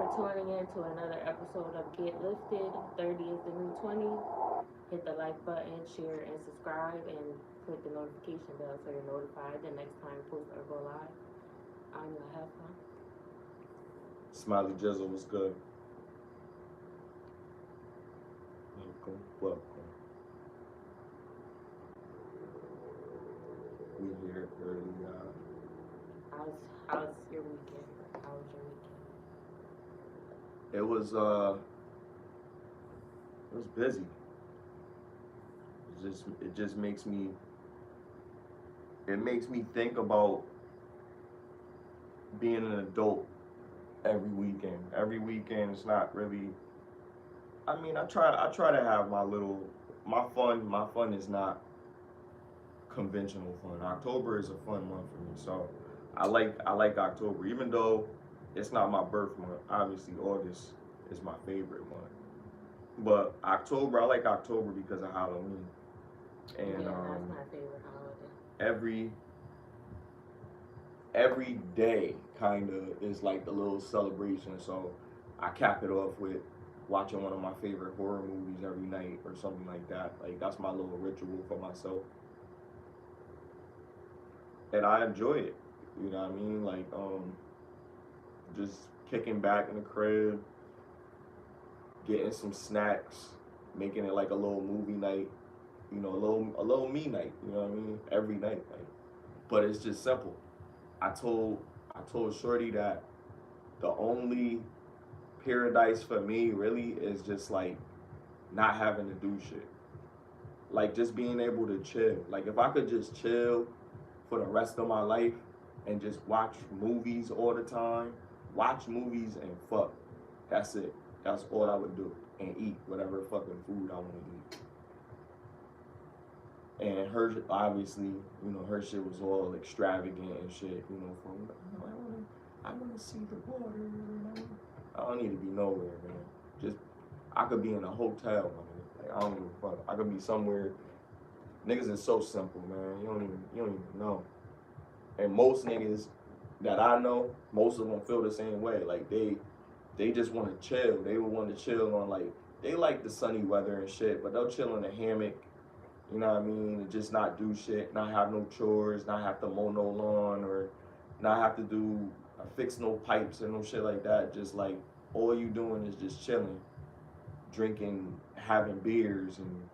for tuning in to another episode of Get Lifted. 30 is the new 20. Hit the like button, share, and subscribe, and click the notification bell so you're notified the next time we post or go live. I'm gonna have fun. Smiley Jizzle was good. Welcome. We here early. How's your weekend? How was your weekend? It was busy. It just makes me think about being an adult every weekend. Every weekend it's not really. I mean, I try to have my fun. My fun is not conventional fun. October is a fun month for me, so I like October, even though it's not my birth month. Obviously, August is my favorite month, but October, I like October because of Halloween, and that's my favorite holiday. Every day kind of is like a little celebration. So I cap it off with watching one of my favorite horror movies every night or something like that. Like that's my little ritual for myself, and I enjoy it. You know what I mean? Like just kicking back in the crib, getting some snacks, making it like a little movie night. You know, a little me night. You know what I mean? Every night, like. But it's just simple. I told Shorty that the only paradise for me really is just like not having to do shit. Like just being able to chill. Like if I could just chill for the rest of my life and just watch movies all the time, watch movies and fuck. That's it. That's all I would do. And eat whatever fucking food I want to eat. And her, obviously, you know, her shit was all extravagant and shit, you know, from, I want to see the water, I don't need to be nowhere, man. Just, I could be in a hotel, man. Like, I don't give a fuck. I could be somewhere. Niggas is so simple, man. You don't even know. And most niggas that I know, most of them feel the same way. Like, they just want to chill. They would want to chill on, like, they like the sunny weather and shit, but they'll chill in a hammock. You know what I mean? And just not do shit, not have no chores, not have to mow no lawn, or not have to fix no pipes and no shit like that. Just like all you doing is just chilling, drinking, having beers, and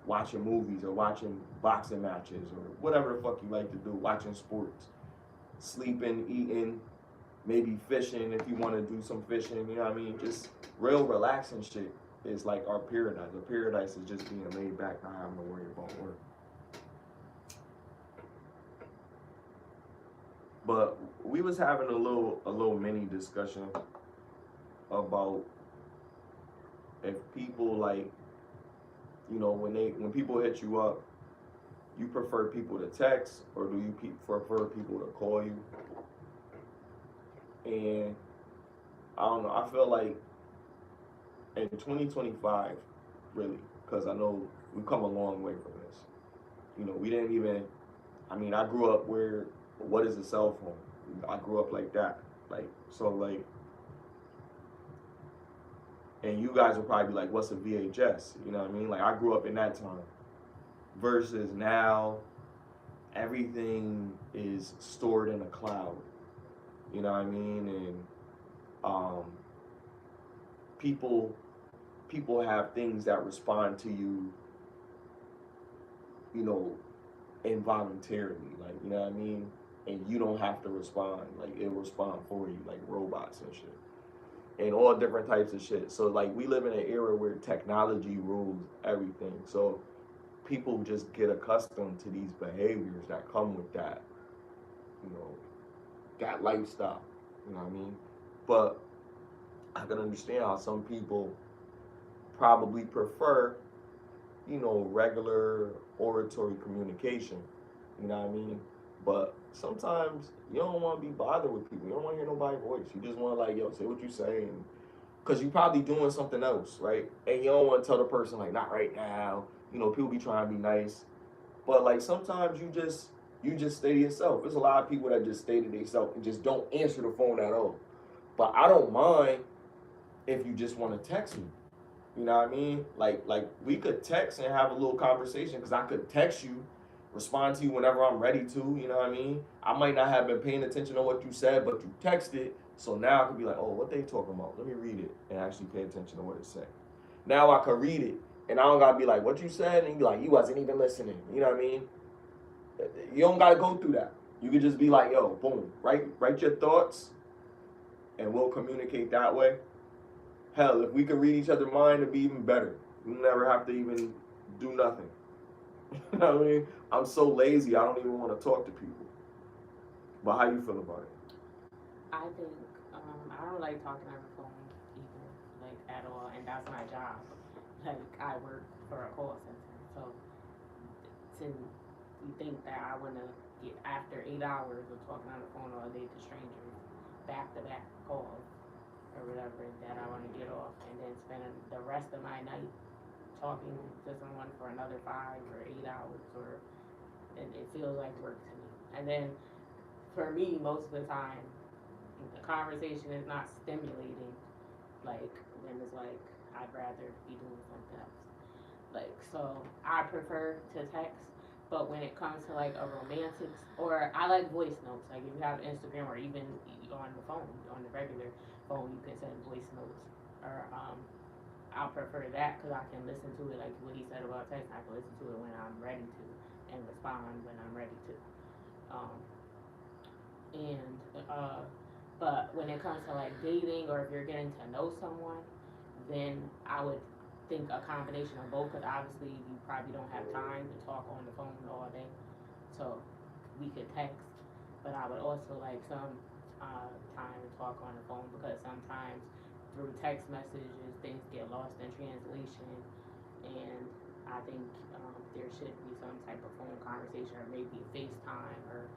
watching movies or watching boxing matches or whatever the fuck you like to do, watching sports, sleeping, eating, maybe fishing if you want to do some fishing. You know what I mean? Just real relaxing shit. Is like our paradise. Our paradise is just being laid back, not having to worry about work. But we was having a little mini discussion about if people like, you know, when people hit you up, you prefer people to text or do you prefer people to call you? And I don't know. I feel like in 2025, really, because I know we've come a long way from this. You know, we didn't even, I mean, I grew up where, what is a cell phone? I grew up like that. Like, so like, and you guys will probably be like, what's a VHS? You know what I mean? Like, I grew up in that time. Versus now, everything is stored in a cloud. You know what I mean? And people have things that respond to you, you know, involuntarily, like, you know what I mean? And you don't have to respond, like, it'll respond for you, like robots and shit. And all different types of shit. So, like, we live in an era where technology rules everything. So, people just get accustomed to these behaviors that come with that, you know, that lifestyle, you know what I mean? But I can understand how some people probably prefer, you know, regular oratory communication, you know what I mean? But sometimes you don't want to be bothered with people. You don't want to hear nobody's voice. You just want to like, yo, say what you say, and because you're probably doing something else, right? And you don't want to tell the person like, not right now. You know, people be trying to be nice, but like sometimes you just stay to yourself. There's a lot of people that just stay to themselves and just don't answer the phone at all. But I don't mind if you just want to text me. You know what I mean? Like we could text and have a little conversation because I could text you, respond to you whenever I'm ready to. You know what I mean? I might not have been paying attention to what you said, but you texted, so now I could be like, oh, what they talking about? Let me read it and actually pay attention to what it said. Now I could read it and I don't gotta be like, what you said, and you be like, you wasn't even listening. You know what I mean? You don't gotta go through that. You could just be like, yo, boom, write your thoughts, and we'll communicate that way. Hell, if we could read each other's mind, it'd be even better. We never have to even do nothing. You know what I mean? I'm so lazy, I don't even want to talk to people. But how you feel about it? I think I don't like talking on the phone either, like at all, and that's my job. Like I work for a call center, so to you think that I want to get after 8 hours of talking on the phone all day to strangers, back to back calls or whatever, that I want to get off and then spend the rest of my night talking to someone for another 5 or 8 hours, or it feels like work to me. And then for me, most of the time, the conversation is not stimulating, like when it's like I'd rather be doing something else. Like, so I prefer to text, but when it comes to like a romantic, or I like voice notes, like if you have Instagram or even on the phone, on the regular phone, you can send voice notes, or I'll prefer that because I can listen to it, like what he said about text, I can listen to it when I'm ready to and respond when I'm ready to. But when it comes to like dating or if you're getting to know someone, then I would think a combination of both, because obviously you probably don't have time to talk on the phone all day, so we could text, but I would also like some time to talk on the phone, because sometimes through text messages things get lost in translation, and I think there should be some type of phone conversation, or maybe FaceTime or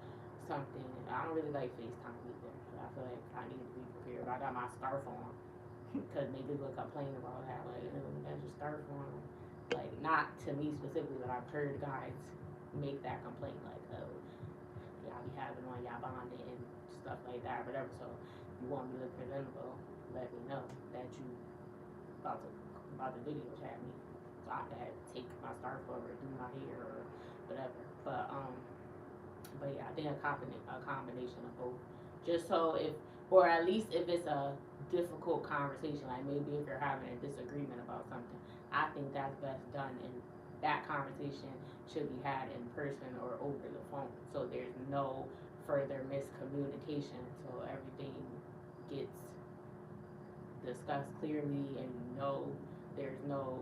something. I don't really like FaceTime either. I feel like I need to be prepared. I got my scarf on because niggas would complain about how like, you know, that's your scarf on. Like, not to me specifically, but I've heard guys make that complaint, like, oh, y'all be having on y'all bonding and stuff like that, or whatever. So you want me to look presentable, let me know that you about to video chat me, so I can take my scarf over, do my hair or whatever. But yeah, I think a combination of both. Just so if, or at least if it's a difficult conversation, like maybe if you're having a disagreement about something, I think that's best done, and that conversation should be had in person or over the phone, so there's no further miscommunication, so everything gets discussed clearly, and there's no,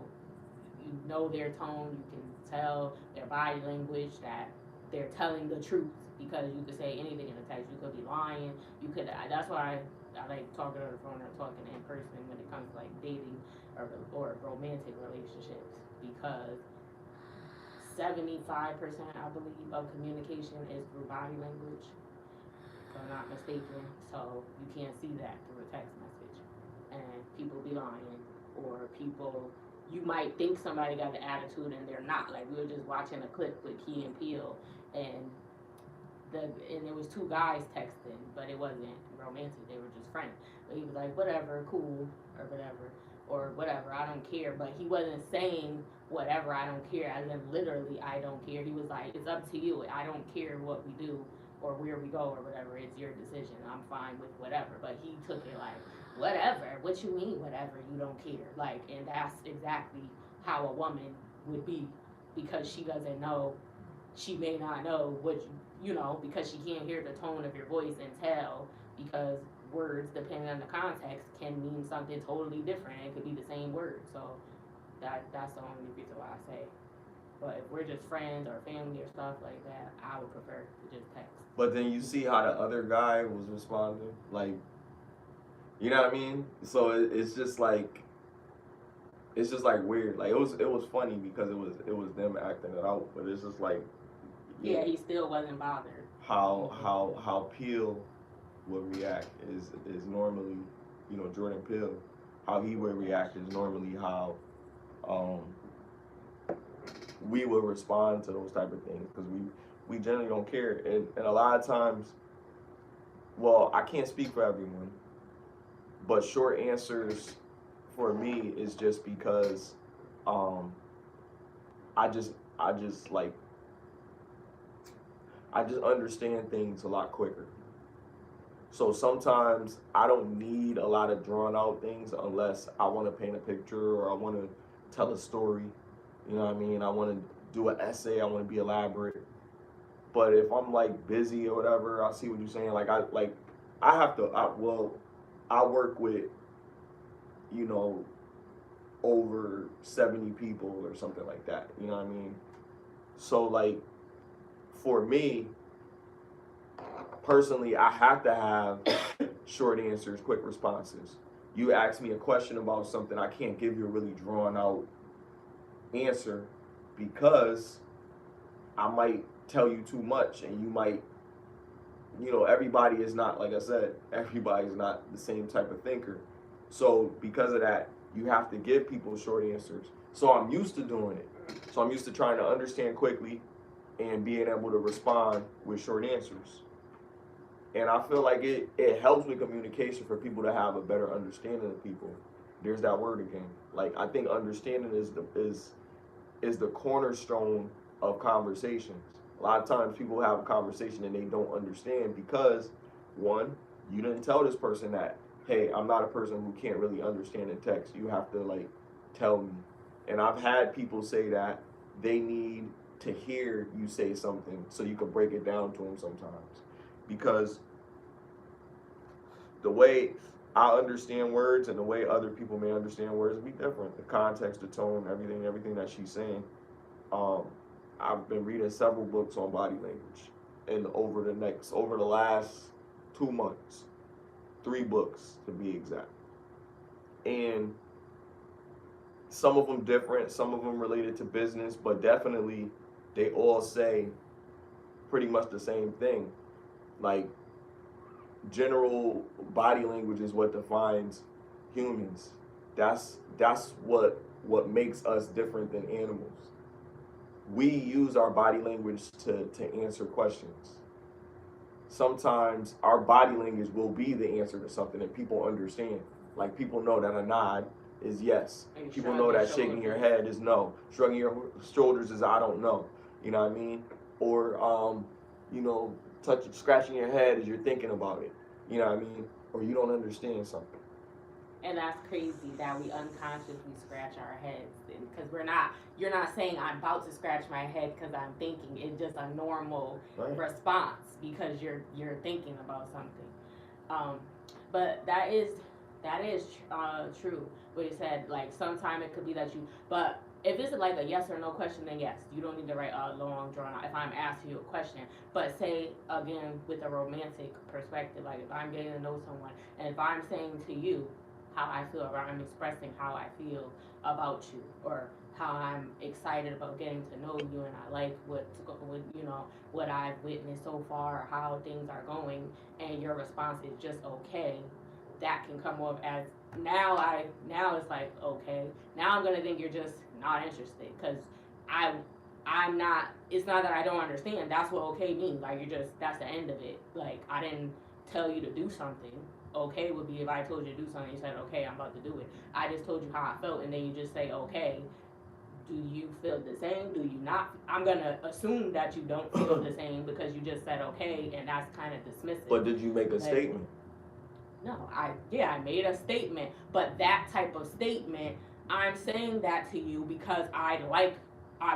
their tone, you can tell their body language that they're telling the truth, because you could say anything in a text, you could be lying, you could, that's why I like talking on the phone or talking in person when it comes to like dating or romantic relationships, because 75%, I believe, of communication is through body language, if I'm not mistaken, so you can't see that through a text message, and people be lying, or you might think somebody got an attitude and they're not. Like, we were just watching a clip with Key and Peele, and there was two guys texting, but it wasn't romantic, they were just friends. But he was like, whatever, cool, or whatever, I don't care. But he wasn't saying whatever, I don't care, as in literally, I don't care. He was like, it's up to you, I don't care what we do or where we go or whatever, it's your decision, I'm fine with whatever. But he took it like, whatever, what you mean whatever, you don't care? Like, and that's exactly how a woman would be, because she doesn't know, she may not know what you know, because she can't hear the tone of your voice and tell, because words, depending on the context, can mean something totally different. It could be the same word. So that's the only reason why I say. But if we're just friends or family or stuff like that, I would prefer to just text. But then you see how the other guy was responding, like, you know what I mean? So it's just like weird. Like, it was funny because it was them acting it out, but it's just like, yeah, he still wasn't bothered. How Peele would react is normally, you know, Jordan Peele, how he would react is normally how we would respond to those type of things, because we generally don't care, and a lot of times, well, I can't speak for everyone, but short answers for me is just because I just like I just understand things a lot quicker. So sometimes I don't need a lot of drawn out things unless I want to paint a picture or I want to tell a story. You know what I mean? I want to do an essay. I want to be elaborate. But if I'm like busy or whatever, I see what you're saying. I have to. I work with, you know, over 70 people or something like that. You know what I mean? So like, for me personally, I have to have short answers, quick responses. You ask me a question about something, I can't give you a really drawn out answer because I might tell you too much and you might, you know, everybody is not, like I said, everybody's not the same type of thinker. So because of that, you have to give people short answers. So I'm used to doing it. So I'm used to trying to understand quickly and being able to respond with short answers. And I feel like it helps with communication for people to have a better understanding of people. There's that word again. Like, I think understanding is the cornerstone of conversations. A lot of times people have a conversation and they don't understand because, one, you didn't tell this person that, hey, I'm not a person who can't really understand in text. You have to like tell me. And I've had people say that they need to hear you say something so you can break it down to them sometimes. Because the way I understand words and the way other people may understand words will be different. The context, the tone, everything that she's saying. I've been reading several books on body language, and over the last 2 months, 3 books to be exact. And some of them different, some of them related to business, but definitely they all say pretty much the same thing. Like, general body language is what defines humans. That's what makes us different than animals. We use our body language to answer questions. Sometimes our body language will be the answer to something that people understand. Like, people know that a nod is yes. People know that shaking your head is no. Shrugging your shoulders is I don't know. You know what I mean? Or you know, scratching your head as you're thinking about it. You know what I mean? Or you don't understand something. And that's crazy that we unconsciously scratch our heads because you're not saying I'm about to scratch my head because I'm thinking. It's just a normal response because you're thinking about something. But that is true. What you said, like, sometimes it could be that but if it's like a yes or no question, then yes, you don't need to write a long drawn out if I'm asking you a question. But say, again, with a romantic perspective, like if I'm getting to know someone and if I'm saying to you how I feel, or I'm expressing how I feel about you, or how I'm excited about getting to know you and I like what I've witnessed so far, or how things are going, and your response is just okay, that can come off as now it's like, okay, now I'm gonna think you're just not interested because I'm not. It's not that I don't understand. That's what okay means. Like, that's the end of it. Like, I didn't tell you to do something. Okay would be if I told you to do something, you said okay, I'm about to do it. I just told you how I felt, and then you just say okay. Do you feel the same? Do you not? I'm gonna assume that you don't feel the same because you just said okay, and that's kind of dismissive. But did you make a statement? No, I made a statement, but that type of statement, I'm saying that to you because I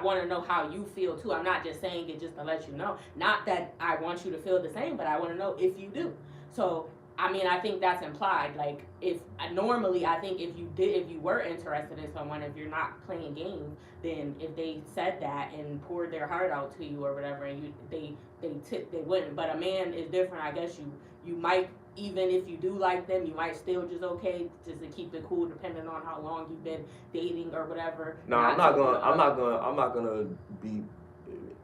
want to know how you feel too. I'm not just saying it just to let you know. Not that I want you to feel the same, but I want to know if you do. So, I mean, I think that's implied. Like, if normally, I think if you were interested in someone, if you're not playing games, then if they said that and poured their heart out to you or whatever, and they wouldn't. But a man is different. I guess you might. Even if you do like them, you might still just to keep it cool, depending on how long you've been dating or whatever. No, I'm not gonna be,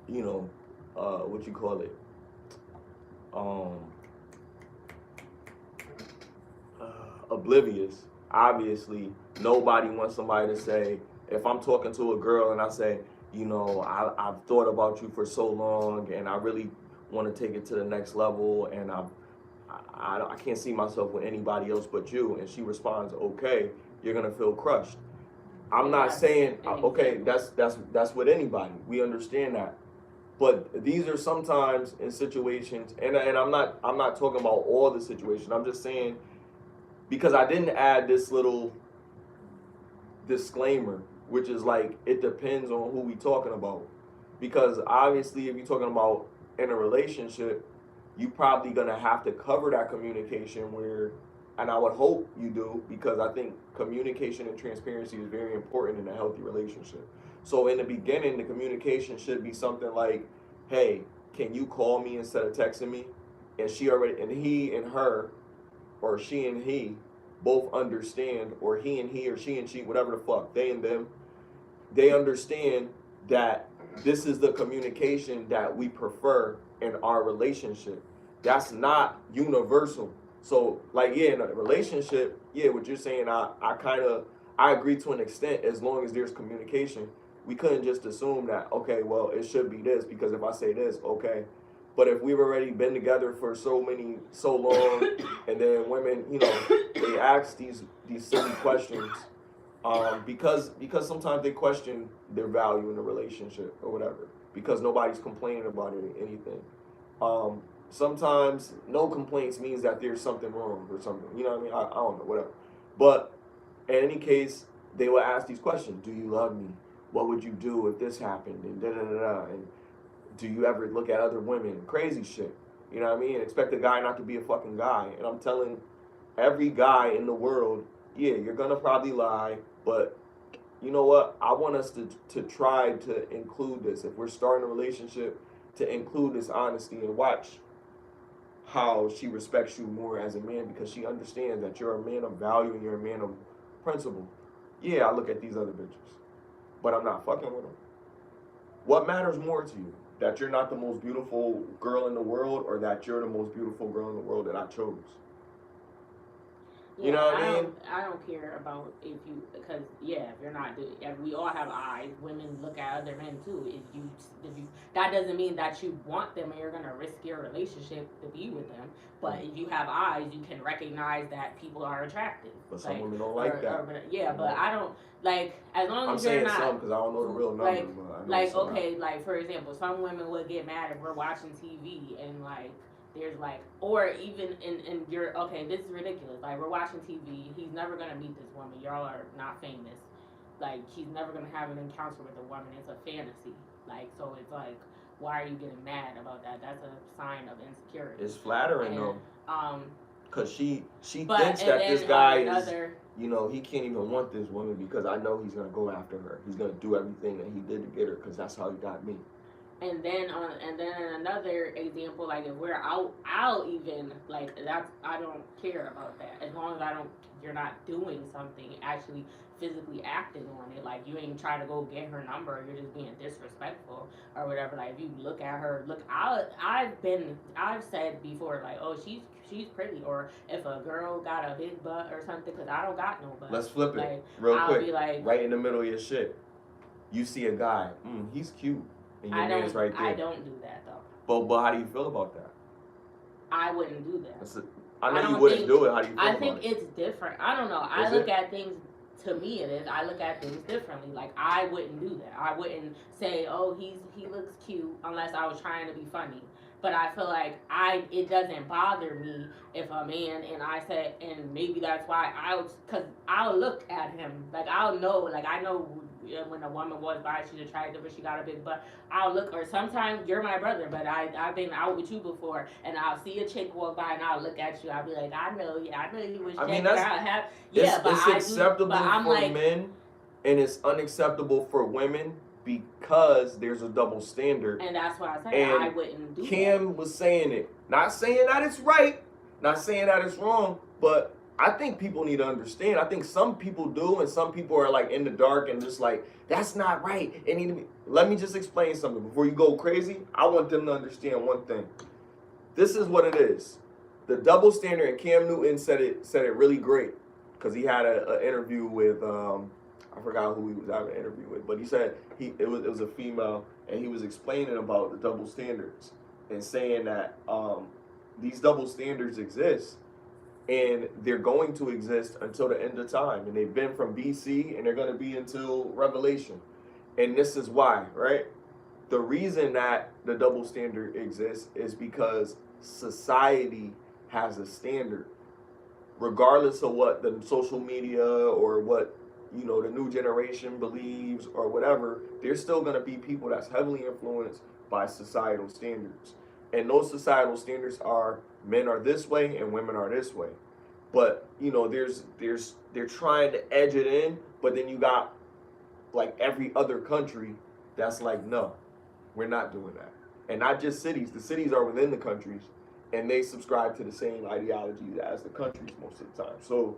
you know, what you call it, oblivious. Obviously, nobody wants somebody to say, if I'm talking to a girl and I say, you know, I've thought about you for so long and I really want to take it to the next level, and I can't see myself with anybody else but you, and she responds okay, you're gonna feel crushed. I'm not saying okay, that's with anybody. We understand that. But these are sometimes in situations, and I'm not talking about all the situations. I'm just saying because I didn't add this little disclaimer, which is like it depends on who we talking about. Because obviously, if you're talking about in a relationship, you probably gonna have to cover that communication where, and I would hope you do, because I think communication and transparency is very important in a healthy relationship. So in the beginning, the communication should be something like, "Hey, can you call me instead of texting me?" And she already, and he and her, or she and he, both understand, or he and he, or she and she, whatever the fuck, they and them, they understand that this is the communication that we prefer in our relationship. That's not universal. So, like, yeah, in a relationship, yeah, what you're saying, I agree to an extent as long as there's communication. We couldn't just assume that, okay, well, it should be this because if I say this, okay. But if we've already been together for so long, and then women, they ask these silly questions, because sometimes they question their value in a relationship or whatever because nobody's complaining about anything. Sometimes no complaints means that there's something wrong or something. You know what I mean? I don't know, whatever. But in any case, they will ask these questions: Do you love me? What would you do if this happened? And da da da da. And do you ever look at other women? Crazy shit. You know what I mean? Expect a guy not to be a fucking guy. And I'm telling every guy in the world, yeah, you're gonna probably lie, but you know what? I want us to try to include this. If we're starting a relationship, to include this honesty and watch how she respects you more as a man because she understands that you're a man of value and you're a man of principle. Yeah, I look at these other bitches, but I'm not fucking with them. What matters more to you? That you're not the most beautiful girl in the world, or that you're the most beautiful girl in the world that I chose? Yeah, you know what I mean? I don't care about if you, because if you're not, we all have eyes. Women look at other men too. If you, that doesn't mean that you want them and you're gonna risk your relationship to be with them. But if you have eyes, you can recognize that people are attractive. But some women don't like that. But I don't like as long as you're not. I'm saying some because I don't know the real number. Like for example, some women would get mad if we're watching TV and like. There's like, or even in you're okay, this is ridiculous. Like we're watching TV, he's never gonna meet this woman. Y'all are not famous. Like he's never gonna have an encounter with a woman. It's a fantasy. Like so, it's like, why are you getting mad about that? That's a sign of insecurity. It's flattering though. Cause she thinks that this guy is, he can't even want this woman because I know he's gonna go after her. He's gonna do everything that he did to get her because that's how he got me. And then another example, like if we're out, I'll even like that's I don't care about that as long as you're not doing something actually physically acting on it. Like you ain't trying to go get her number, you're just being disrespectful or whatever. Like if you look at her, I've said before like, oh she's pretty, or if a girl got a big butt or something, because I don't got no butt. Let's flip it real quick. Be like, right in the middle of your shit, you see a guy, he's cute. And your man's right there. I don't do that though. But how do you feel about that? I wouldn't do that. I know you wouldn't do it. How do you feel about it? I think it's different. I don't know. I look at things, to me it is, I look at things differently. Like I wouldn't do that. I wouldn't say, oh, he looks cute unless I was trying to be funny. But I feel like it doesn't bother me if a man and maybe that's why because I'll look at him. Like I'll know, like I know when a woman was by, she's attractive or she got a big butt, I'll look, or sometimes you're my brother, but I've been out with you before and I'll see a chick walk by and I'll look at you, I'll be like, I know you was it's acceptable for men and it's unacceptable for women because there's a double standard. And that's why I say I wouldn't do Cam was saying it. Not saying that it's right, not saying that it's wrong, but I think people need to understand. I think some people do, and some people are like in the dark and just like, that's not right. It need to be. Let me just explain something before you go crazy. I want them to understand one thing. This is what it is. The double standard, and Cam Newton said it really great because he had an interview with I forgot who he was having an interview with, but he said it was a female, and he was explaining about the double standards and saying that these double standards exist. and they're going to exist until the end of time. And they've been from BC, and they're going to be until Revelation. And this is why, right? The reason that the double standard exists is because society has a standard, regardless of what the social media or what the new generation believes or whatever. There's still going to be people that's heavily influenced by societal standards, and those societal standards are men are this way and women are this way. But they're trying to edge it in, but then you got like every other country that's like, no, we're not doing that. And not just cities. The cities are within the countries, and they subscribe to the same ideology as the countries most of the time. So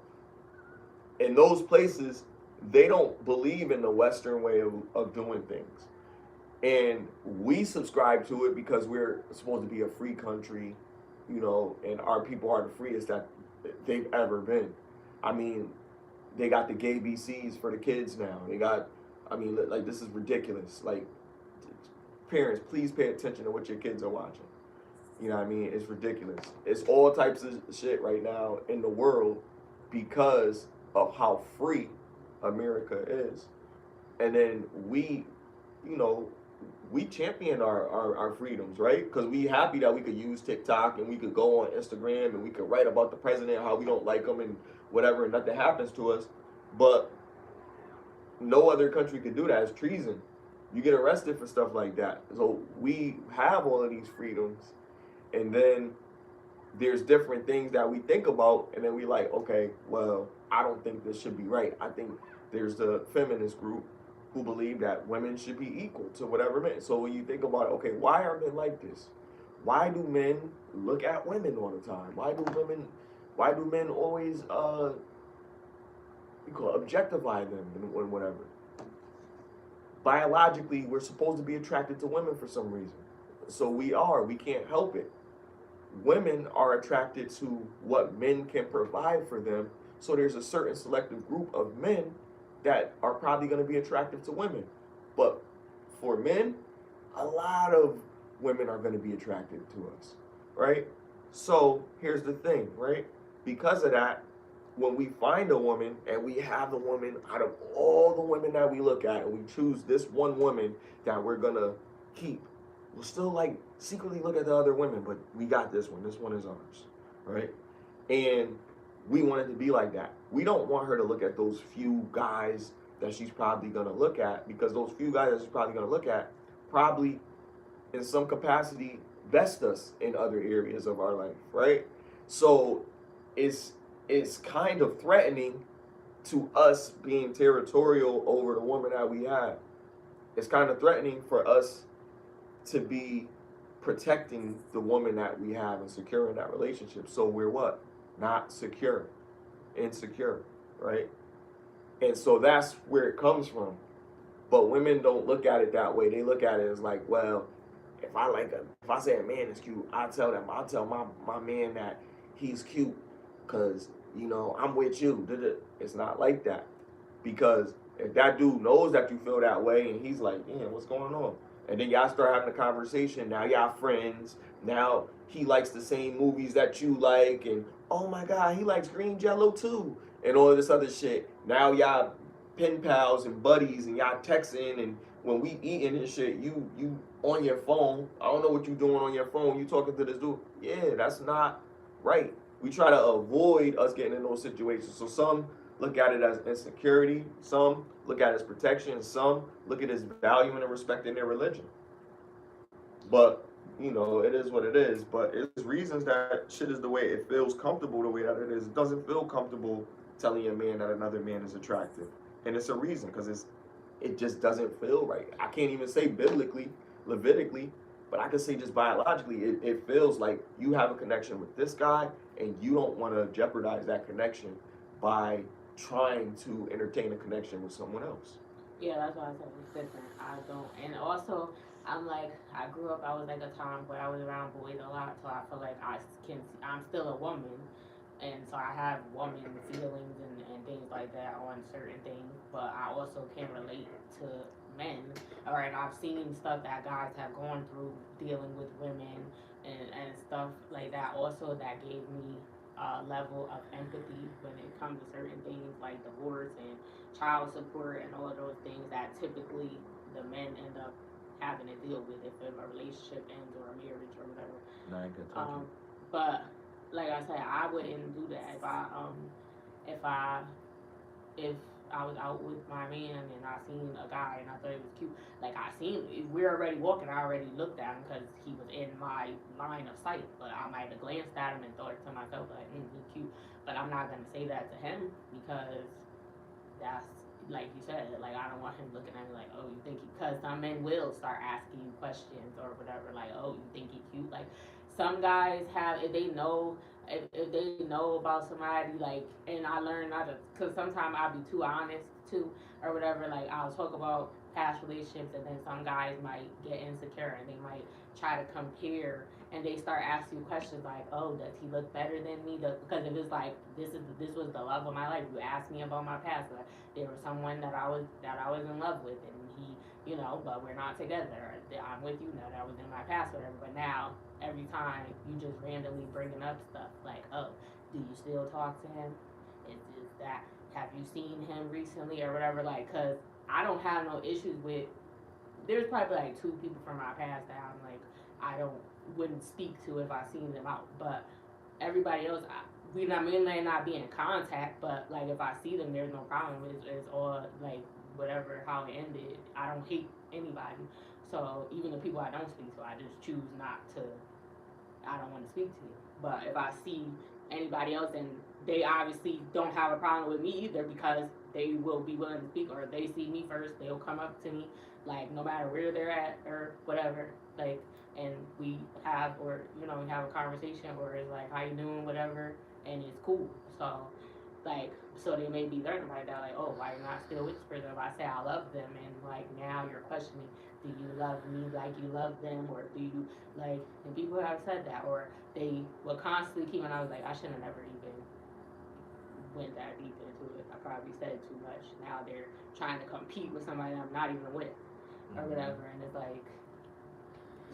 in those places, they don't believe in the Western way of doing things. And we subscribe to it because we're supposed to be a free country, and our people are the freest that they've ever been. I mean, they got the gay BCs for the kids now. They got, like, this is ridiculous. Like, parents, please pay attention to what your kids are watching. You know what I mean? It's ridiculous. It's all types of shit right now in the world because of how free America is. And then we champion our freedoms, right? Because we happy that we could use TikTok and we could go on Instagram and we could write about the president, how we don't like him and whatever, and nothing happens to us. But no other country could do that. It's treason. You get arrested for stuff like that. So we have all of these freedoms, and then there's different things that we think about, and then we like, okay, well, I don't think this should be right. I think there's the feminist group who believe that women should be equal to whatever men. So when you think about it, okay, why are men like this? Why do men look at women all the time? Why do men always objectify them and whatever? Biologically, we're supposed to be attracted to women for some reason. So we can't help it. Women are attracted to what men can provide for them. So there's a certain selective group of men that are probably going to be attractive to women. But for men, a lot of women are going to be attracted to us, right? So here's the thing, right? Because of that, when we find a woman and we have the woman out of all the women that we look at, and we choose this one woman that we're going to keep, we'll still like secretly look at the other women, but we got this one. This one is ours, right? And we want it to be like that. We don't want her to look at those few guys that she's probably going to look at, because those few guys that she's probably going to look at probably in some capacity best us in other areas of our life, right? So it's kind of threatening to us being territorial over the woman that we have. It's kind of threatening for us to be protecting the woman that we have and securing that relationship. So we're what? Not secure, insecure, right? And so that's where it comes from. But women don't look at it that way. They look at it as like, well, if I say a man is cute, I'll tell my man that he's cute because, I'm with you. It's not like that. Because if that dude knows that you feel that way and he's like, what's going on? And then y'all start having a conversation. Now y'all friends. Now he likes the same movies that you like. And oh my God, he likes green jello too. And all of this other shit. Now y'all pen pals and buddies and y'all texting. And when we eating and shit, you on your phone. I don't know what you doing on your phone. You talking to this dude. Yeah, that's not right. We try to avoid us getting in those situations. So some look at it as insecurity. Some look at it as protection. Some look at it as valuing and respecting their religion. But, it is what it is. But it's reasons that shit is the way it feels comfortable the way that it is. It doesn't feel comfortable telling a man that another man is attractive. And it's a reason, because it just doesn't feel right. I can't even say biblically, Levitically, but I can say just biologically, it feels like you have a connection with this guy and you don't want to jeopardize that connection by trying to entertain a connection with someone else. Yeah, that's why I said it's different. I don't, and also I'm like, I grew up. I was like a time where I was around boys a lot, so I feel like I'm still a woman, and so I have woman feelings and things like that on certain things. But I also can relate to men. All right, I've seen stuff that guys have gone through dealing with women and stuff like that. Also, that gave me level of empathy when it comes to certain things like divorce and child support and all of those things that typically the men end up having to deal with if a relationship ends or a marriage or whatever. Nah, I can touch it. But like I said, I wouldn't do that if I if I was out with my man and I seen a guy and I thought it was cute. Like I seen, we're already walking. I already looked at him because he was in my line of sight. But I might have glanced at him and thought to myself like, he's cute. But I'm not gonna say that to him because that's like you said. Like I don't want him looking at me like, oh, you think he? Because some men will start asking you questions or whatever. Like, oh, you think he cute? Like some guys have if they know if they know about somebody, like, and I learn not to, because sometimes I'll be too honest too, or whatever, like, I'll talk about past relationships, and then some guys might get insecure, and they might try to compare, and they start asking you questions like, oh, does he look better than me? Because if it's like, this was the love of my life, you asked me about my past, like, there was someone that I was in love with, and he, but we're not together, I'm with you now, that was in my past, whatever, but now, every time you just randomly bringing up stuff like, oh, do you still talk to him? Is that, have you seen him recently or whatever? Like, cause I don't have no issues with. There's probably like 2 people from my past that I'm like wouldn't speak to if I seen them out, but everybody else, we may not be in contact, but like if I see them, there's no problem. It's all like whatever how it ended. I don't hate anybody, so even the people I don't speak to, I just choose not to. I don't want to speak to you. But if I see anybody else and they obviously don't have a problem with me either because they will be willing to speak, or if they see me first, they'll come up to me, like no matter where they're at or whatever, like, and we have a conversation, or it's like, how you doing, whatever, and it's cool. So like, so they may be learning like that, like, oh, why you're not still with this person? If I say I love them and like now you're questioning, do you love me like you love them, or do you like? And people have said that, or they will constantly keep. And I was like, I should have never even went that deep into it. I probably said too much. Now they're trying to compete with somebody I'm not even with, or whatever. And it's like,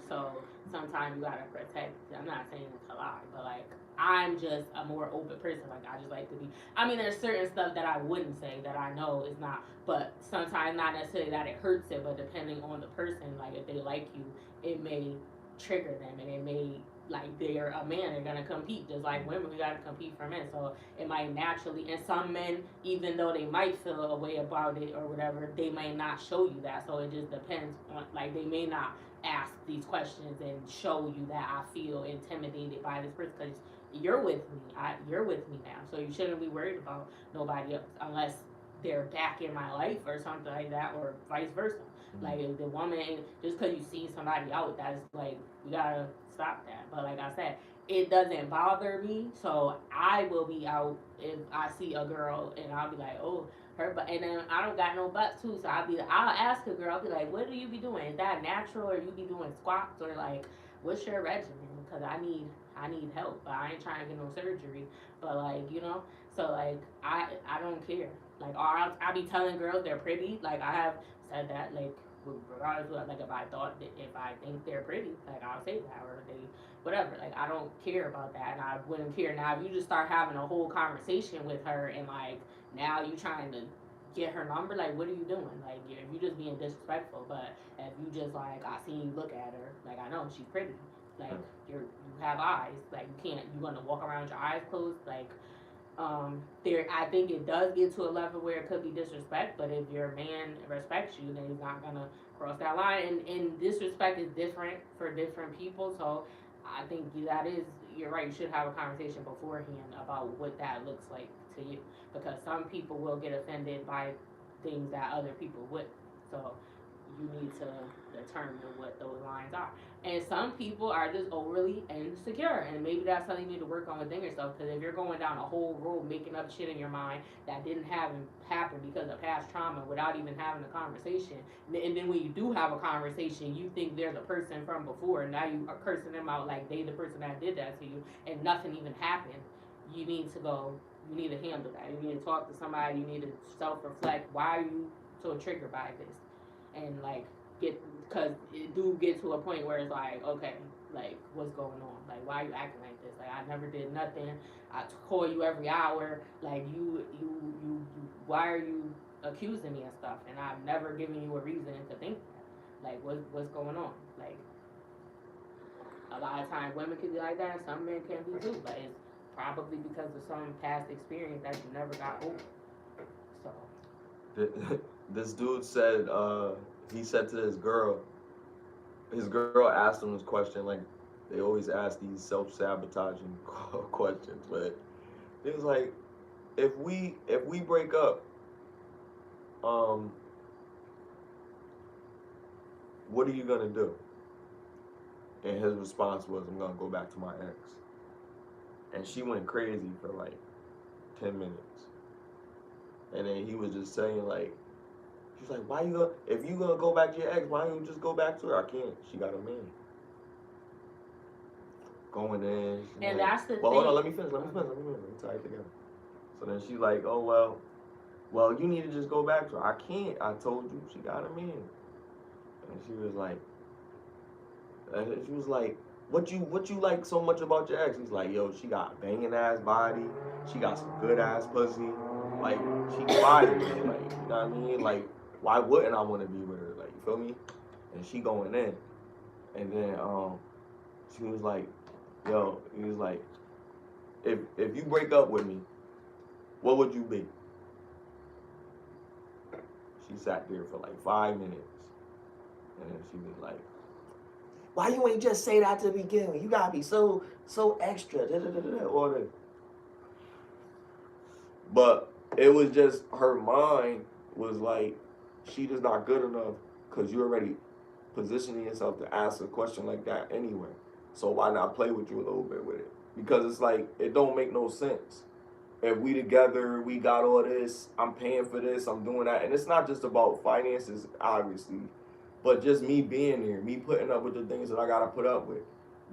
so sometimes you gotta protect. I'm not saying it's a lie, but like, I'm just a more open person. Like, I just like to be. I mean, there's certain stuff that I wouldn't say that I know is not, but sometimes not necessarily that it hurts it, but depending on the person, like if they like you, it may trigger them, and it may, like, they're a man, they're gonna compete. Just like women, we gotta compete for men. So it might naturally, and some men, even though they might feel a way about it or whatever, they may not show you that. So it just depends on, like, they may not ask these questions and show you that I feel intimidated by this person because you're with me. You're with me now, so you shouldn't be worried about nobody else unless they're back in my life or something like that, or vice versa. Like if the woman, just because you see somebody out, that's like, you gotta stop that. But like I said, it doesn't bother me, so I will be out if I see a girl and I'll be like, oh, her butt, and then I don't got no butt too, so I'll ask a girl, I'll be like, what do you be doing? Is that natural, or you be doing squats, or like, what's your regimen? Because I need help, but I ain't trying to get no surgery. But like, so like I don't care. Like, or I'll be telling girls they're pretty. Like I have said that, like, regardless of, like, if I thought that, if I think they're pretty, like I'll say that, or they whatever. Like I don't care about that, and I wouldn't care now if you just start having a whole conversation with her and like now you trying to get her number. Like, what are you doing? Like, if you just being disrespectful. But if you just like, I seen you look at her, like, I know she's pretty. Like, you have eyes. Like, you gonna walk around with your eyes closed. Like, I think it does get to a level where it could be disrespect. But if your man respects you, then he's not gonna cross that line. And disrespect is different for different people. So I think you're right. You should have a conversation beforehand about what that looks like to you, because some people will get offended by things that other people wouldn't. So you need to determine what those lines are. And some people are just overly insecure, and maybe that's something you need to work on within yourself. Because if you're going down a whole road making up shit in your mind that didn't happen because of past trauma without even having a conversation, and then when you do have a conversation, you think they're the person from before, and now you are cursing them out like they the person that did that to you, and nothing even happened. You need to handle that. You need to talk to somebody. You need to self-reflect. Why are you so triggered by this? And like, because it do get to a point where it's like, okay, Like, what's going on? Like, why are you acting like this? Like, I never did nothing. I call you every hour. Like, why are you accusing me and stuff? And I've never given you a reason to think that. Like, what's going on? Like, a lot of times women can be like that. Some men can be too. But it's probably because of some past experience that you never got over. So. This dude said, he said to his girl asked him this question, like they always ask these self-sabotaging questions, but it was like, if we break up, what are you gonna do? And his response was, I'm gonna go back to my ex. And she went crazy for like 10 minutes. And then he was just saying, like, she's like, why you gonna, if you gonna go back to your ex, why don't you just go back to her? I can't. She got a man. Going in. And like, that's the thing. Hold on, let me finish. Let me tie it together. So then she's like, oh, well, you need to just go back to her. I can't. I told you she got a man. And she was like, what you like so much about your ex? He's like, yo, she got a banging ass body. She got some good ass pussy. Like, she fire. Like, you know what I mean? Like, why wouldn't I want to be with her? Like, you feel me? And she going in. And then she was like, yo, he was like, if you break up with me, what would you be? She sat there for like 5 minutes. And then she was like, why you ain't just say that to begin with? You gotta be so extra. All that. But it was just, her mind was like, she just not good enough because you already positioning yourself to ask a question like that anyway. So why not play with you a little bit with it? Because it's like, it don't make no sense. If we together, we got all this, I'm paying for this, I'm doing that. And it's not just about finances, obviously, but just me being there, me putting up with the things that I gotta put up with.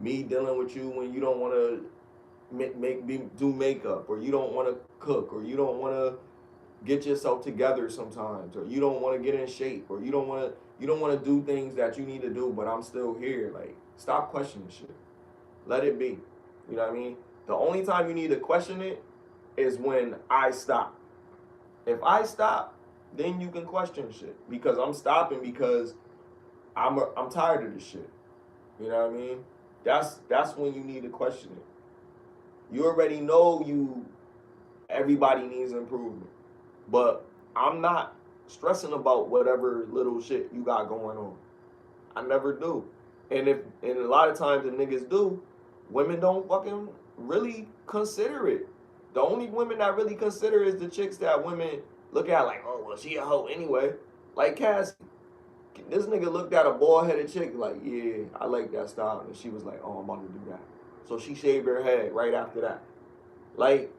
Me dealing with you when you don't wanna do makeup, or you don't wanna cook, or you don't wanna get yourself together sometimes, or you don't wanna get in shape, or you don't wanna do things that you need to do, but I'm still here. Like, stop questioning shit. Let it be. You know what I mean? The only time you need to question it is when I stop. If I stop, then you can question shit. Because I'm stopping because I'm tired of this shit. You know what I mean? That's when you need to question it. You already know everybody needs improvement. But I'm not stressing about whatever little shit you got going on. I never do. And a lot of times the niggas do, women don't fucking really consider it. The only women that really consider is the chicks that women look at like, oh, well, she a hoe anyway. Like Cassie. This nigga looked at a bald-headed chick like, yeah, I like that style. And she was like, oh, I'm about to do that. So she shaved her head right after that. Like,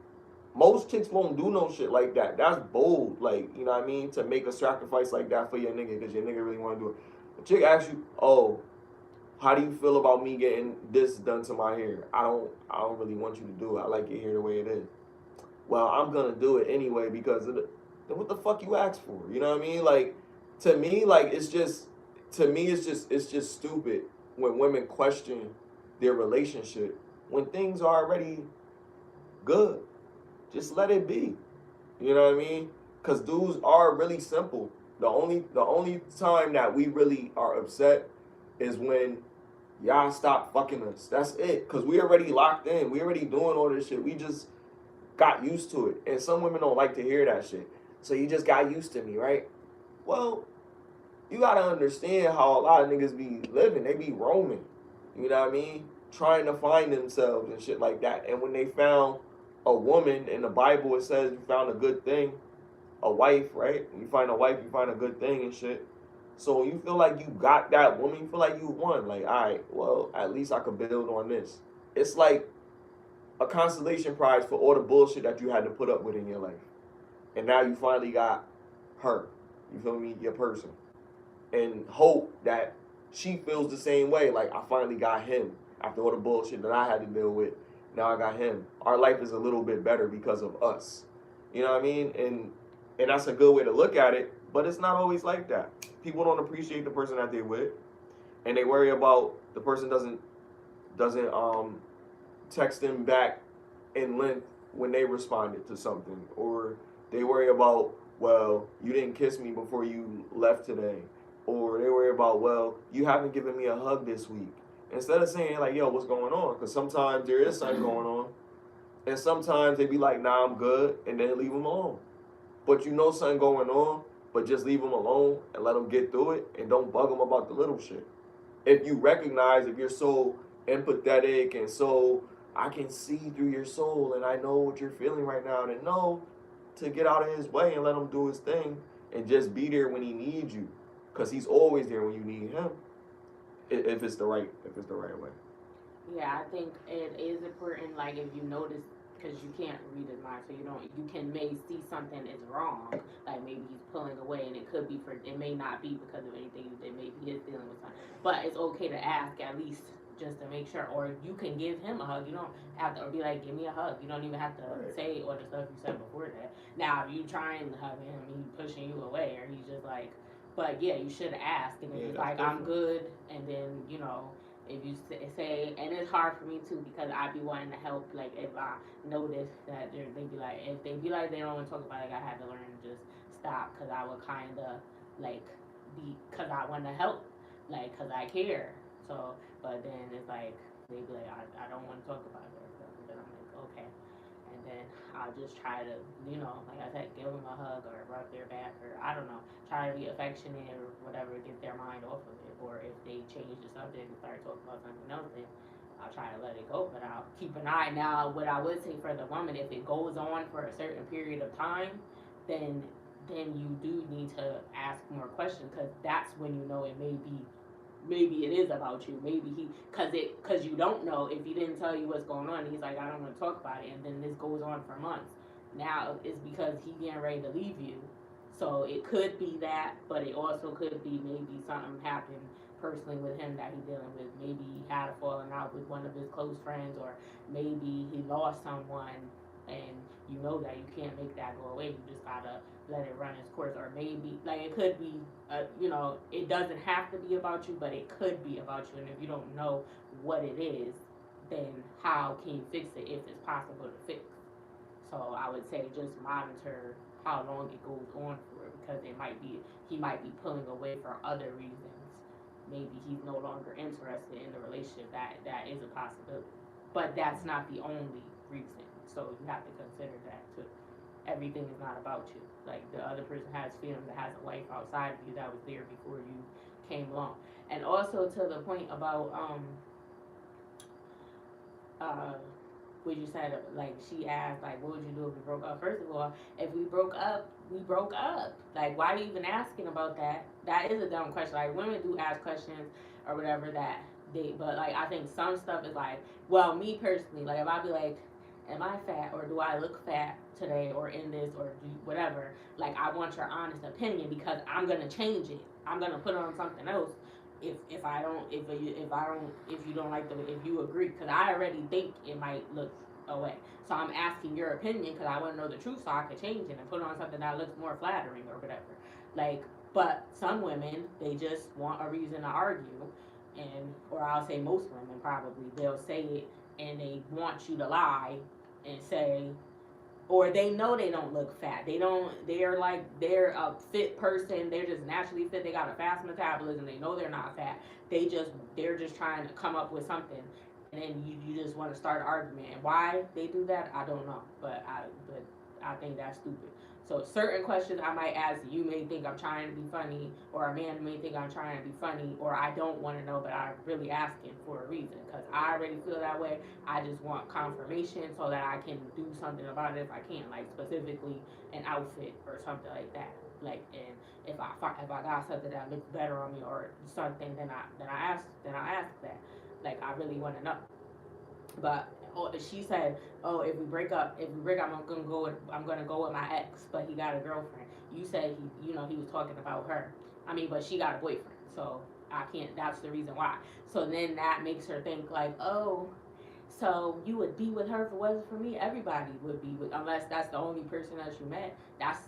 most chicks won't do no shit like that. That's bold. Like, you know what I mean? To make a sacrifice like that for your nigga because your nigga really want to do it. The chick asks you, oh, how do you feel about me getting this done to my hair? I don't really want you to do it. I like your hair the way it is. Well, I'm gonna do it anyway because of then what the fuck you asked for? You know what I mean? Like, to me, like, it's just stupid when women question their relationship when things are already good. Just let it be. You know what I mean? Because dudes are really simple. The only time that we really are upset is when y'all stop fucking us. That's it. Because we already locked in. We already doing all this shit. We just got used to it. And some women don't like to hear that shit. So you just got used to me, right? Well, you got to understand how a lot of niggas be living. They be roaming. You know what I mean? Trying to find themselves and shit like that. And when they found a woman, in the Bible it says you found a good thing, a wife, right? When you find a wife, you find a good thing and shit. So you feel like you got that woman, you feel like you won. Like, all right, well, at least I could build on this. It's like a consolation prize for all the bullshit that you had to put up with in your life. And now you finally got her. You feel me? Your person. And hope that she feels the same way. Like, I finally got him. After all the bullshit that I had to deal with, now I got him. Our life is a little bit better because of us. You know what I mean? And that's a good way to look at it, but it's not always like that. People don't appreciate the person that they're with, and they worry about the person doesn't doesn't text them back in length when they responded to something, or they worry about, well, you didn't kiss me before you left today, or they worry about, well, you haven't given me a hug this week. Instead of saying like, yo, what's going on? Because sometimes there is something going on, and sometimes they be like, nah, I'm good, and then leave them alone. But you know something going on, but just leave them alone and let them get through it, and don't bug them about the little shit. If you recognize, if you're so empathetic and so, I can see through your soul and I know what you're feeling right now, then know to get out of his way and let him do his thing and just be there when he needs you, because he's always there when you need him. If it's the right way. Yeah, I think it is important. Like if you notice, because you can't read his mind, so you can may see something is wrong. Like maybe he's pulling away, and it could be it may not be because of anything you did. Maybe he is dealing with something. But it's okay to ask at least just to make sure. Or you can give him a hug. You don't have to, or be like, give me a hug. You don't even have to say all the stuff you said before that. Now, if you trying to hug him, he's pushing you away, or he's just like. But yeah, you should ask, and if he's like, I'm good, and then if you say, and it's hard for me too because I be wanting to help. Like if I notice that they be like, if they be like they don't want to talk about it, like I had to learn to just stop, because I would kind of like because I want to help, like because I care. So, but then it's like they be like, I don't want to talk about it. So then I'm like, okay. And then I'll just try to, like I said, give them a hug or rub their back, or I don't know, try to be affectionate or whatever, get their mind off of it. Or if they change the subject and start talking about something else, then I'll try to let it go. But I'll keep an eye. Now, what I would say for the woman, if it goes on for a certain period of time, then you do need to ask more questions, because that's when you know it maybe it is about you. Maybe because you don't know. If he didn't tell you what's going on, he's like, I don't want to talk about it, and then this goes on for months. Now it's because he getting ready to leave you. So it could be that, but it also could be maybe something happened personally with him that he's dealing with. Maybe he had a falling out with one of his close friends, or maybe he lost someone, and you know that you can't make that go away. You just gotta let it run its course. Or maybe, like, it could be, it doesn't have to be about you, but it could be about you. And if you don't know what it is, then how can you fix it if it's possible to fix? So I would say just monitor how long it goes on for, because he might be pulling away for other reasons. Maybe he's no longer interested in the relationship. That is a possibility, but that's not the only reason. So you have to consider that too. Everything is not about you. Like the other person has feelings, that has a life outside of you that was there before you came along. And also to the point about what you said, like she asked, like, what would you do if we broke up? First of all, if we broke up, we broke up. Like, why are you even asking about that? That is a dumb question. Like, women do ask questions or whatever but like, I think some stuff is like, well, me personally, like, if I be like, am I fat, or do I look fat today, or in this, or whatever, like, I want your honest opinion, because I'm gonna change it. I'm gonna put on something else if you don't like if you agree, because I already think it might look away. So I'm asking your opinion because I want to know the truth, so I could change it and put on something that looks more flattering or whatever. Like, but some women, they just want a reason to argue, or I'll say most women probably, they'll say it and they want you to lie and say, or they know they don't look fat. They're a fit person. They're just naturally fit. They got a fast metabolism. They know they're not fat. They're just trying to come up with something. And then you just want to start an argument. And why they do that, I don't know. But I think that's stupid. So certain questions I might ask, you may think I'm trying to be funny, or a man may think I'm trying to be funny, or I don't want to know, but I'm really asking for a reason, because I already feel that way. I just want confirmation so that I can do something about it if I can, like specifically an outfit or something like that. Like, and if I got something that looks better on me or something, then I ask that. Like, I really want to know. But she said, "Oh, if we break up, I'm gonna go with my ex, but he got a girlfriend." You said he was talking about her. I mean, but she got a boyfriend, so I can't. That's the reason why. So then that makes her think like, "Oh, so you would be with her if it wasn't for me?" Everybody would be with, unless that's the only person that you met. That's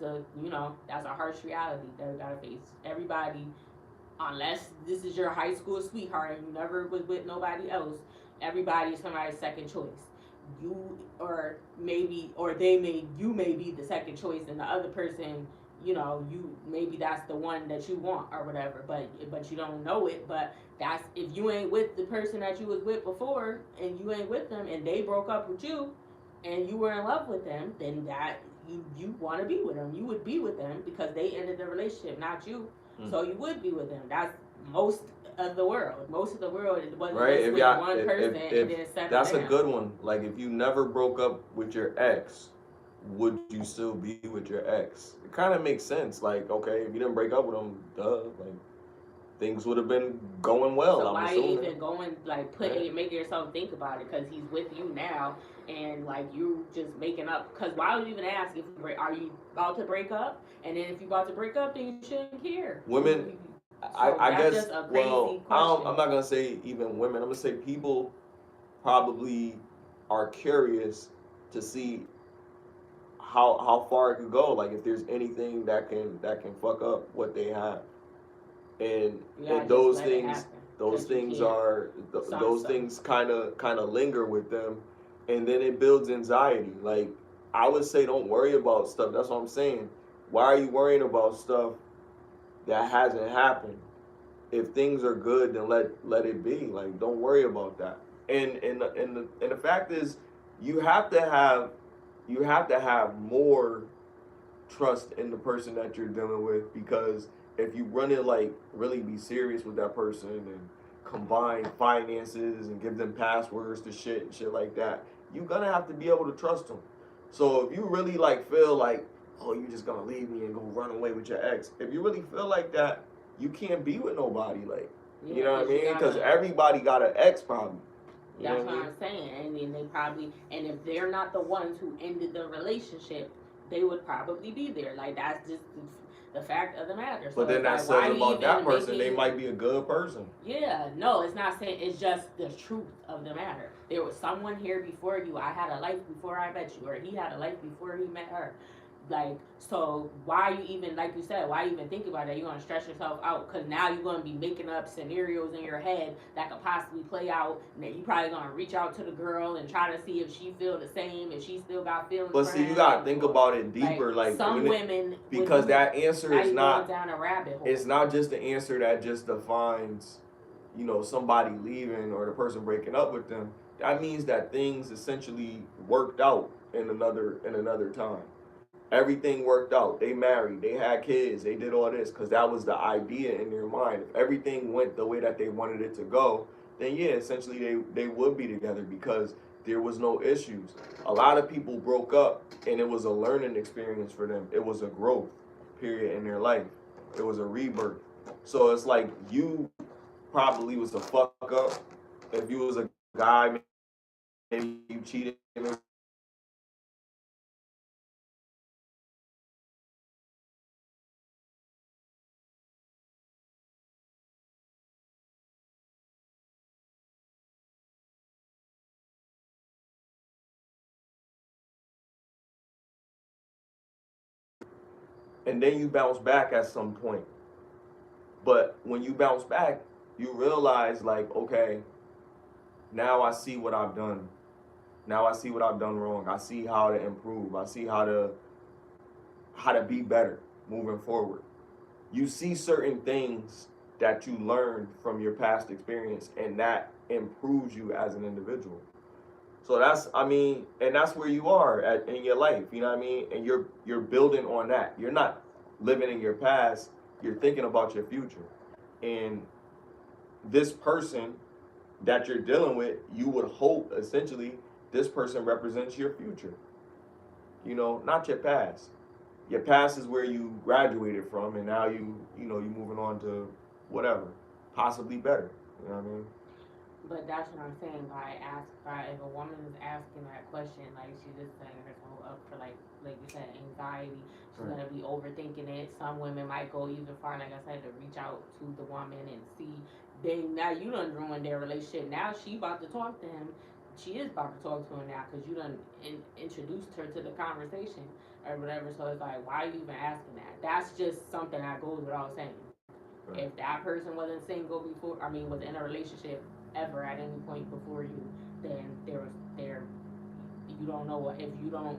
that's a harsh reality that we gotta face. Everybody, unless this is your high school sweetheart and you never was with nobody else, everybody's somebody's second choice. You you may be the second choice, and the other person, you maybe that's the one that you want or whatever. But you don't know it. But that's if you ain't with the person that you was with before, and you ain't with them, and they broke up with you, and you were in love with them, then that you want to be with them. You would be with them because they ended the relationship, not you. So you would be with them. That's most of the world. Most of the world wasn't Right? just with one person and then settle That's down. a good one. Like if you never broke up with your ex, would you still be with your ex? It kind of makes sense. Like, okay, if you didn't break up with him, duh, like things would have been going well. So I'm why assuming. even going like making yourself think about it? Because he's with you now, and like you just making up. Because why would you even ask if are you about to break up? And then if you about to break up, then you shouldn't care. Women, So I that's guess. just a crazy Well, question. I'm not gonna say even women. I'm gonna say people probably are curious to see how far it could go. Like if there's anything that can fuck up what they have, and those things are those things kind of linger with them, and then it builds anxiety. Like I would say, don't worry about stuff. That's what I'm saying. Why are you worrying about stuff that hasn't happened? If things are good, then let it be. Like don't worry about that. And the fact is, you have to have more trust in the person that you're dealing with, because if you run it like really be serious with that person and combine finances and give them passwords to shit and shit like that, you're gonna have to be able to trust them. So if you really like feel like, oh, you're just gonna leave me and go run away with your ex, if you really feel like that, you can't be with nobody. Like, you know what I mean? Because everybody got an ex problem. That's what I'm saying. And then they probably, and if they're not the ones who ended the relationship, they would probably be there. Like that's just the fact of the matter. So but then that says about that person, they might be a good person. Yeah, no, it's not saying, it's just the truth of the matter. There was someone here before you. I had a life before I met you, or he had a life before he met her. Like, so why you even, like you said, why even think about that? You're going to stress yourself out because now you're going to be making up scenarios in your head that could possibly play out, and then you probably going to reach out to the girl and try to see if she feel the same, if she still got feelings. But see, you got to think about it deeper. Like some women, because that answer is not down a rabbit hole. It's not just the answer that just defines, somebody leaving or the person breaking up with them. That means that things essentially worked out in another time. Everything worked out. They married. They had kids. They did all this because that was the idea in their mind. If everything went the way that they wanted it to go, then yeah, essentially they would be together because there was no issues. A lot of people broke up and it was a learning experience for them. It was a growth period in their life. It was a rebirth. So it's like you probably was a fuck up. If you was a guy, maybe you cheated, maybe and then you bounce back at some point. But when you bounce back, you realize like, okay, now I see what I've done. Now I see what I've done wrong. I see how to improve. I see how to be better moving forward. You see certain things that you learned from your past experience, and that improves you as an individual. So and that's where you are in your life. You know what I mean? And you're building on that. You're not living in your past. You're thinking about your future. And this person that you're dealing with, you would hope essentially this person represents your future. Not your past. Your past is where you graduated from, and now you're moving on to whatever, possibly better. You know what I mean? But that's what I'm saying by if a woman is asking that question, like she's just setting herself up for like you said, anxiety. She's gonna be overthinking it. Some women might go even far, like I said, to reach out to the woman and see. Now you done ruined their relationship. Now she about to talk to him. She is about to talk to him now because you done introduced her to the conversation or whatever. So it's like, why are you even asking that? That's just something that goes without saying. Right. If that person wasn't single before, was in a relationship ever at any point before you, then there you don't know what if you don't,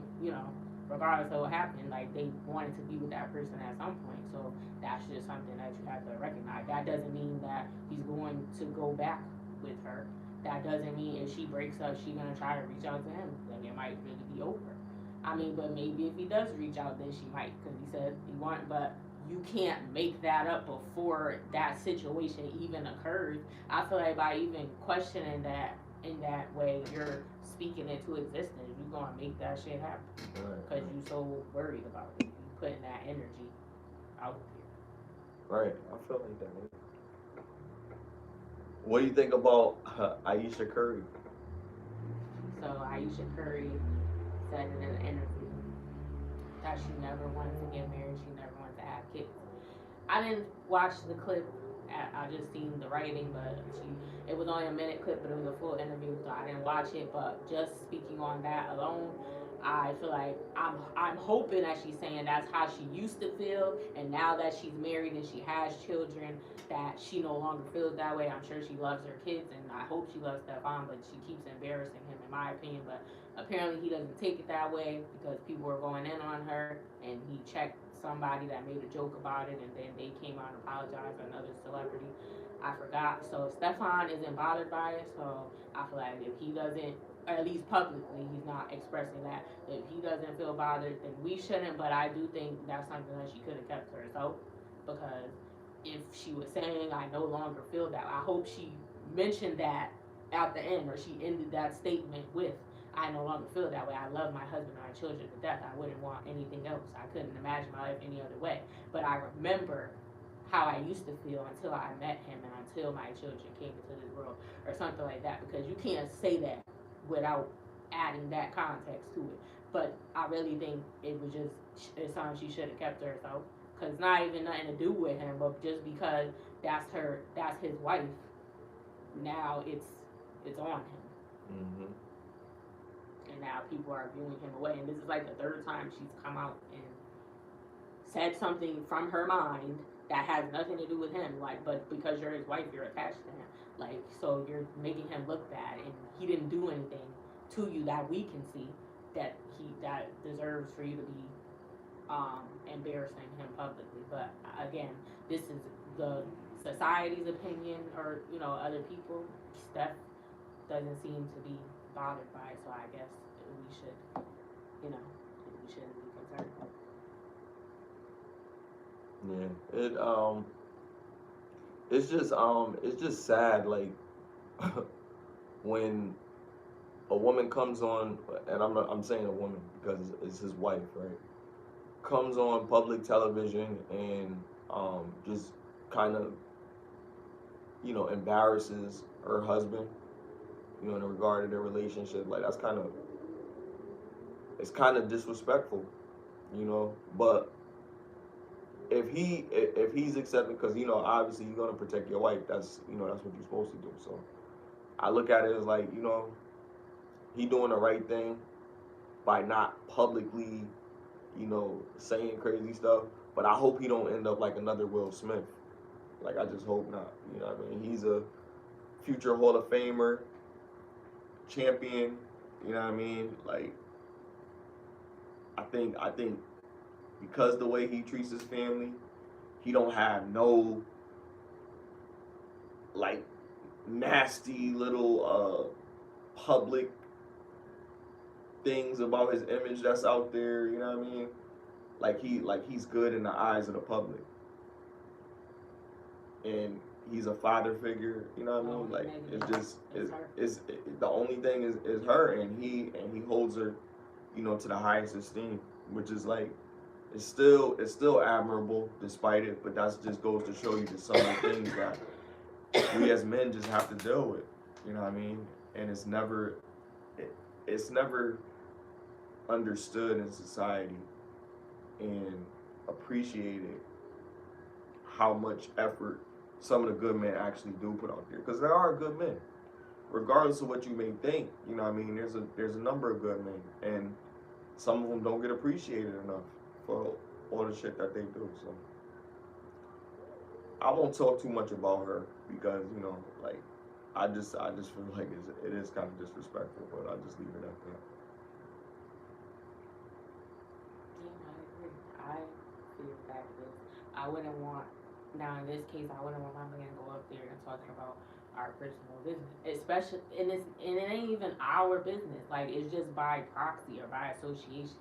regardless of what happened, like they wanted to be with that person at some point. So that's just something that you have to recognize. That doesn't mean that he's going to go back with her. That doesn't mean if she breaks up, she's gonna try to reach out to him. Then it might really be over. I mean, but maybe if he does reach out, then she might, because he said he wanted. But you can't make that up before that situation even occurs. I feel like by even questioning that in that way, you're speaking into existence. You're gonna make that shit happen because you're so worried about it. You putting that energy out there. Right, I feel like that. What do you think about Aisha Curry? So Aisha Curry said in an interview that she never wanted to get married. She never wanted to have kids. I didn't watch the clip. I just seen the writing, but it was only a minute clip, but it was a full interview, so I didn't watch it. But just speaking on that alone, I feel like I'm hoping that she's saying that's how she used to feel, and now that she's married and she has children, that she no longer feels that way. I'm sure she loves her kids, and I hope she loves Stefan, but she keeps embarrassing him, in my opinion. But apparently he doesn't take it that way because people were going in on her, and he checked somebody that made a joke about it, and then they came out and apologized. Another celebrity, I forgot. So Stefan isn't bothered by it. So I feel like if he doesn't, or at least publicly, he's not expressing that. If he doesn't feel bothered, then we shouldn't. But I do think that's something that she could have kept to herself, because if she was saying I no longer feel that, I hope she mentioned that at the end, or she ended that statement with I no longer feel that way. I love my husband and my children to death. I wouldn't want anything else. I couldn't imagine my life any other way. But I remember how I used to feel until I met him and until my children came into this world, or something like that. Because you can't say that without adding that context to it. But I really think it was it's something she should have kept to herself. Because not even nothing to do with him, but just because that's his wife. Now it's on him. Mm-hmm. And now people are viewing him away. And this is like the third time she's come out and said something from her mind that has nothing to do with him. Like, but because you're his wife, you're attached to him. Like, so you're making him look bad, and he didn't do anything to you that we can see that deserves for you to be embarrassing him publicly. But again, this is the society's opinion, or other people. Steph doesn't seem to be bothered by it, so I guess we should, we shouldn't be concerned. Yeah, it's just sad, like when a woman comes on, and I'm saying a woman because it's his wife, right? Comes on public television and just kind of embarrasses her husband, in regard to their relationship. Like it's kind of disrespectful, But if he's accepting, because obviously you're gonna protect your wife. That's that's what you're supposed to do. So I look at it as like he doing the right thing by not publicly saying crazy stuff. But I hope he don't end up like another Will Smith. Like, I just hope not. You know what I mean? He's a future Hall of Famer, champion. You know what I mean? Like, I think because the way he treats his family, he don't have no like nasty little public things about his image that's out there. You know what I mean? Like he's good in the eyes of the public. And he's a father figure, you know what I mean? Like, it's just it's the only thing is her, and he holds her, to the highest esteem, which is like it's still admirable despite it, but that just goes to show you that some of the things that we as men just have to deal with, you know what I mean? And it's never understood in society and appreciated how much effort some of the good men actually do put out there, because there are good men, regardless of what you may think. You know what I mean? There's a number of good men, and some of them don't get appreciated enough for all the shit that they do. So I won't talk too much about her because like I just feel like it is kind of disrespectful, but I'll just leave it at that. Yeah, I agree. I feel that this. I wouldn't want. Now in this case, I wouldn't want my man to go up there and talking about our personal business, especially and it ain't even our business. Like it's just by proxy or by association.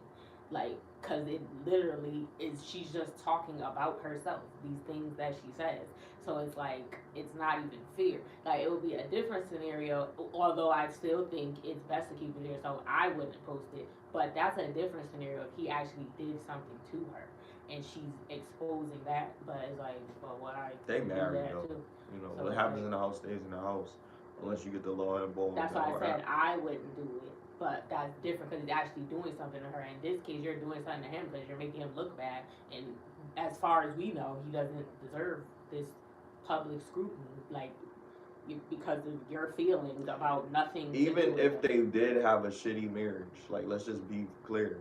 Like, cause it literally is. She's just talking about herself. These things that she says. So it's like it's not even fair. Like it would be a different scenario. Although I still think it's best to keep it there, so I wouldn't post it. But that's a different scenario if he actually did something to her and she's exposing that. But it's like, well, what I They do married that though. too. You know, So what it's happens like, in the house stays in the house, unless you get the law involved. that's and why I all said that. I wouldn't do it. But that's different because he's actually doing something to her. In this case, you're doing something to him because you're making him look bad. And as far as we know, he doesn't deserve this public scrutiny. Like, because of your feelings about nothing. Even if they did have a shitty marriage, like let's just be clear,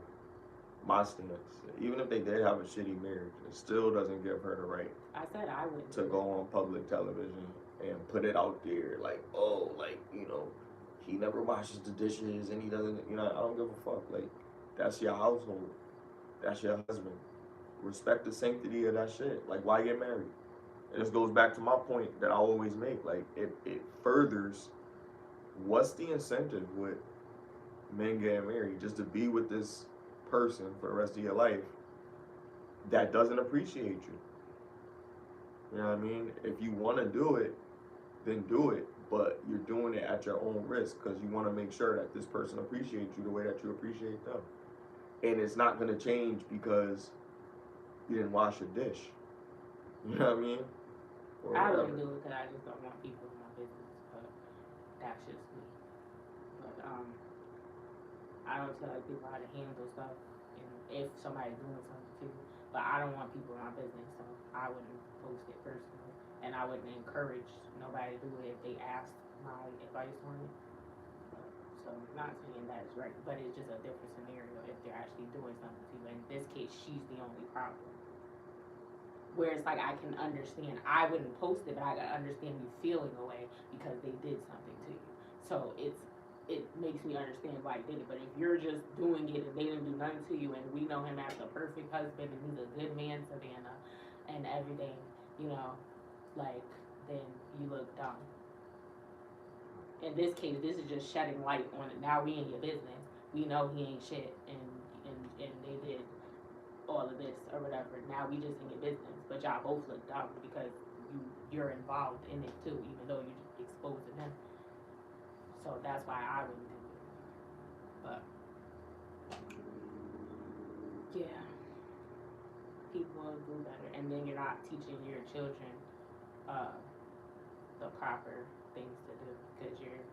my stance. Even if they did have a shitty marriage, it still doesn't give her the right. I said I wouldn't to go on public television and put it out there, like, oh, like you know, he never washes the dishes and he doesn't. You know, I don't give a fuck. Like, that's your household. That's your husband. Respect the sanctity of that shit. Like, why get married? And this goes back to my point that I always make. Like, it furthers what's the incentive with men getting married? Just to be with this person for the rest of your life that doesn't appreciate you. You know what I mean? If you want to do it, then do it. But you're doing it at your own risk because you want to make sure that this person appreciates you the way that you appreciate them. And it's not going to change because you didn't wash your dish. You know what I mean? I wouldn't do it because I just don't want people in my business. But that's just me. But I don't tell like people how to handle stuff, and if somebody's doing something to me. But I don't want people in my business, so I wouldn't post it personally, and I wouldn't encourage nobody to do it if they asked my advice on it. So not saying that is right, but it's just a different scenario if they're actually doing something to you. In this case, she's the only problem. Where it's like I can understand, I wouldn't post it, but I can understand you feeling away because they did something to you. So it makes me understand why he did it. But if you're just doing it and they didn't do nothing to you, and we know him as the perfect husband and he's a good man, Savannah, and everything, you know, like then you look dumb. In this case, this is just shedding light on it. Now we in your business. We know he ain't shit, and they did all of this or whatever. Now we just in your business, but y'all both look dumb because you're involved in it too, even though you're just exposing him. So that's why I wouldn't do it. But yeah, people will do better, and then you're not teaching your children the proper things to do because you're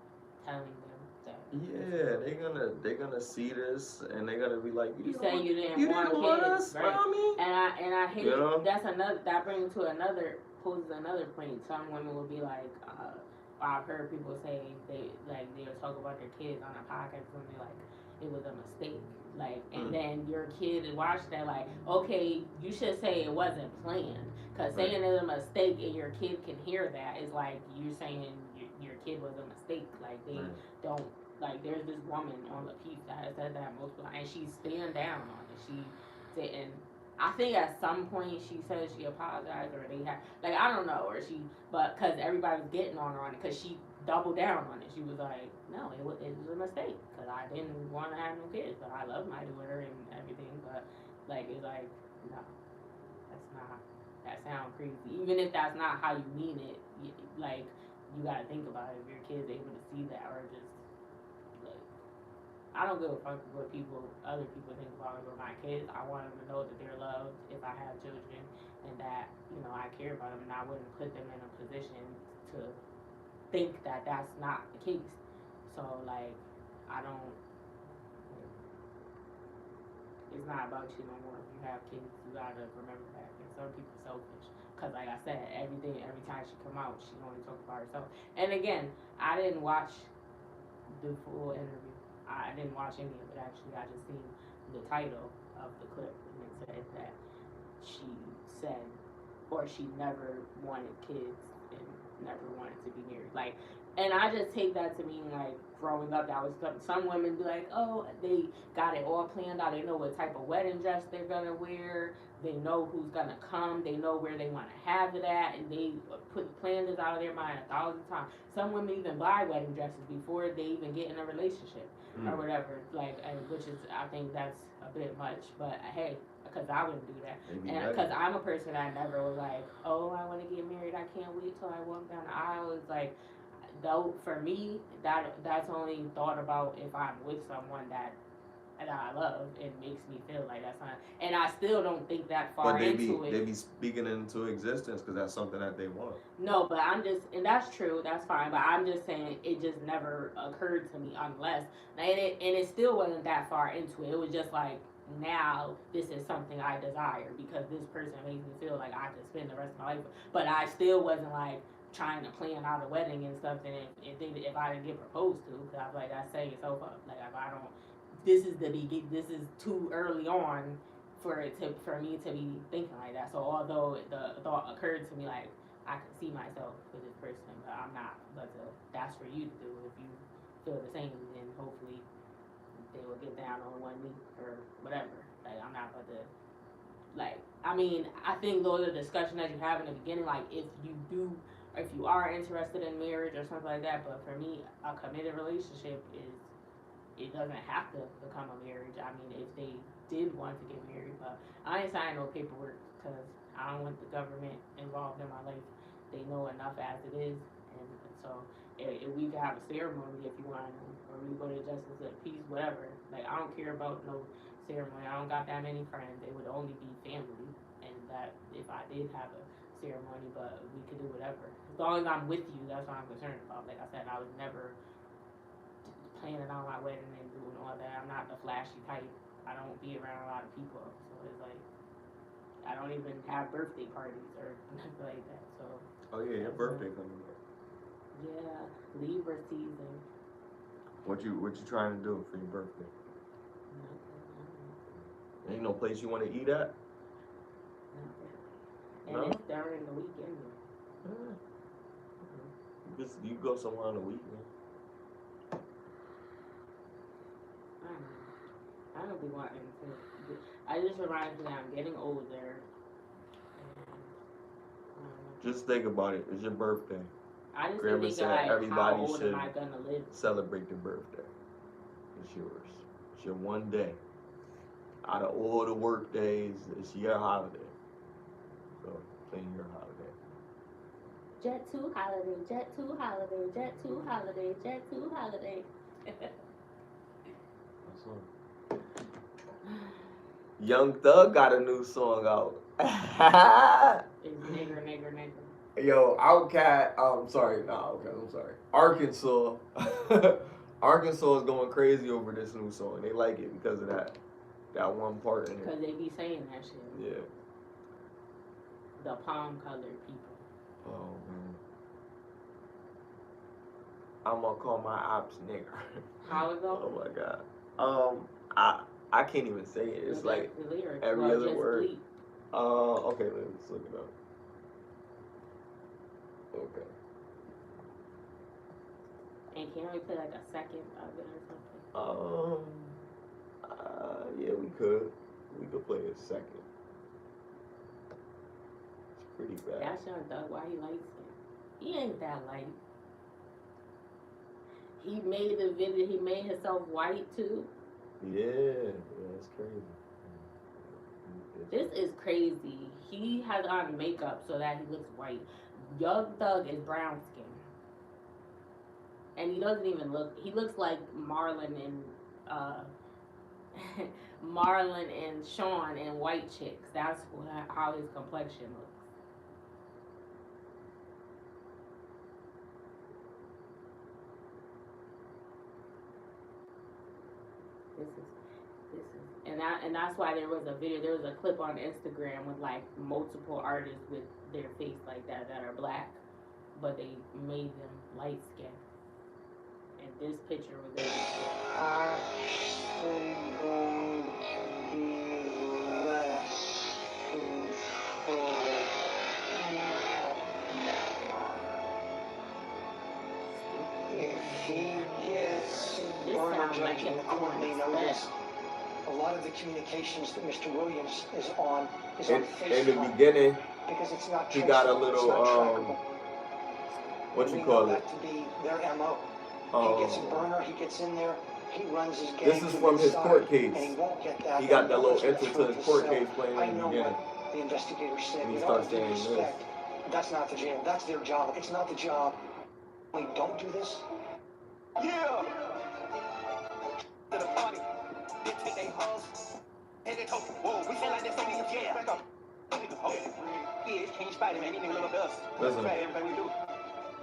telling them that. Yeah, they're gonna see this and they're gonna be like, you say you didn't want kids, right? Mommy? And I hate that's another that brings to another poses another point. Some women will be like, I've heard people say they'll talk about their kids on a podcast and they're like, it was a mistake. Like, and then your kid is watching that like, okay, you should say it wasn't planned. Because saying it's a mistake and your kid can hear that is like you're saying your kid was a mistake. Like, they don't, like, there's this woman on the piece that has said that multiple times, and she's stand down on it. She didn't. I think at some point she said she apologized, or they had, like, I don't know, or she, but because everybody was getting on her on it, because she doubled down on it. She was like, no, it was a mistake, because I didn't want to have no kids, but I love my daughter and everything, but, like, it's like, no, that's not, that sounds crazy. Even if that's not how you mean it, like, you gotta think about it, if your kid's able to see that, or just, like, I don't give a fuck what other people think about me with my kids. I want them to know that they're loved if I have children, and that, you know, I care about them, and I wouldn't put them in a position to think that that's not the case. So, like, I don't, it's not about you no more. If you have kids, you gotta remember that. And some people are selfish. Because, like I said, every time she come out, she only talk about herself. And again, I didn't watch the full interview. I didn't watch any of it, actually. I just seen the title of the clip, and it said that she said, or she never wanted kids and never wanted to be married. Like, and I just take that to mean like growing up, that was some women be like, oh, they got it all planned out. They know what type of wedding dress they're gonna wear. They know who's gonna come. They know where they want to have it at, and they plan this out of their mind 1,000 times. Some women even buy wedding dresses before they even get in a relationship or whatever. Like, which is, I think that's a bit much. But hey, because I wouldn't do that, and because I'm a person that never was like, oh, I want to get married. I can't wait till I walk down the aisle. It's like, though, for me, that's only thought about if I'm with someone that I love. It makes me feel like that's not, and I still don't think that far into it. They be speaking into existence because that's something that they want. No, but I'm just, and that's true, that's fine. But I'm just saying it just never occurred to me unless, and it still wasn't that far into it. It was just like, now this is something I desire because this person makes me feel like I could spend the rest of my life. But I still wasn't like trying to plan out a wedding and stuff. And if I didn't get proposed to, because I was like, that's setting yourself up. Like, if I don't, this is too early on for me to be thinking like that. So although the thought occurred to me, like, I can see myself with this person, but I'm not. But that's for you to do. If you feel the same, then hopefully they will get down on one knee or whatever. Like, I'm not about to, like, I mean, I think those are discussions that you have in the beginning, like, if you are interested in marriage or something like that. But for me, a committed relationship it doesn't have to become a marriage. I mean, if they did want to get married, but I ain't signing no paperwork because I don't want the government involved in my life. They know enough as it is, and so if we could have a ceremony if you want, or we go to justice of peace, whatever. Like, I don't care about no ceremony. I don't got that many friends. It would only be family, and that if I did have a ceremony, but we could do whatever. As long as I'm with you, that's what I'm concerned about. Like I said, I was never planning on my wedding and doing all that. I'm not the flashy type. I don't be around a lot of people, so it's like I don't even have birthday parties or nothing like that. So. Oh yeah, your birthday coming up. Yeah, Libra season. What you trying to do for your birthday? Ain't no place you want to eat at? And no? It's during the weekend. You go somewhere on the weekend. I don't be wanting to. I just reminds me that I'm getting older. Just think about it. It's your birthday. I just Grandma think said like, everybody how old should am I gonna live? Celebrate your birthday. It's yours. It's your one day. Out of all the work days, it's your holiday. So claim your holiday. Jet 2 holiday, Jet 2 holiday, Jet 2 holiday, Jet 2 holiday. That's all. Young Thug got a new song out. It's nigger, nigger, nigger. Yo, Outkast, I'm sorry. Arkansas. Arkansas is going crazy over this new song. They like it because of that one part in it. Because they be saying that shit. Yeah. The palm colored people. Oh, man. I'm gonna call my ops nigger. How it go? Oh, my God. I can't even say it. It's like every other word. Bleed. Okay, let's look it up. Okay. And can we play like a second of it or something? Yeah, we could. We could play a second. It's pretty bad. That's Young Thug. Why he light skin? He ain't that light. He made the video. He made himself white too. Yeah, it's crazy. This is crazy. He has on makeup so that he looks white. Young Thug is brown skin. And he doesn't even look, he looks like Marlon and Sean in White Chicks. That's how his complexion looks. And that's why there was a clip on Instagram with like multiple artists with their face like that are black, but they made them light skinned. And this picture was there. and the court may know this. A lot of the communications that Mr. Williams is on Facebook. In the beginning, because it's not he got a little, what you call it? That to be their MO. He gets a burner, he gets in there, he runs his gang. This is from his court case. And he won't get that. He got that little intro to his court case playing in the beginning. The investigator said, he starts saying this. That's not the jail. That's their job. It's not the job. We don't do this. Yeah. To the party. They take their hoes. And they talk. Whoa, we feel like this thing in the jail. Back up. Yeah, King Spider-Man. These niggas love us. Listen. Everything we do.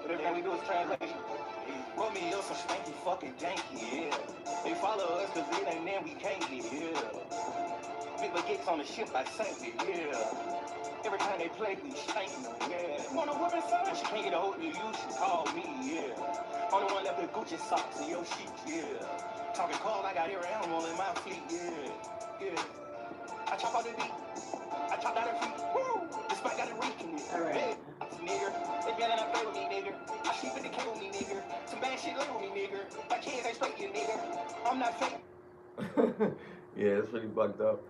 But everything we do is translation. Roll me up some spanky fucking janky, yeah. They follow us cause it ain't them we can't get, yeah. Big baguettes on the ship, I sank it, yeah. Every time they play, we shank them, yeah. Want a woman, son? She can't get a hold of you, she call me, yeah. Only one left with Gucci socks in your sheets, yeah. Talking call, I got every animal in my fleet, yeah. Yeah. I chop out the beat. I chop out her feet. Woo! This mic got a reek in it. Alright. Nigga. They better not play with me, nigga. I sleep in the K with me, nigga. Some bad shit lay with me, nigga. My kids ain't straight, you nigga. I'm not fake. Yeah, it's pretty fucked up.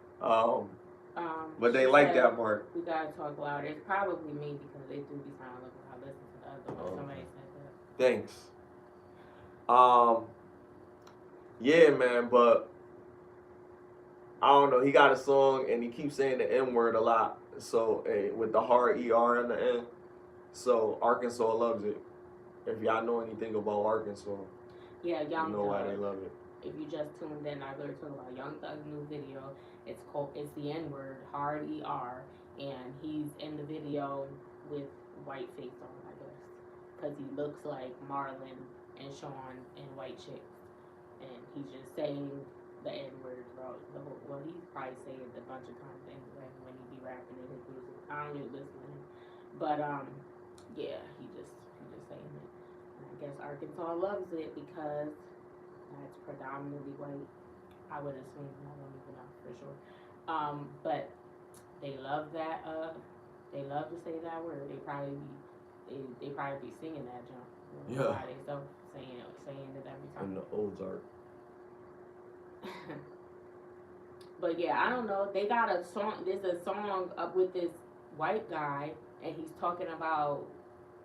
But they like that part. We gotta talk louder. It's probably me because they do be sounding like I listen to the other one. Somebody said that. Thanks. Yeah, man, but I don't know. He got a song and he keeps saying the N word a lot. So with the hard ER in the end. So Arkansas loves it. If y'all know anything about Arkansas, yeah, you know why they love it. If you just tuned in, I was talking about Young Thug's new video. It's the N word, hard ER, and he's in the video with white face on, I guess, because he looks like Marlon and Sean and white chicks, and he's just saying the N word throughout the whole. Well, he's probably saying it a bunch of times anyway when he be rapping in his music. I don't really listen to him, but yeah, he just saying it. And I guess Arkansas loves it because it's predominantly white. I would assume. I don't even know for sure. But they love that. They love to say that word. They probably be singing that jump. Yeah. By themselves saying it every time. In the Ozark. But yeah, I don't know. They got a song. There's a song up with this white guy, and he's talking about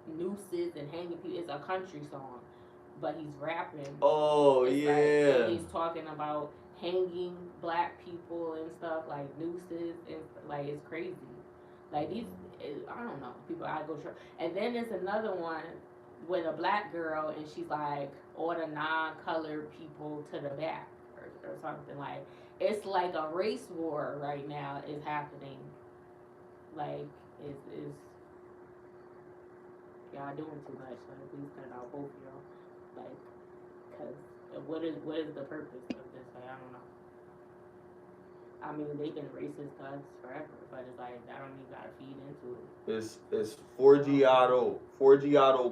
nooses and hanging people. It's a country song, but he's rapping. Oh, yeah. And he's talking about hanging black people and stuff, like nooses, and like it's crazy. Like these, I don't know. People I go try. And then there's another one with a black girl, and she's like, all the non-colored people to the back, or something like. It's like a race war right now is happening. Like, is y'all doing too much? Like, please cut out both of y'all. Like, cause what is the purpose of this? Like, I don't know. I mean, they've been racist to us forever, but it's like I don't even gotta feed into it. It's 4Giato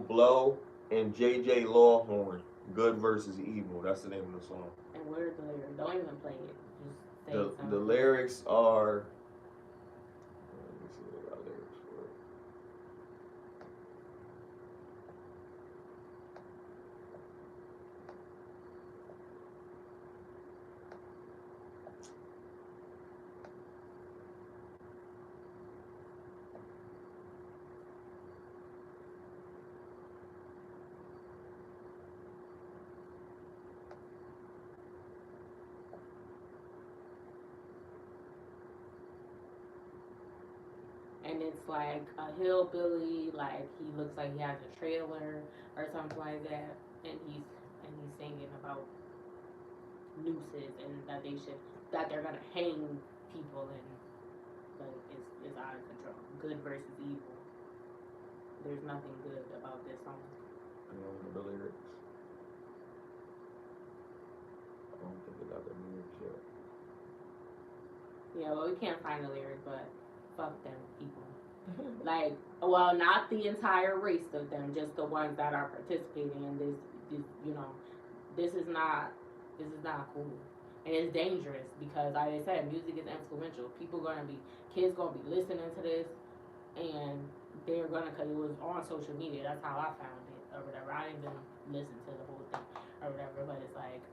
Blow and JJ Lawhorn. Good versus Evil. That's the name of the song. And where's the lyrics? Don't even play it. Just say something. The lyrics are. Let me see what I got lyrics for it. And it's like a hillbilly, like he looks like he has a trailer or something like that, and he's singing about nooses and that they're gonna hang people, and like it's out of control. Good versus evil. There's nothing good about this song. I don't know the lyrics. I don't think I got the lyrics yet. Yeah, well, we can't find the lyrics, but fuck them people. Like, well, not the entire race of them, just the ones that are participating in this. You know, this is not cool, and it's dangerous because, like I said, music is influential. Kids gonna be listening to this, and they're gonna, cause it was on social media. That's how I found it or whatever. I didn't even listen to the whole thing or whatever, but it's like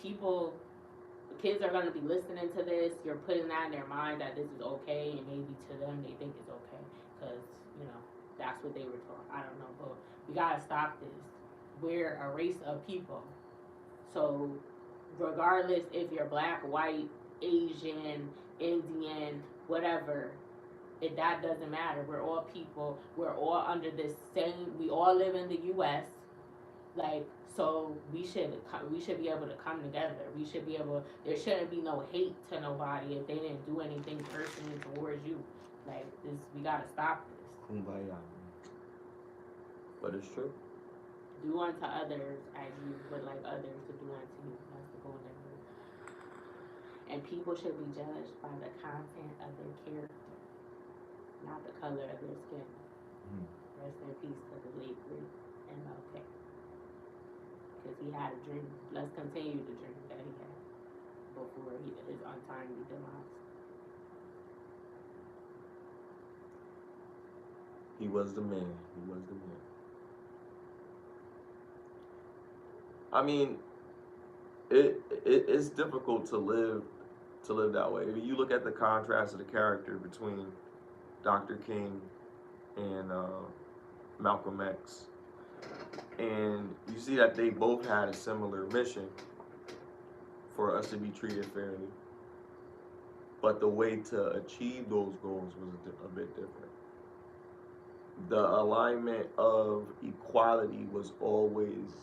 kids are going to be listening to this. You're putting that in their mind that this is okay, and maybe to them they think it's okay because, you know, that's what they were taught. I don't know, but we got to stop this. We're a race of people. So regardless if you're black, white, Asian, Indian, whatever, that doesn't matter. We're all people. We're all under this same, we all live in the U.S. Like, so we should be able to come together. We should be able, there shouldn't be no hate to nobody if they didn't do anything personally towards you. Like, this, we gotta stop this. Kumbaya. But it's true. Do unto others as you would like others to do unto you. That's the golden rule. And people should be judged by the content of their character, not the color of their skin. Rest in peace to the late great MLK. Because he had a dream. Let's continue the dream that he had before his untimely demise. He was the man. He was the man. I mean, it's difficult to live that way. I mean, you look at the contrast of the character between Dr. King and Malcolm X, and you see that they both had a similar mission for us to be treated fairly, but the way to achieve those goals was a bit different. The alignment of equality was always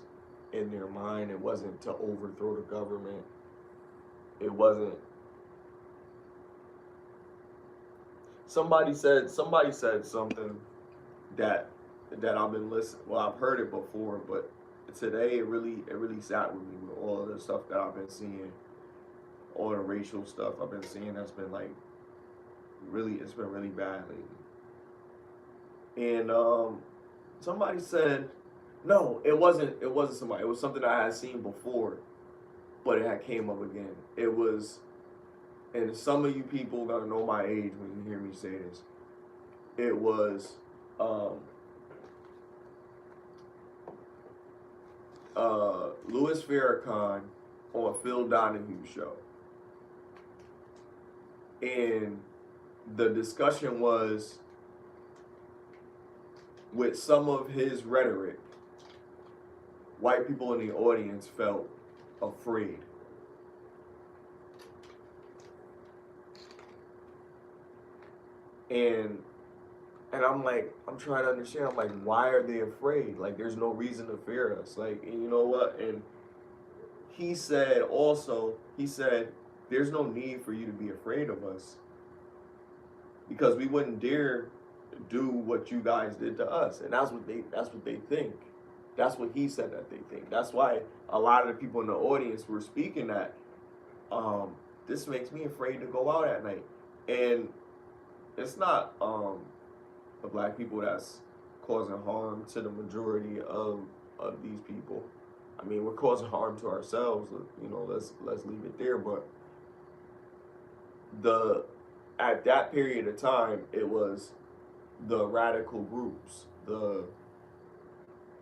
in their mind. It wasn't to overthrow the government. It wasn't. Somebody said something that I've been listening. Well, I've heard it before, but today it really sat with me with all of the stuff that I've been seeing, all the racial stuff I've been seeing. That's been like it's been really bad lately. And somebody said, no, it wasn't somebody. It was something I had seen before, but it had came up again. It was, and some of you people gonna know my age when you hear me say this. It was Louis Farrakhan on Phil Donahue's show. And the discussion was, with some of his rhetoric, white people in the audience felt afraid. And I'm like, I'm trying to understand. I'm like, why are they afraid? Like, there's no reason to fear us. Like, and you know what? And he said, there's no need for you to be afraid of us, because we wouldn't dare do what you guys did to us. And that's what they think. That's what he said that they think. That's why a lot of the people in the audience were speaking that this makes me afraid to go out at night. And it's not the black people that's causing harm to the majority of these people. I mean, we're causing harm to ourselves. You know, let's leave it there. But at that period of time, it was the radical groups, the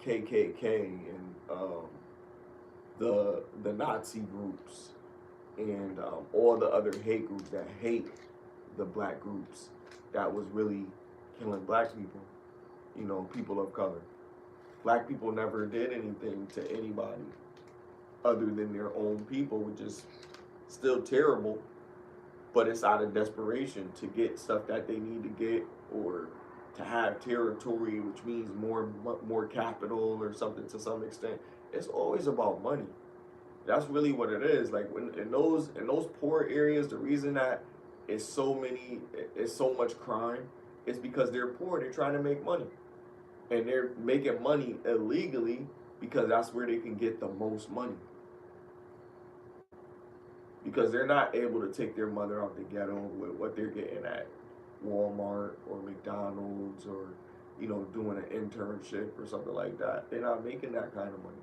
KKK and the Nazi groups, and all the other hate groups that hate the black groups, that was really killing black people, you know, people of color. Black people never did anything to anybody other than their own people, which is still terrible, but it's out of desperation to get stuff that they need to get, or to have territory, which means more capital or something to some extent. It's always about money. That's really what it is. Like, when in those poor areas, the reason that it's so much crime is because they're poor. They're trying to make money, and they're making money illegally because that's where they can get the most money. Because they're not able to take their mother out the ghetto with what they're getting at Walmart or McDonald's, or, you know, doing an internship or something like that. They're not making that kind of money.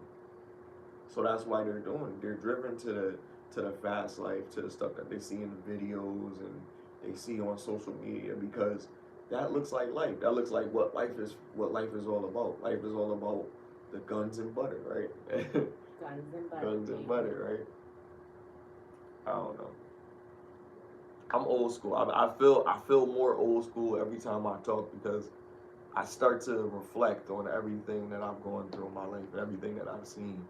So that's why they're driven to the fast life, to the stuff that they see in the videos and they see on social media, because that looks like life. That looks like what life is all about. Life is all about the guns and butter, right? Guns and butter. Guns and butter, right? I don't know. I'm old school. I feel more old school every time I talk because I start to reflect on everything that I've gone through in my life, everything that I've seen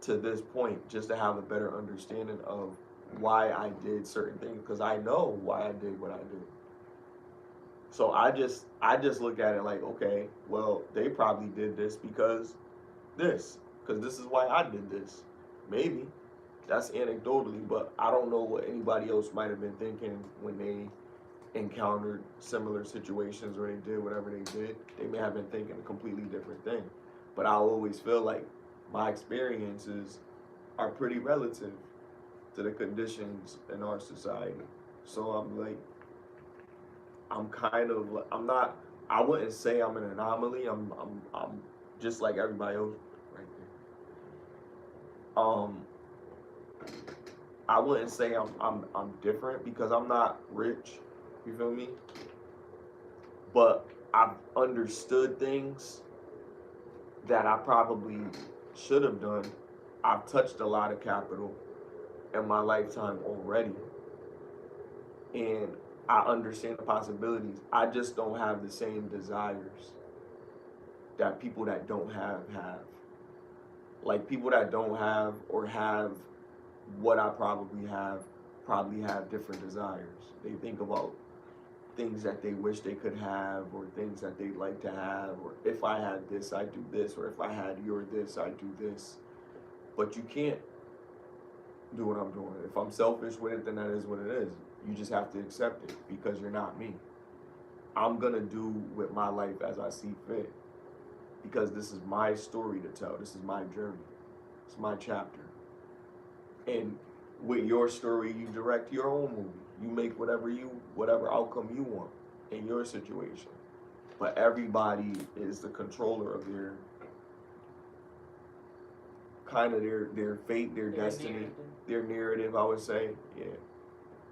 to this point, just to have a better understanding of why I did certain things, because I know why I did what I did. So I just look at it like, okay, well, they probably did this because this is why I did this. Maybe that's anecdotally, but I don't know what anybody else might have been thinking when they encountered similar situations or they did whatever they did. They may have been thinking a completely different thing. But I always feel like my experiences are pretty relative to the conditions in our society. So I'm like, I'm not, I wouldn't say I'm an anomaly. I'm just like everybody else right there. I wouldn't say I'm different because I'm not rich. You feel me? But I've understood things that I probably should have done. I've touched a lot of capital in my lifetime already. And I understand the possibilities. I just don't have the same desires that people that don't have. Like people that don't have or have what I probably have different desires. They think about things that they wish they could have or things that they'd like to have, or if I had this, I'd do this, or if I had your this, I'd do this. But you can't do what I'm doing. If I'm selfish with it, then that is what it is. You just have to accept it because you're not me. I'm gonna do with my life as I see fit because this is my story to tell. This is my journey. It's my chapter. And with your story, you direct your own movie. You make whatever outcome you want in your situation. But everybody is the controller of their kind of their fate, their destiny, their narrative, I would say. Yeah.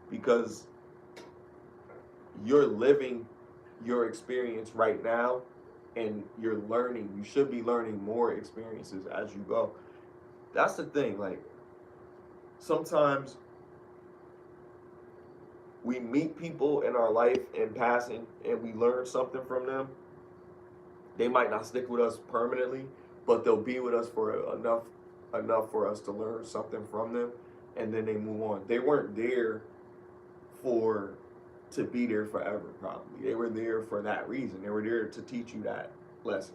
Because you're living your experience right now and you're learning. You should be learning more experiences as you go. That's the thing, like sometimes we meet people in our life in passing and we learn something from them. They might not stick with us permanently, but they'll be with us for enough for us to learn something from them, and then they move on. They weren't there to be there forever, probably. They were there for that reason. They were there to teach you that lesson.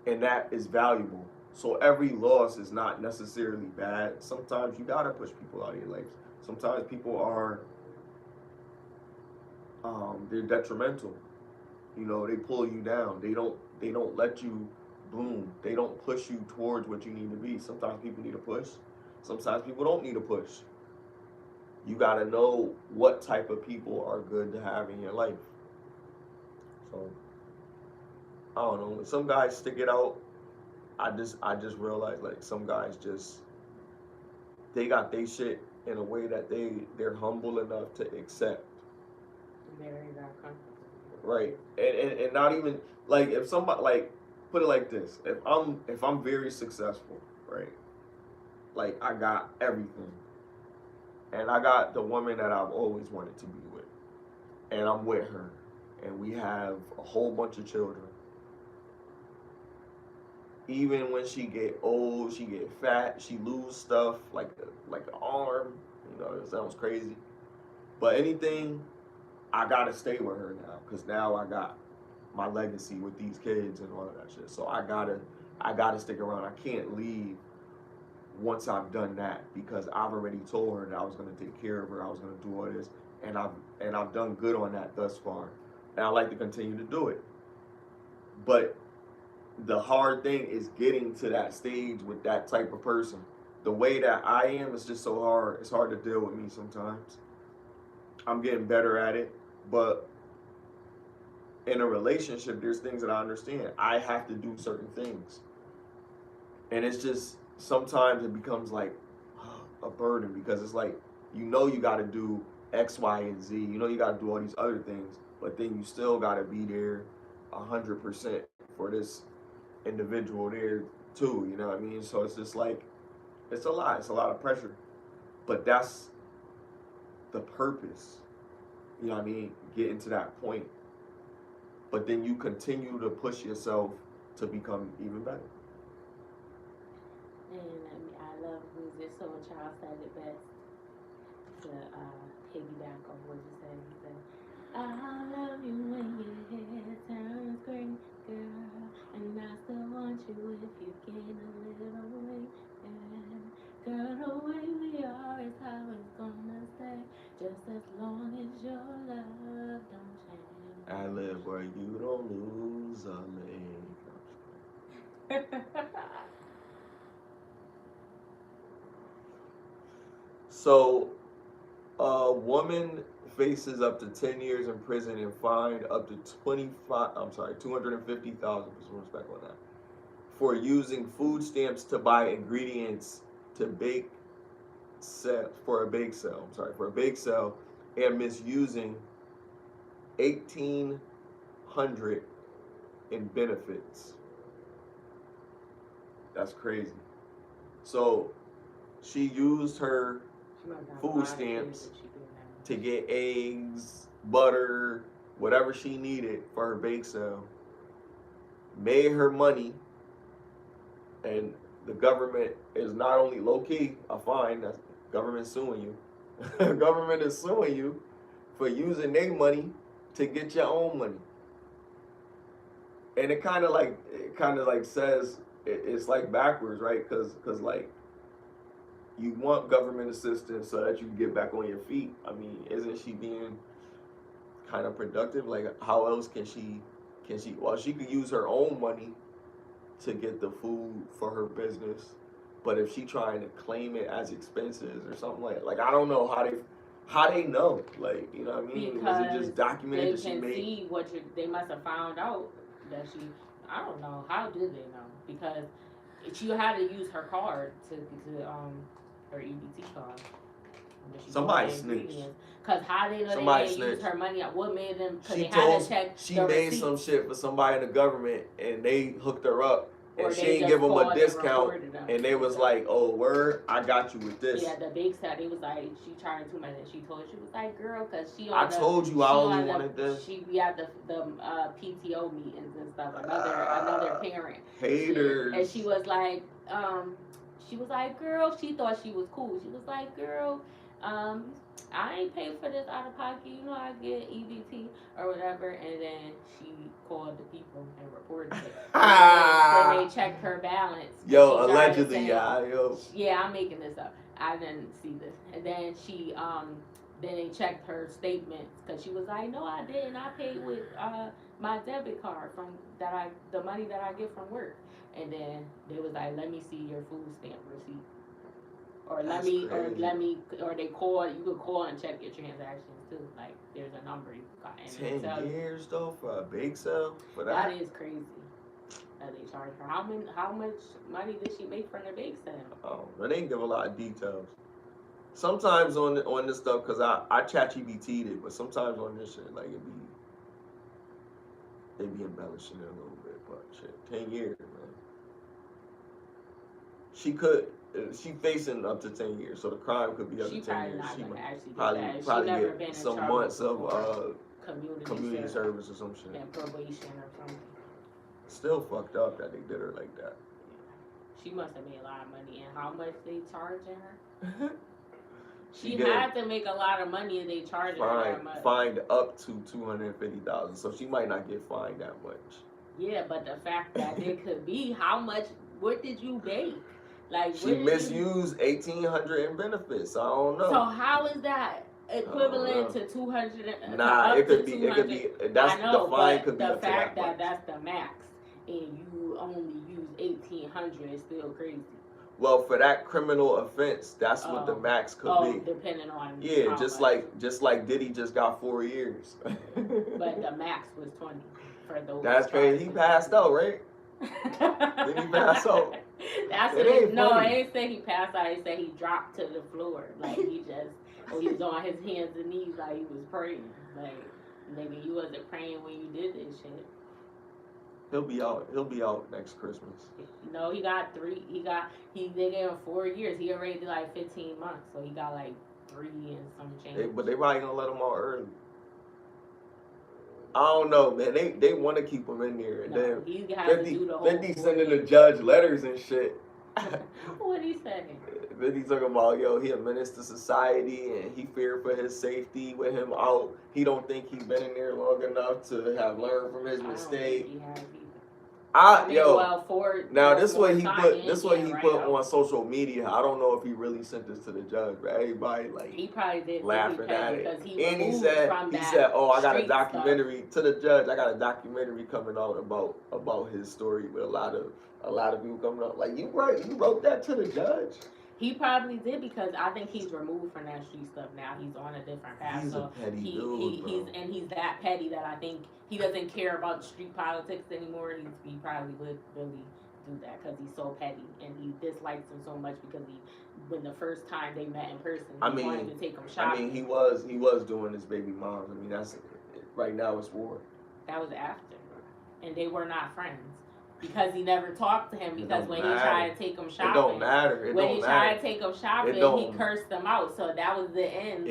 And that is valuable. So every loss is not necessarily bad. Sometimes you gotta push people out of your life. Sometimes people are they're detrimental. You know, they pull you down. They don't let you bloom. They don't push you towards what you need to be. Sometimes people need a push. Sometimes people don't need a push. You gotta know what type of people are good to have in your life. So I don't know. When some guys stick it out, I just realized like some guys they got their shit in a way that they're humble enough to accept. Very comfortable. Right. And not even like if somebody like put it like this. If I'm very successful, right? Like I got everything. And I got the woman that I've always wanted to be with. And I'm with her. And we have a whole bunch of children. Even when she get old, she get fat, she lose stuff like an arm. You know, it sounds crazy. But anything, I gotta stay with her now. Cause now I got my legacy with these kids and all of that shit. So I gotta stick around. I can't leave once I've done that because I've already told her that I was gonna take care of her, I was gonna do all this, and I've done good on that thus far. And I like to continue to do it. But the hard thing is getting to that stage with that type of person. The way that I am is just so hard. It's hard to deal with me sometimes. I'm getting better at it, but in a relationship, there's things that I understand. I have to do certain things. And it's just, sometimes it becomes like a burden because it's like, you know you got to do X, Y, and Z. You know you got to do all these other things, but then you still got to be there 100% for this individual there too, you know what I mean? So it's just like, it's a lot of pressure. But that's the purpose. You know what I mean? Getting to that point. But then you continue to push yourself to become even better. And I love music. So Charles said it best. To piggyback on what you said, he said, "I love you when your hair turns green, girl, and I still want you if you gain a little weight. And girl, the way we are is how it's gonna stay, just as long as your love don't change." I live where you don't lose a leg. So, a woman faces up to 10 years in prison and fined up to 250,000, put some respect on that, for using food stamps to buy ingredients to for a bake sale, and misusing $1,800 in benefits. That's crazy. So she used her food stamps to get eggs, butter, whatever she needed for her bake sale, made her money, and the government is not only low-key a fine, that's government suing you. Government is suing you for using their money to get your own money. And it kind of like says it's like backwards, right? Because like you want government assistance so that you can get back on your feet. I mean, isn't she being kind of productive? Like, how else can she? Well, she could use her own money to get the food for her business, but if she trying to claim it as expenses or something like I don't know how they know, like, you know what I mean? Because is it just documented that she made? See they must have found out that she. I don't know, how did they know? Because she had to use her card to her EBT card. Somebody snitched. Cause how they know Somebody they didn't snitched. use her money? What made them? Cause She they had to check she the made receipts. some shit for somebody in the government, and they hooked her up, Or and she they didn't just give them a called discount, them. and they was like, "Oh, word, I got you with this." Yeah, the big set. It was like she charged too much, and she told she was like, "Girl, cause she." Told you I only wanted this. She be at the PTO meetings and stuff. Another parent. Haters. And she was like, "Girl," she thought she was cool. She was like, "Girl, I ain't paid for this out of pocket. You know I get EBT or whatever." And then she called the people and reported it. Then they checked her balance. Yo, allegedly, yo. Yeah, I'm making this up. I didn't see this. And then she then they checked her statements because she was like, "No, I didn't. I paid with my debit card from the money that I get from work." And then they was like, "Let me see your food stamp receipt." Or or they call. You could call and check your transactions too. Like, there's a number you got. 10 years though for a bake sale for that. That is crazy. That they charge her. How much money did she make from the bake sale? Oh, they didn't give a lot of details. Sometimes on this stuff, cause I ChatGPT'd it, but sometimes on this shit, like they be embellishing it a little bit. But shit, 10 years, man. She facing up to 10 years, so the crime could be up to 10 years. She probably get some months of community service or some shit. And probation or something. Still fucked up that they did her like that. She must have made a lot of money. And how much they charging her? She had to make a lot of money, and they charging her that much. Fined up to 250,000, so she might not get fined that much. Yeah, but the fact that it could be how much? What did you bake? Like, she misused $1,800 in benefits. I don't know. So how is that equivalent to 200? Nah, it could be. That's the fine. Could be the fact that that's the max, and you only use 1,800 is still crazy. Well, for that criminal offense, that's what the max could be. Depending on. Yeah, just like Diddy just got 4 years. But the max was 20 for those. That's crazy. He passed out, right? Did he pass out? That's what it. No, I didn't say he passed out. I said he dropped to the floor. Like, he was on his hands and knees like he was praying. Like, nigga, you wasn't praying when you did this shit. He'll be out. He'll be out next Christmas. No, he got 3. They gave him 4 years. He already did like 15 months, so he got like 3 and some change. But they probably gonna let him out early. I don't know, man. They want to keep him in there, and then he has to do the whole 50 sending the judge letters and shit. What he saying? 50 talking about, yo, he a menace to society, and he feared for his safety with him out. He don't think he's been in there long enough to have learned from his mistake. Now this what he put on social media. I don't know if he really sent this to the judge, but everybody like he probably did laughing at it. And he said, "Oh, I got a documentary to the judge. I got a documentary coming out about his story with a lot of people coming out. Like you wrote that to the judge." He probably did because I think he's removed from that street stuff now. He's on a different path. He's so a petty dude, he's that petty that I think he doesn't care about street politics anymore. He probably would really do that because he's so petty and he dislikes him so much because when the first time they met in person, he wanted to take him shopping. I mean, he was doing his baby moms. I mean, that's right now it's war. That was after, and they were not friends. Because he never talked to him. Because when he tried to take him shopping, it don't matter. When he tried to take him shopping, he cursed them out. So that was the end.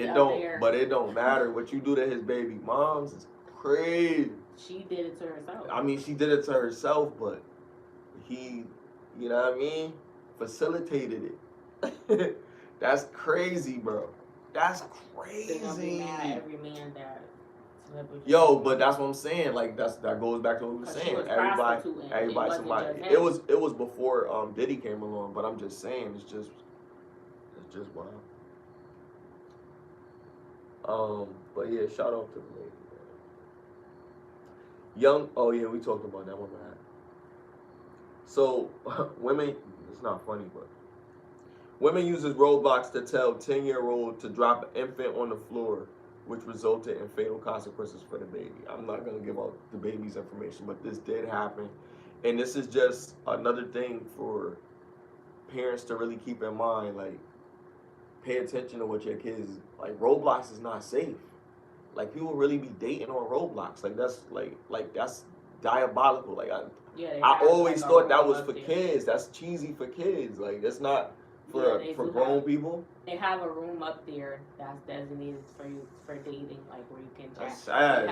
But it don't matter. What you do to his baby moms is crazy. She did it to herself. I mean, she did it to herself, but he, you know what I mean, facilitated it. That's crazy, bro. That's crazy. They're gonna be mad at every man that. Yo, but that's what I'm saying. Like that goes back to what we were saying. Everybody, somebody. It was before Diddy came along. But I'm just saying, it's just wild. But yeah, shout out to the lady. Oh yeah, we talked about that one. So women, it's not funny, but women uses Roblox to tell 10-year-old to drop an infant on the floor, which resulted in fatal consequences for the baby. I'm not going to give out the baby's information, but this did happen. And this is just another thing for parents to really keep in mind, like, pay attention to what your kids, like, Roblox is not safe. Like, people really be dating on Roblox. Like, that's diabolical. Like, I always thought that was for kids. That's cheesy for kids. Like, that's not for grown people. They have a room up there that's designated for dating, like where you can chat. That's sad,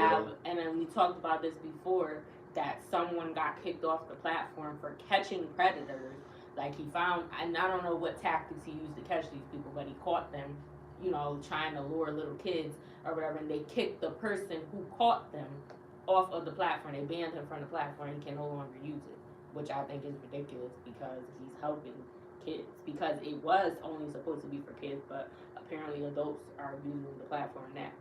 and then we talked about this before, that someone got kicked off the platform for catching predators. Like he found, and I don't know what tactics he used to catch these people, but he caught them, trying to lure little kids or whatever, and they kicked the person who caught them off of the platform. They banned him from the platform. He can no longer use it, which I think is ridiculous because he's helping kids, because it was only supposed to be for kids, but apparently adults are using the platform now.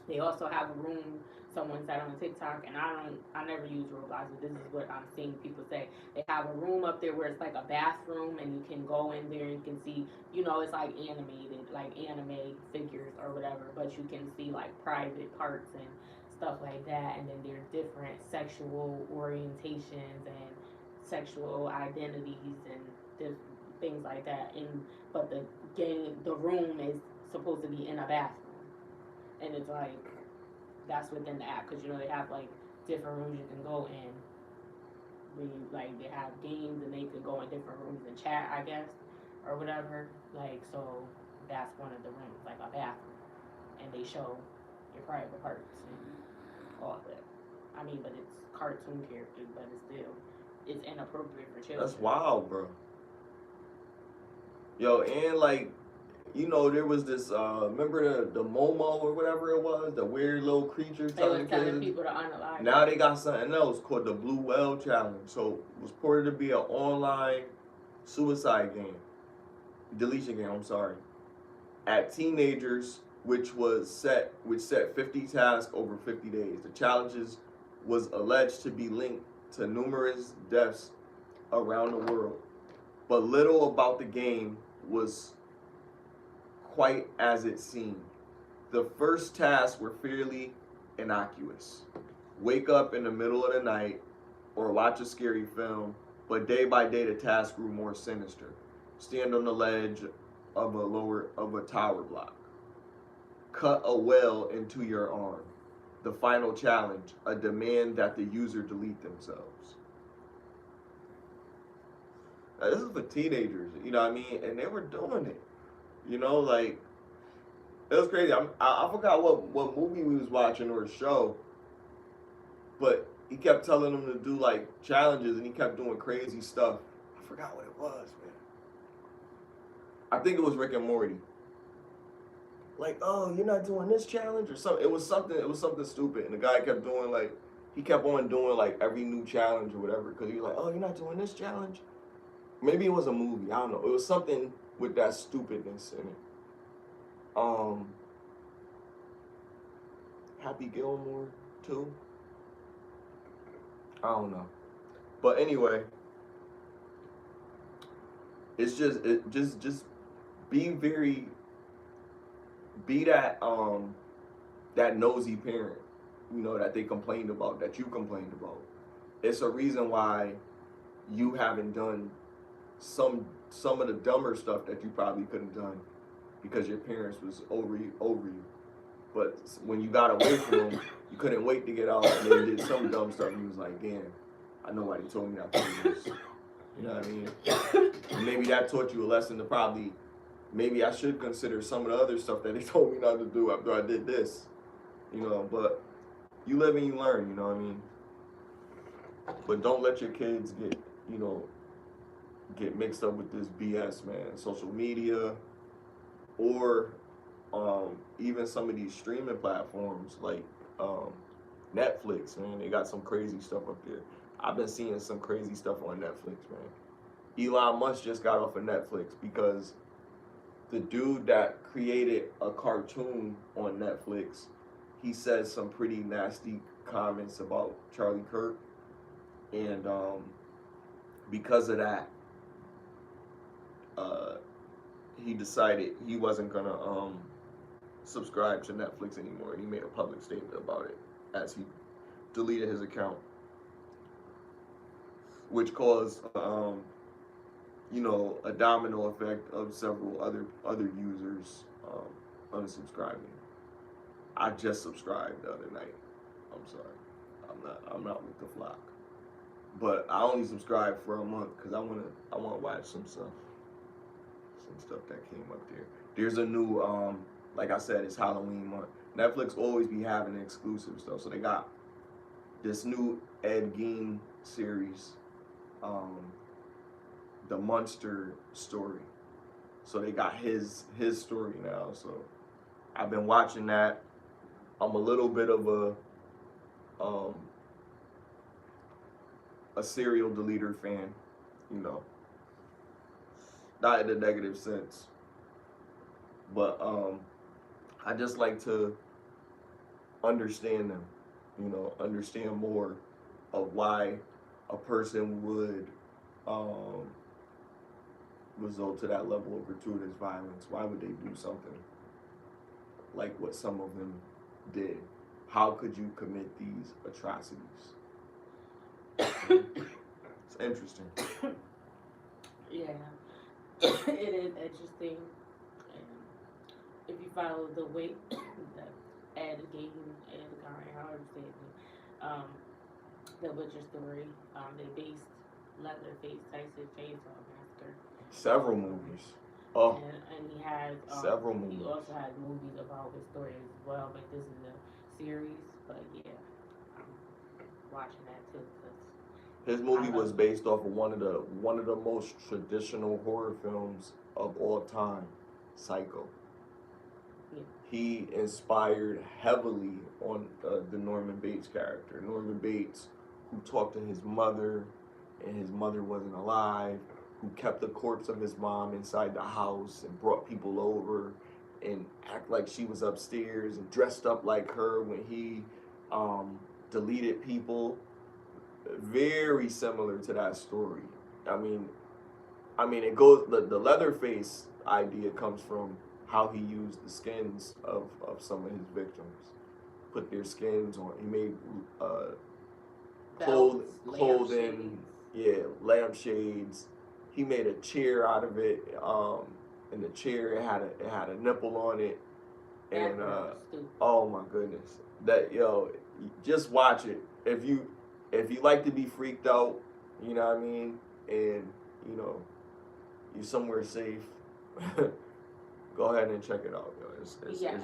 They also have a room, someone said on TikTok, and I never use Roblox, but this is what I'm seeing people say. They have a room up there where it's like a bathroom, and you can go in there and you can see, it's like animated, like anime figures or whatever, but you can see like private parts and stuff like that, and then there's different sexual orientations and sexual identities and different things like that, but the room is supposed to be in a bathroom, and it's like that's within the app, because they have like different rooms you can go in. They have games and they can go in different rooms and chat, I guess, or whatever. So that's one of the rooms, like a bathroom, and they show your private parts and all that. I mean, but it's cartoon characters, but it's inappropriate for children. That's wild, bro. Yo, and there was this, remember the Momo or whatever it was, the weird little creature telling people to unalive. Now they got something else called the Blue Whale Challenge. So it was reported to be an online suicide game, deletion game, I'm sorry, at teenagers, which set 50 tasks over 50 days. The challenges was alleged to be linked to numerous deaths around the world, but little about the game was quite as it seemed. The first tasks were fairly innocuous. Wake up in the middle of the night or watch a scary film, but day by day the task grew more sinister. Stand on the ledge of a tower block. Cut a well into your arm. The final challenge, a demand that the user delete themselves. Now, this is for teenagers, you know what I mean? And they were doing it. You know, like, it was crazy. I forgot what movie we was watching or show, but he kept telling them to do, like, challenges, and he kept doing crazy stuff. I forgot what it was, man. I think it was Rick and Morty. Like, oh, you're not doing this challenge or something. It was something stupid. And the guy kept doing, like, he kept on doing, like, every new challenge or whatever. Because he was like, oh, you're not doing this challenge? Maybe it was a movie. I don't know. It was something with that stupidness in it. Happy Gilmore, too? I don't know. But anyway, it's just be that that nosy parent, you know, that they complained about, that you complained about. It's a reason why you haven't done some of the dumber stuff that you probably couldn't have done because your parents was over you. But when you got away from them, you couldn't wait to get out, and they did some dumb stuff, and you was like, damn, I know why they told me not to do this. You know what I mean? And maybe that taught you a lesson to probably, maybe I should consider some of the other stuff that they told me not to do after I did this. You know, but you live and you learn, you know what I mean? But don't let your kids get mixed up with this BS, man. Social media, or even some of these streaming platforms like Netflix, man. They got some crazy stuff up there. I've been seeing some crazy stuff on Netflix, man. Elon Musk just got off of Netflix because the dude that created a cartoon on Netflix, he says some pretty nasty comments about Charlie Kirk. And because of that, he decided he wasn't gonna subscribe to Netflix anymore, and he made a public statement about it as he deleted his account, which caused a domino effect of several other users unsubscribing. I just subscribed the other night. I'm sorry, I'm not with the flock, but I only subscribed for a month because I want to watch some stuff that came up there. There's a new like I said, it's Halloween month. Netflix always be having exclusive stuff, so they got this new Ed Gein series, the Munster story. So they got his story now. So I've been watching that. I'm a little bit of a serial deleter fan, you know. Not in a negative sense, but I just like to understand them, you know, understand more of why a person would result to that level of gratuitous violence. Why would they do something like what some of them did? How could you commit these atrocities? It's interesting. Yeah. It is interesting. If you follow the weight that Ed Gein and however you say it, the Butcher story, they based Leatherface Tyson Chainsaw Massacre. Several movies. Oh. And he has several movies. He also has movies about his story as well, but this is a series. But yeah, I'm watching that too. His movie was based off of one of the most traditional horror films of all time, Psycho. Yeah. He inspired heavily on the Norman Bates character. Norman Bates, who talked to his mother, and his mother wasn't alive, who kept the corpse of his mom inside the house and brought people over and act like she was upstairs and dressed up like her when he deleted people. Very similar to that story. I mean, it goes. The Leatherface idea comes from how he used the skins of some of his victims, put their skins on. He made clothing, lampshades. He made a chair out of it, and the chair it had a nipple on it. And That stupid. oh my goodness, that just watch it. If you like to be freaked out, you know what I mean, and you know you're somewhere safe, go ahead and check it out, yo. It's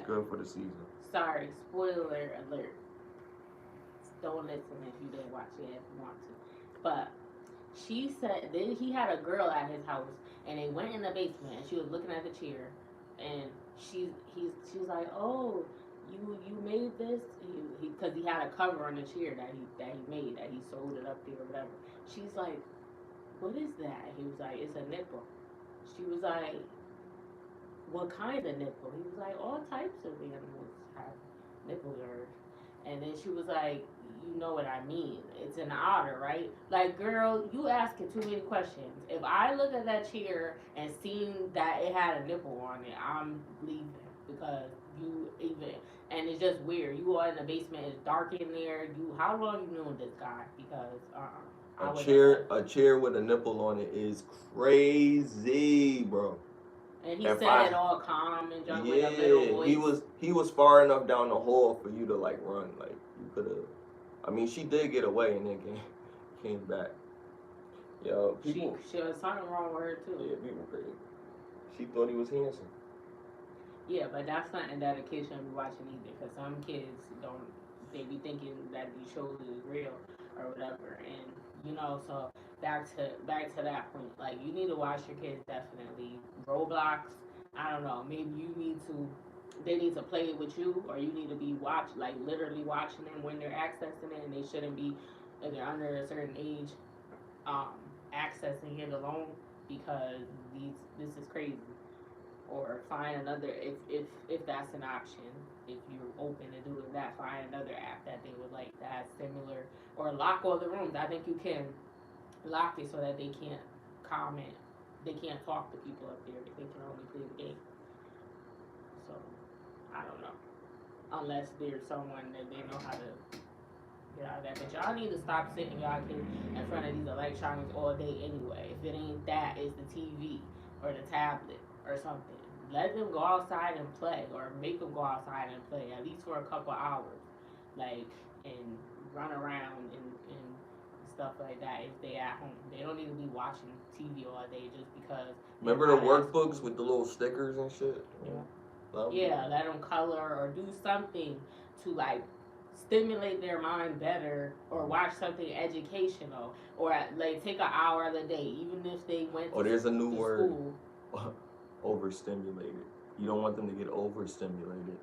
good for the season. Sorry, spoiler alert. Don't listen if you didn't watch it if you want to. But she said he had a girl at his house and they went in the basement and she was looking at the chair and she's like, oh, you made this, because he had a cover on the chair that he made, that he sold it up there or whatever. She's like, what is that? He was like, it's a nipple. She was like, what kind of nipple? He was like, all types of animals have nipples. And then she was like, you know what I mean. It's an otter, right? Like, girl, you asking too many questions. If I look at that chair and seen that it had a nipple on it, I'm leaving, because you even, and it's just weird. You are in the basement, it's dark in there. How long you known this guy? Because a chair with a nipple on it is crazy, bro. And he said it all calm and just with a little voice. He was far enough down the hall for you to like run. Like you could have. I mean, she did get away and then came back. Yo, people. She was something wrong with her too. Yeah, people crazy. She thought he was handsome. Yeah, but that's something that a kid shouldn't be watching either, because some kids they be thinking that these shows is real or whatever, and so back to that point, like, you need to watch your kids, definitely. Roblox, I don't know, maybe they need to play it with you, or you need to be literally watching them when they're accessing it, and they shouldn't be, if they're under a certain age, accessing it alone, because this is crazy. Or find another, if that's an option, if you're open to doing that, find another app that they would like that similar, or lock all the rooms. I think you can lock it so that they can't comment, they can't talk to people up there, they can only play the game. So I don't know, unless there's someone that they know how to get out of that. But y'all need to stop sitting y'all kids in front of these electronics all day anyway. If it ain't that, it's the TV or the tablet or something. Let them go outside and play, or make them go outside and play, at least for a couple hours, and run around and stuff like that if they at home. They don't need to be watching TV all day just because. Remember the workbooks with the little stickers and shit? Yeah, let them color or do something to stimulate their mind better, or watch something educational, or take an hour of the day, even if they went to there's a new word. School. Overstimulated. You don't want them to get overstimulated.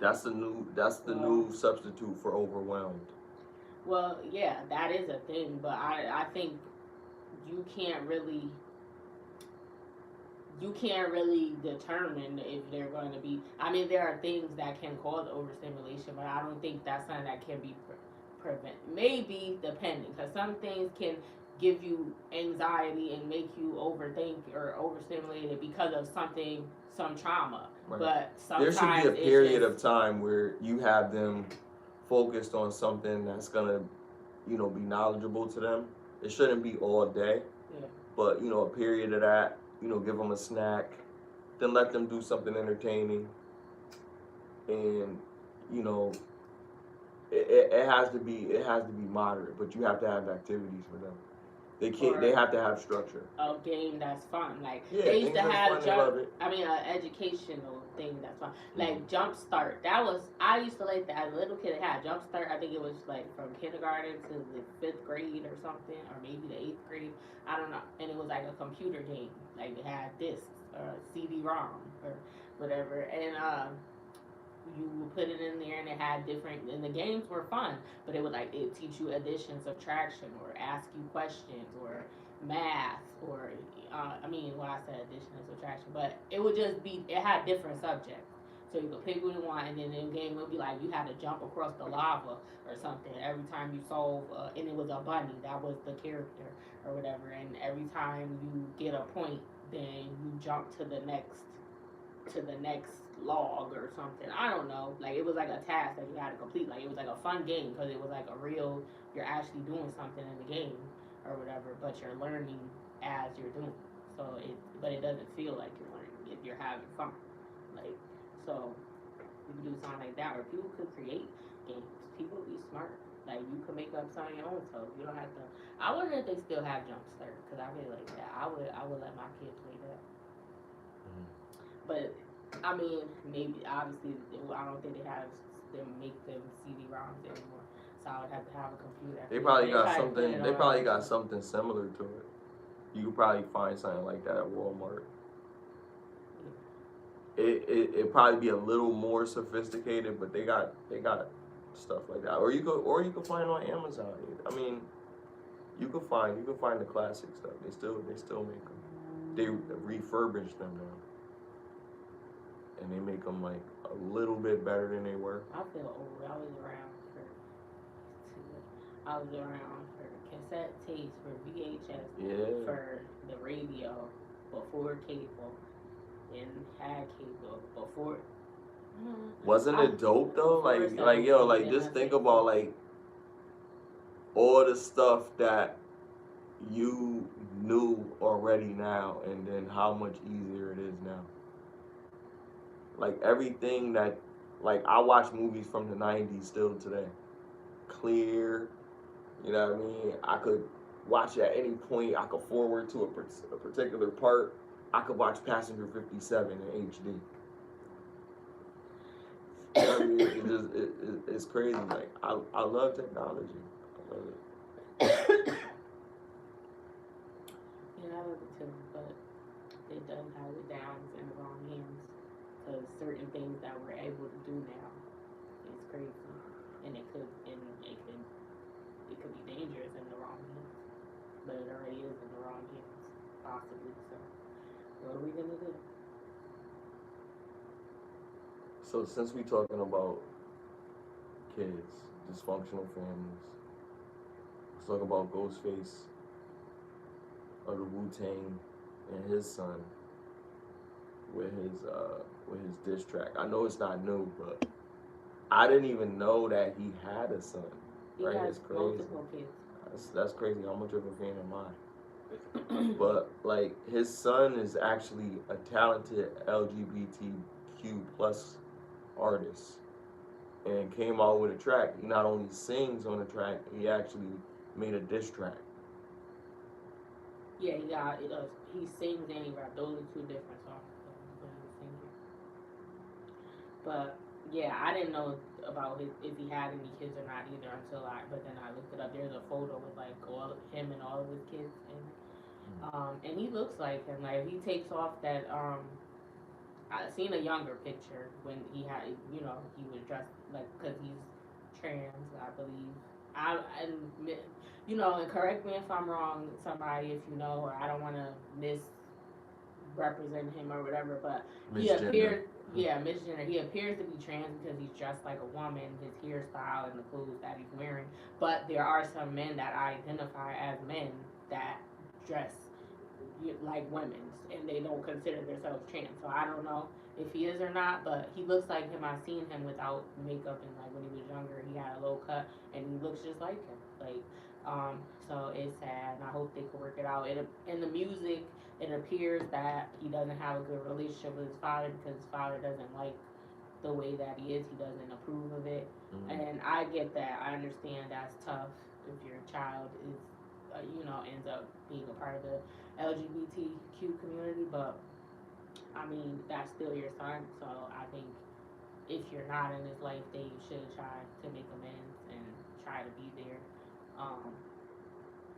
That's the new substitute for overwhelmed. Well, yeah, that is a thing, but I think you can't really determine if they're going to be. I mean, there are things that can cause overstimulation, but I don't think that's something that can be prevented. Maybe depending, because some things can give you anxiety and make you overthink or overstimulated because of some trauma. Right. But sometimes there should be a period of time where you have them focused on something that's gonna, be knowledgeable to them. It shouldn't be all day. Yeah. But a period of that, give them a snack, then let them do something entertaining, and it has to be moderate, but you have to have activities for them. They have to have structure. A game that's fun. They used to have educational thing that's fun. Jump Start. I used to like that as a little kid. They had Jump Start. I think it was from kindergarten to the 5th grade or something, or maybe the 8th grade. I don't know. And it was a computer game. It had discs or CD-ROM or whatever. And you would put it in there, and it had and the games were fun, but it would it teach you addition, subtraction, or ask you questions, or math, or I said addition and subtraction, but it would just be, it had different subjects, so you could pick what you want, and then the game would be you had to jump across the lava or something every time you solve, and it was a bunny, that was the character or whatever, and every time you get a point, then you jump to the next log or something. I don't know. It was a task that you had to complete. It was a fun game because it was a real, you're actually doing something in the game or whatever, but you're learning as you're doing it. But it doesn't feel like you're learning if you're having fun. So you can do something like that, or people could create games. People be smart. Like you could make up something your own self. You don't have to. I wonder if they still have Jumpstart because I feel like that. I would let my kid play that. But I mean, maybe obviously I don't think they have them make them CD-ROMs anymore. So I would have to have a computer. They probably got try to put something. it They on- probably got something similar to it. You could probably find something like that at Walmart. It probably be a little more sophisticated, but they got stuff like that. Or you could find it on Amazon. I mean, you could find the classic stuff. They still make them. They refurbish them now, and they make them like a little bit better than they were. I feel old. I was around for cassette tapes, for VHS, Yeah. for the radio, before cable, and had cable, before. Wasn't it dope though? Like yo, like just think Yeah. about like all the stuff that you knew already now, and then how much easier it is now. Like everything that, like I watch movies from the '90s still today, clear. You know what I mean? I could watch at any point. I could forward to a particular part. I could watch Passenger 57 in HD. I mean, it's crazy. Like I love technology. I love it. Yeah, I love it too, but it does have the downs in the wrong hands. Because certain things that we're able to do now is crazy, and it could be dangerous in the wrong hands. But it already is in the wrong hands, possibly. So, what are we gonna do? So since we talking about kids, dysfunctional families, let's talk about Ghostface of the Wu-Tang and his son with his diss track. I know it's not new, but I didn't even know that he had a son. He Right? has It's crazy. multiple kids. That's crazy. How much of a fan am I? But like his son is actually a talented LGBTQ plus artist, and came out with a track. He not only sings on the track, he actually made a diss track. Yeah, he sings and he raps. Those are two different songs. So he's singing. But yeah, I didn't know about if he had any kids or not either but then I looked it up. There's a photo with like all of him and all of his kids and he looks like him. Like he takes off that I seen a younger picture when he had he was dressed like because he's trans, I believe. And correct me if I'm wrong, somebody, if you know, or I don't want to misrepresent him or whatever, but he appears, misgender. He appears to be trans because he's dressed like a woman, his hairstyle and the clothes that he's wearing. But there are some men that identify as men that dress like women, and they don't consider themselves trans. So I don't know if he is or not, but he looks like him. I've seen him without makeup, and like when he was younger, he had a low cut, and he looks just like him. So it's sad, and I hope they can work it out. In the music, it appears that he doesn't have a good relationship with his father because his father doesn't like the way that he is. He doesn't approve of it, and I get that. I understand that's tough if your child is, ends up being a part of the LGBTQ community, but I mean, that's still your son, so I think if you're not in his life, then you should try to make amends and try to be there.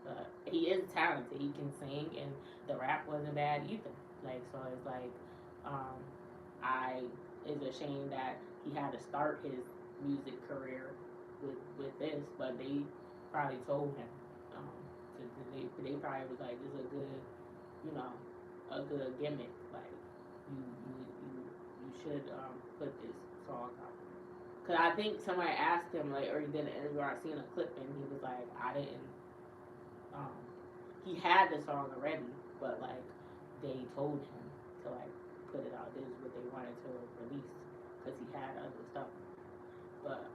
But he is talented. He can sing, and the rap wasn't bad either. So it's it's a shame that he had to start his music career with this, but they probably told him. They probably was like, this is a good, a good gimmick. Like, you should put this song out. Cause I think somebody asked him, or he did an interview, or I seen a clip, and he was like, I didn't. He had the song already, but they told him to put it out. This is what they wanted to release, cause he had other stuff. But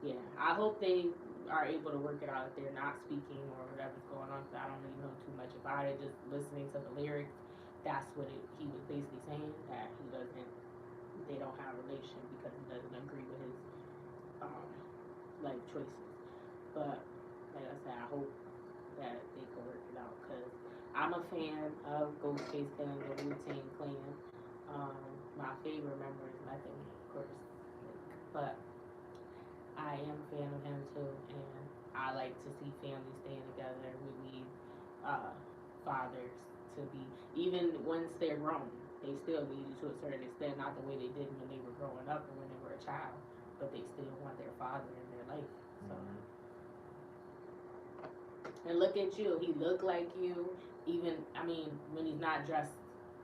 yeah, I hope they are able to work it out if they're not speaking or whatever's going on. Cause I don't really know too much about it. Just listening to the lyrics, that's what he was basically saying, that they don't have a relation because he doesn't agree with his life choices. But like I said, I hope that they can work it out, because I'm a fan of Ghostface killing the Wu-Tang Clan. My favorite member is Method Man, of course, but I am a fan of him too, and I like to see families staying together. We need fathers to be, even once they're grown, they still need you to a certain extent, not the way they did when they were growing up and when they were a child, but they still want their father in their life. So. And look at you, he looked like you, even, I mean, when he's not dressed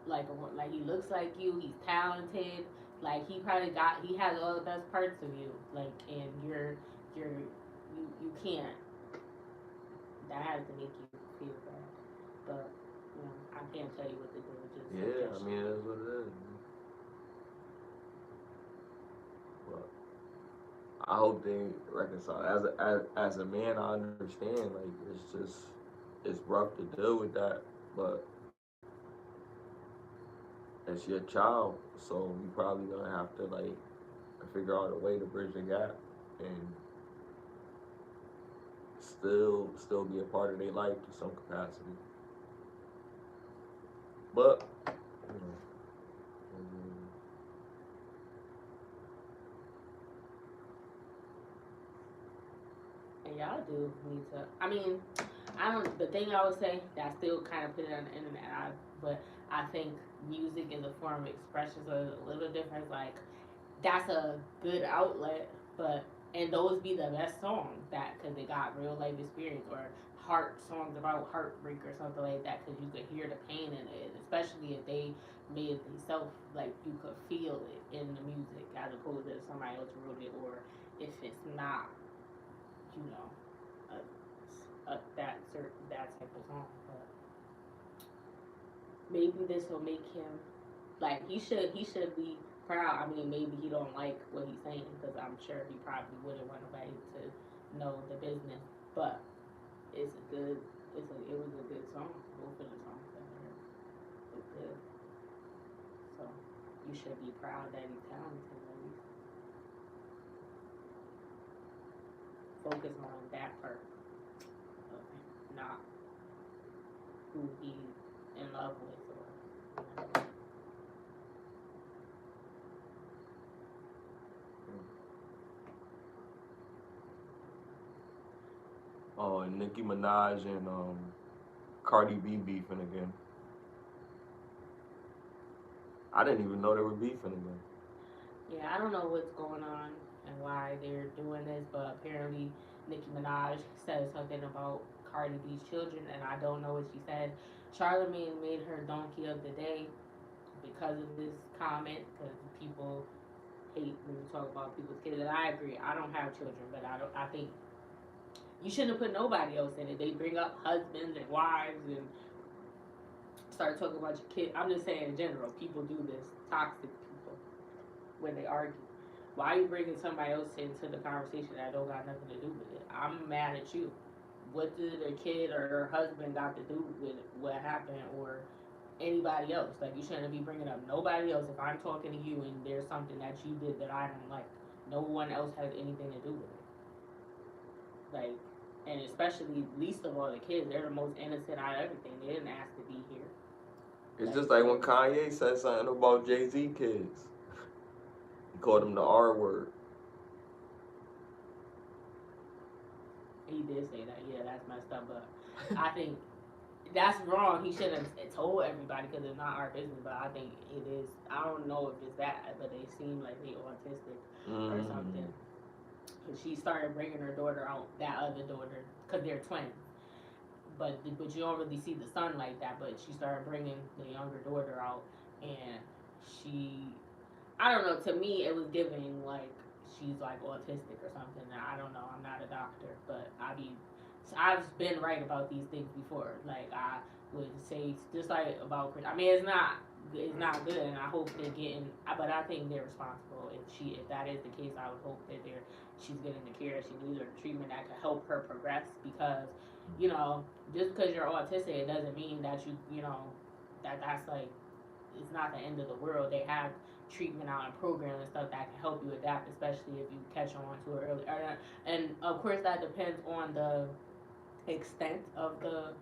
like he looks like you, he's talented, like he has all the best parts of you, like, and you can't, that has to make you feel bad, but, you know, I can't tell you what to do, just Yeah, I mean, that's what it is. But I hope they reconcile. As a man, I understand, like, it's rough to deal with that, but it's your child, so you probably gonna have to, like, figure out a way to bridge the gap and still be a part of their life to some capacity. But, you know, and y'all do need to, I mean, the thing I would say, that I still kind of put it on the internet, but I think music is a form of expression, so it's a little different. Like, that's a good outlet, and those be the best songs, that, because they got real life experience, or songs about heartbreak or something like that, because you could hear the pain in it, especially if they made it themselves, like, you could feel it in the music, as opposed to if somebody else wrote it, or if it's not, you know, that type of song. But maybe this will make him, like, he should be proud. I mean, maybe he don't like what he's saying, because I'm sure he probably wouldn't want nobody to know the business. But it was a good song. Both of the songs that I heard was good. So you should be proud that he's talented, at least. Focus on that part of him, not who he's in love with, or, you know. Oh, and Nicki Minaj and Cardi B beefing again. I didn't even know they were beefing again. Yeah, I don't know what's going on and why they're doing this, but apparently Nicki Minaj said something about Cardi B's children, and I don't know what she said. Charlamagne made her donkey of the day because of this comment, because people hate when you talk about people's kids, and I agree. I don't have children, but I think you shouldn't have put nobody else in it. They bring up husbands and wives and start talking about your kid. I'm just saying in general, people do this. Toxic people, when they argue. Why are you bringing somebody else into the conversation that don't got nothing to do with it? I'm mad at you. What did their kid or her husband got to do with what happened, or anybody else? Like, you shouldn't be bringing up nobody else. If I'm talking to you and there's something that you did that I don't like, no one else has anything to do with it. Like, and especially, least of all, the kids. They're the most innocent out of everything. They didn't ask to be here. It's just like when Kanye said something about Jay-Z kids. He called them the R word. He did say that. Yeah, that's messed up. But I think that's wrong. He should have told everybody, because it's not our business. But I think it is. I don't know if it's that, but they seem like they autistic or something. And she started bringing her daughter out, that other daughter, because they're twins. But you don't really see the son like that. But she started bringing the younger daughter out, and I don't know. To me, it was giving like she's like autistic or something. I don't know. I'm not a doctor, but I've been right about these things before. Like, I would say, just like about Chris. I mean, it's not good, and I hope they're getting. But I think they're responsible. If that is the case, I would hope that she's getting the care she needs, or the treatment that could help her progress. Because, you know, just because you're autistic, it doesn't mean that you know, that's like, it's not the end of the world. They have treatment out and programs and stuff that can help you adapt, especially if you catch on to it early. And of course, that depends on the extent of the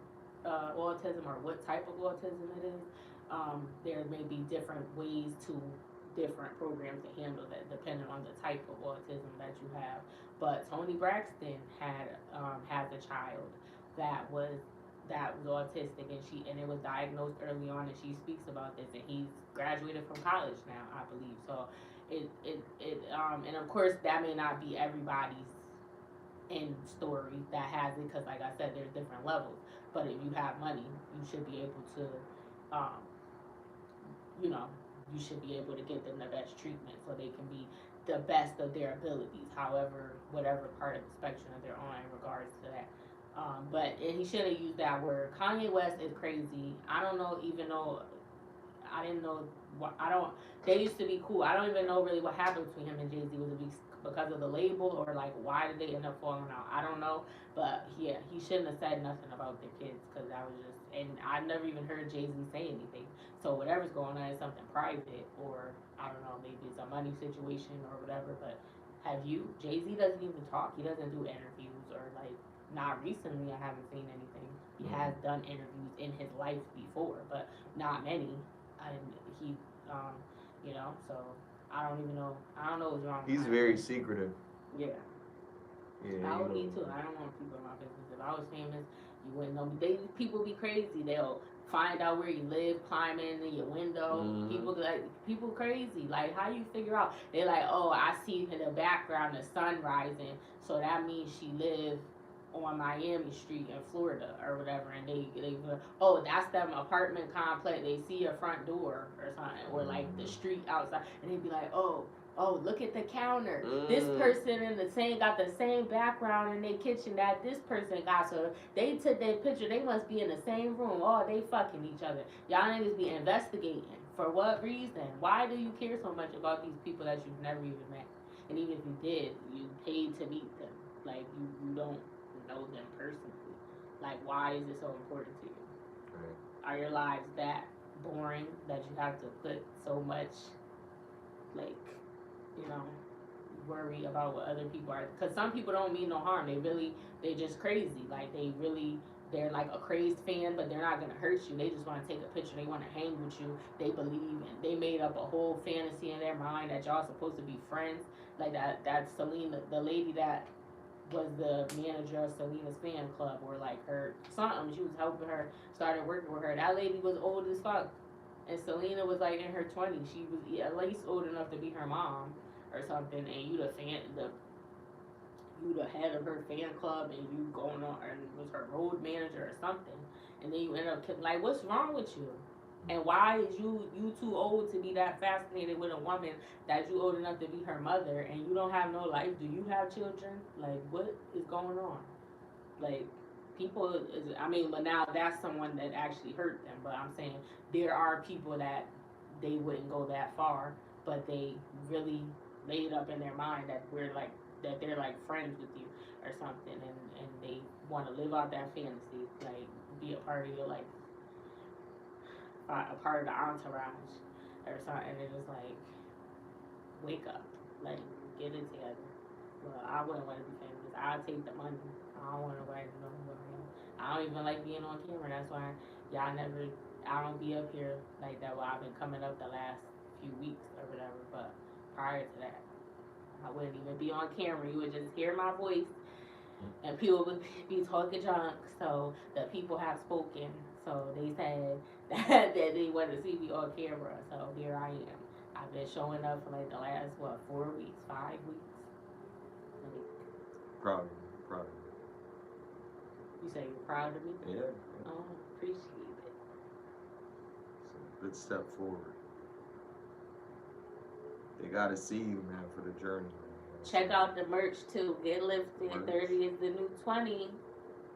autism or what type of autism it is. There may be different ways to different programs to handle that depending on the type of autism that you have. But Toni Braxton has a child that was autistic, and it was diagnosed early on, and she speaks about this, and he's graduated from college now, I believe. So and of course that may not be everybody's end story that has it, because like I said, there's different levels. But if you have money, you should be able to you know, you should be able to get them the best treatment so they can be the best of their abilities, however, whatever part of the spectrum that they're on in regards to that. But he should have used that word. Kanye West is crazy. I don't know, even though I didn't know what, they used to be cool. I don't even know really what happened between him and Jay-Z. Was it because of the label, or like why did they end up falling out? I don't know. But yeah, he shouldn't have said nothing about their kids, because that was just, and I've never even heard Jay-Z say anything. So whatever's going on is something private, or I don't know, maybe it's a money situation or whatever. But Jay-Z doesn't even talk. He doesn't do interviews, or like, not recently, I haven't seen anything. He has done interviews in his life before, but not many. He, you know, so I don't know what's wrong with He's him. very secretive. Yeah. Yeah. I would be too. I don't want people in my business. If I was famous, you wouldn't know me. People be crazy. They'll find out where you live, climb in your window. People crazy. Like, how you figure out? They're like, oh, I see in the background the sun rising, so that means she lives on Miami Street in Florida or whatever, and they oh, that's them apartment complex. They see your front door or something, or like the street outside, and they'd be like, oh, look at the counter. This person in the same got the same background in their kitchen that this person got. So they took their picture. They must be in the same room. Oh, they fucking each other. Y'all niggas be investigating. For what reason? Why do you care so much about these people that you've never even met? And even if you did, you paid to meet them. Like, you don't know them personally. Like, why is it so important to you? Right. Are your lives that boring that you have to put so much, like, you know, worry about what other people are? Because some people don't mean no harm. They're just crazy. Like, they're like a crazed fan, but they're not gonna hurt you. They just want to take a picture. They want to hang with you. They believe, and they made up a whole fantasy in their mind that y'all supposed to be friends. Like that's Selena, the lady that was the manager of Selena's fan club, or like her something. She was helping her, started working with her. That lady was old as fuck, and Selena was like in her 20s. She was at least old enough to be her mom or something. And you the head of her fan club, and you going on and was her road manager or something. And then you end up like, what's wrong with you? And why is you too old to be that fascinated with a woman that you old enough to be her mother, and you don't have no life? Do you have children? Like, what is going on? Like, but now that's someone that actually hurt them. But I'm saying there are people that they wouldn't go that far, but they really made up in their mind that they're like friends with you or something, and they want to live out that fantasy, like be a part of your life. A part of the entourage or something, and it's like, wake up, like, get it together. Well, I wouldn't want to be famous. I'll take the money. I don't want to write no money. I don't even like being on camera. That's why I don't be up here like that. Well, I've been coming up the last few weeks or whatever, but prior to that, I wouldn't even be on camera. You would just hear my voice, and people would be talking junk. So the people have spoken. So they said that they want to see me on camera. So here I am. I've been showing up for like the last 4 weeks, 5 weeks. Like, proud of you. You say you're proud of me? Yeah. Oh, appreciate it. So, good step forward. They gotta see you, man, for the journey. Man. Check out the merch too. Get Lifted. 30 is the new 20.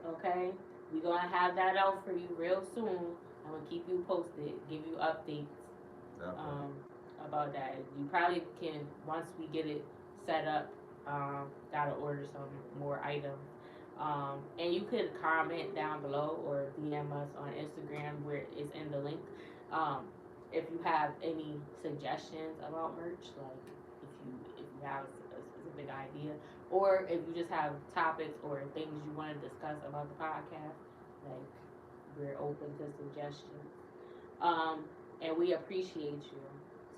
Okay? We're going to have that out for you real soon. I'm going to keep you posted, give you updates about that. You probably can, once we get it set up, got to order some more items. And you could comment down below or DM us on Instagram where it's in the link. If you have any suggestions about merch, like if you have a specific idea, or if you just have topics or things you want to discuss about the podcast, like we're open to suggestions. And we appreciate you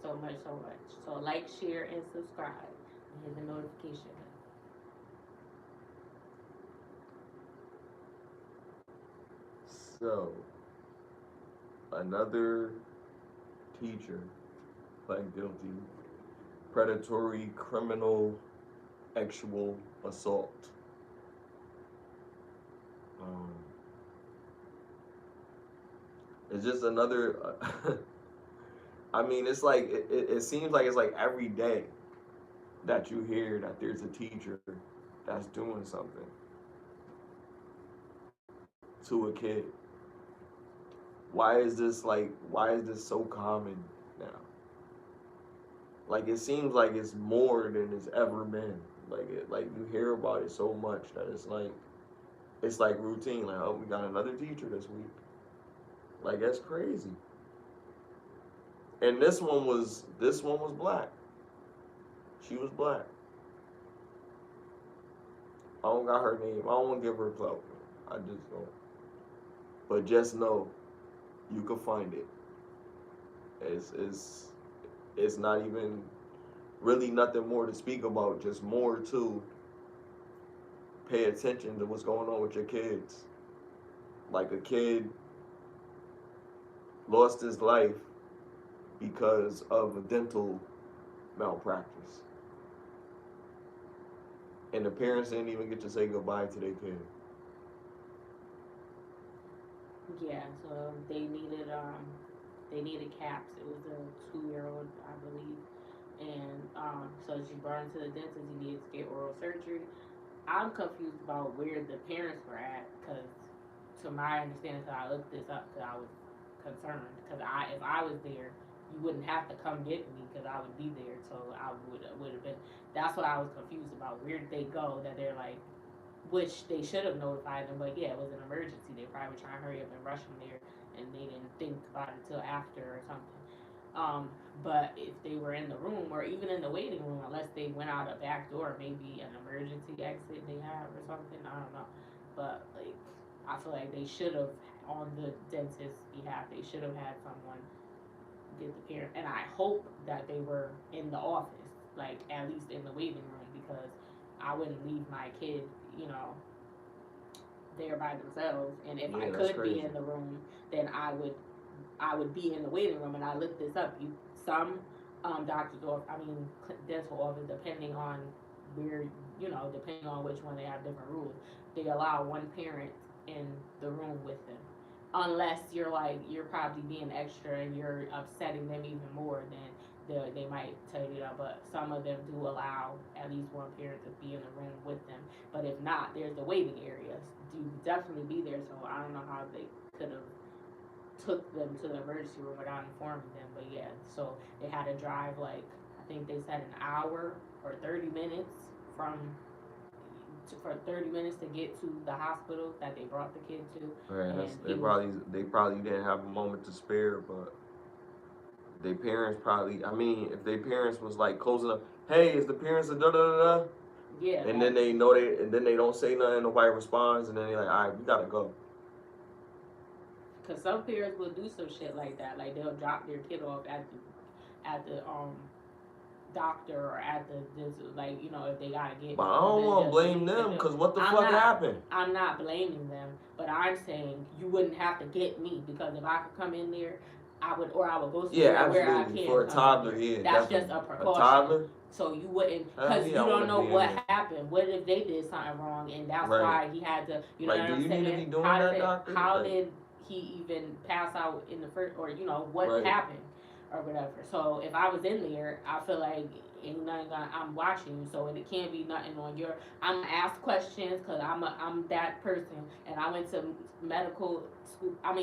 so much, so much. So like, share, and subscribe, and hit the notification bell. So, another teacher pled guilty, predatory criminal sexual assault. It's just another. I mean, it's like it seems like it's like every day that you hear that there's a teacher that's doing something to a kid. Why is this so common now? Like, it seems like it's more than it's ever been. Like you hear about it so much that it's like routine. Like, oh, we got another teacher this week. Like, that's crazy. And this one was black. She was black. I don't got her name. I don't want to give her clout. I just don't. But just know, you can find it. It's not even really nothing more to speak about. Just more to pay attention to what's going on with your kids. Like, a kid lost his life because of a dental malpractice. And the parents didn't even get to say goodbye to their kid. Yeah, so they needed caps. It was a 2-year-old, I believe. And so she brought him to the dentist. He needed to get oral surgery. I'm confused about where the parents were at, because to my understanding, so I looked this up because I was concerned. Because if I was there, you wouldn't have to come get me because I would be there. So I would have been. That's what I was confused about. Where did they go? That they're like, which they should have notified them. But yeah, it was an emergency. They probably were trying to hurry up and rush them there, and they didn't think about it till after or something. But if they were in the room or even in the waiting room, unless they went out a back door, maybe an emergency exit they have or something, I don't know. But like, I feel like they should have, on the dentist's behalf, they should have had someone get the parent. And I hope that they were in the office, like at least in the waiting room, because I wouldn't leave my kid, there by themselves. And if I could be in the room, then I would be in the waiting room. And I looked this up. Some doctor's office, dental office, depending on where, depending on which one, they have different rules. They allow one parent in the room with them, unless you're probably being extra and you're upsetting them even more. Then they might tell you that. But some of them do allow at least one parent to be in the room with them. But if not, there's the waiting areas. You definitely be there. So I don't know how they could have took them to the emergency room without informing them. But yeah, so they had to drive, I think they said an hour or 30 minutes for 30 minutes to get to the hospital that they brought the kid to. Right, they probably didn't have a moment to spare, but their parents probably, if their parents was like closing up, hey, is the parents a da da da da? Yeah. And then they know and then they don't say nothing, nobody responds, and then they're like, all right, we gotta go. Because some parents will do some shit like that. Like, they'll drop their kid off at the doctor or at if they gotta get. But I don't want to blame them, because what the fuck happened? I'm not blaming them, but I'm saying you wouldn't have to get me, because if I could come in there, I would go somewhere where I can. For a toddler, yeah. That's just a precaution. A toddler? So you wouldn't, because you don't know what happened. What if they did something wrong, and that's why he had to, you know what I'm saying? Do you need to be doing that, doctor? How did he even pass out in the first, or what happened or whatever? So if I was in there, I feel like ain't nothing I'm watching you, so it can't be nothing on your. I'm gonna ask questions because I'm that person, and I went to medical school. I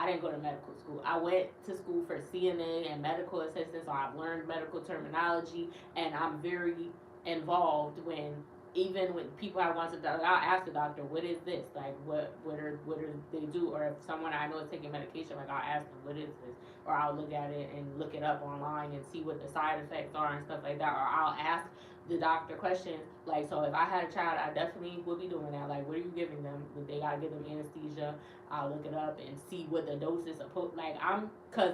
didn't go to medical school. I went to school for CNA and medical assistant, so I've learned medical terminology, and I'm very involved when even when people have gone to the doctor, I'll ask the doctor, what is this? Like, what are they do? Or if someone I know is taking medication, like, I'll ask them, what is this? Or I'll look at it and look it up online and see what the side effects are and stuff like that. Or I'll ask the doctor questions. Like, so if I had a child, I definitely would be doing that. Like, what are you giving them? Would they gotta give them anesthesia? I'll look it up and see what the dose is supposed. Cause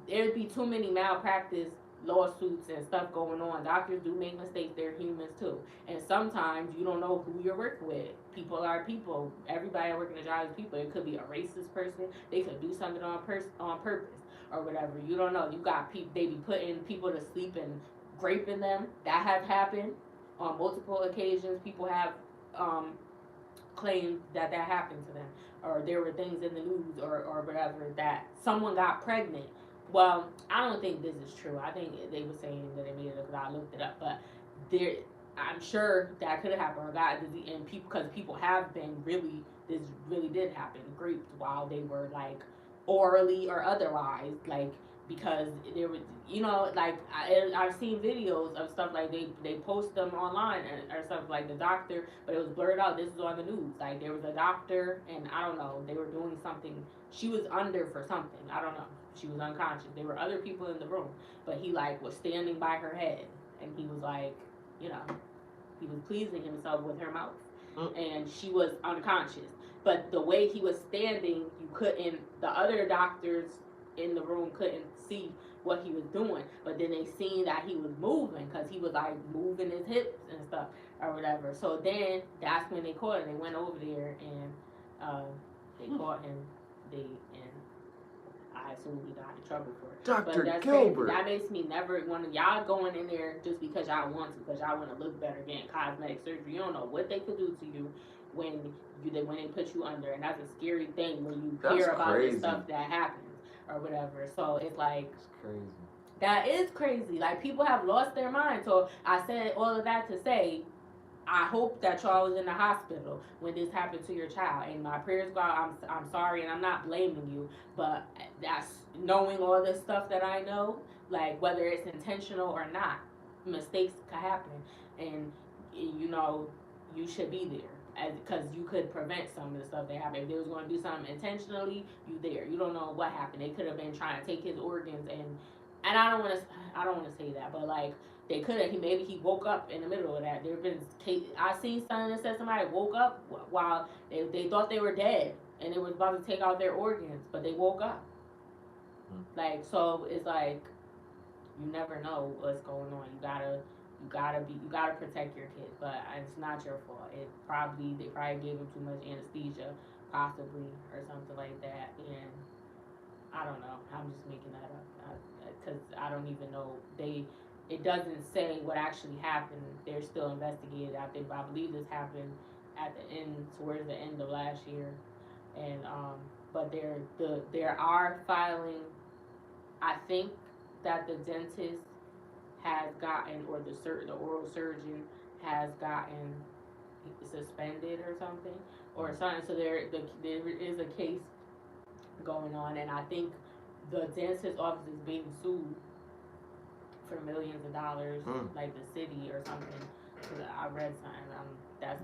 there'd be too many malpractice lawsuits and stuff going on. Doctors do make mistakes. They're humans too. And sometimes you don't know who you're working with. People are people. Everybody working a job is people. It could be a racist person. They could do something on purpose or whatever. You don't know. You got people. They be putting people to sleep and raping them. That has happened on multiple occasions. People have claimed that happened to them, or there were things in the news or whatever that someone got pregnant. Well, I don't think this is true. I think they were saying that they made it up because I looked it up. But there, I'm sure that could have happened. Or got disease, and people, because people have been this really did happen, raped while they were like orally or otherwise, like because there was, like I've seen videos of stuff like they post them online or stuff like the doctor, but it was blurred out. This was on the news. Like there was a doctor, and I don't know, they were doing something. She was under for something. I don't know. She was unconscious. There were other people in the room, but he like was standing by her head, and he was like, he was pleasing himself with her mouth, and she was unconscious. But the way he was standing, the other doctors in the room couldn't see what he was doing, but then they seen that he was moving because he was like moving his hips and stuff or whatever. So then that's when they caught him. They went over there and they caught him. I assume he got in trouble for it. Dr. But Gilbert. that makes me never want to. Y'all going in there just because y'all want to, because y'all want to look better, getting cosmetic surgery. You don't know what they could do to you when they put you under, and that's a scary thing when you hear about the stuff that happens or whatever. So it's like, it's crazy. That is crazy. Like people have lost their mind. So I said all of that to say, I hope that y'all was in the hospital when this happened to your child, and my prayers go out. I'm sorry, and I'm not blaming you, but that's knowing all this stuff that I know, like whether it's intentional or not, mistakes could happen, and you should be there, because you could prevent some of the stuff that happened. If they was going to do something intentionally, you there. You don't know what happened. They could have been trying to take his organs, and I don't want to say that, but like. They could have. Maybe he woke up in the middle of that. There have been cases. I seen something that said somebody woke up while they thought they were dead and they was about to take out their organs, but they woke up. Like, so it's like you never know what's going on. You gotta protect your kid, but it's not your fault. They probably gave him too much anesthesia, possibly, or something like that. And I don't know. I'm just making that up because I don't even know. It doesn't say what actually happened. They're still investigating. I believe this happened towards the end of last year, and but there are filing. I think that the dentist has gotten, or the oral surgeon has gotten suspended or something, So there is a case going on, and I think the dentist office is being sued for millions of dollars, like the city or something. I read something. That's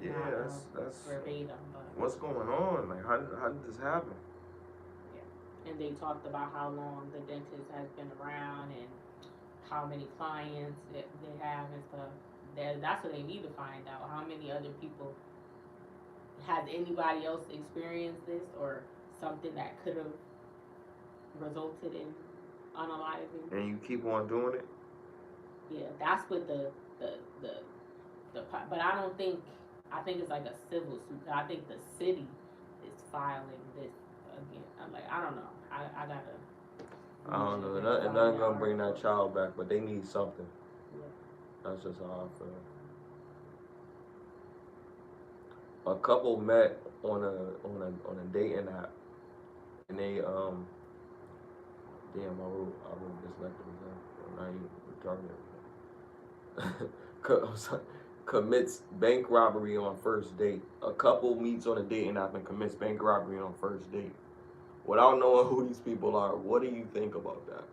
verbatim. But what's going on? Like, how did this happen? Yeah, and they talked about how long the dentist has been around and how many clients they have and stuff. That's what they need to find out. How many other people, has anybody else experienced this or something that could have resulted in unaliving? And you keep on doing it? Yeah, that's what but I don't think, I think it's like a civil suit. I think the city is filing this again. I'm like, I don't know. I don't know. They're not gonna bring that child back, but they need something. Yeah. That's just how I feel. A couple met on a dating app, and they damn, I wrote dyslexic again. I'm not even retarded. I'm sorry. Commits bank robbery on first date. A couple meets on a dating app and commits bank robbery on first date. Without knowing who these people are, what do you think about that?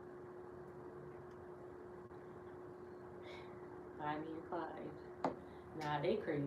Bonnie and Clyde. Nah, they crazy.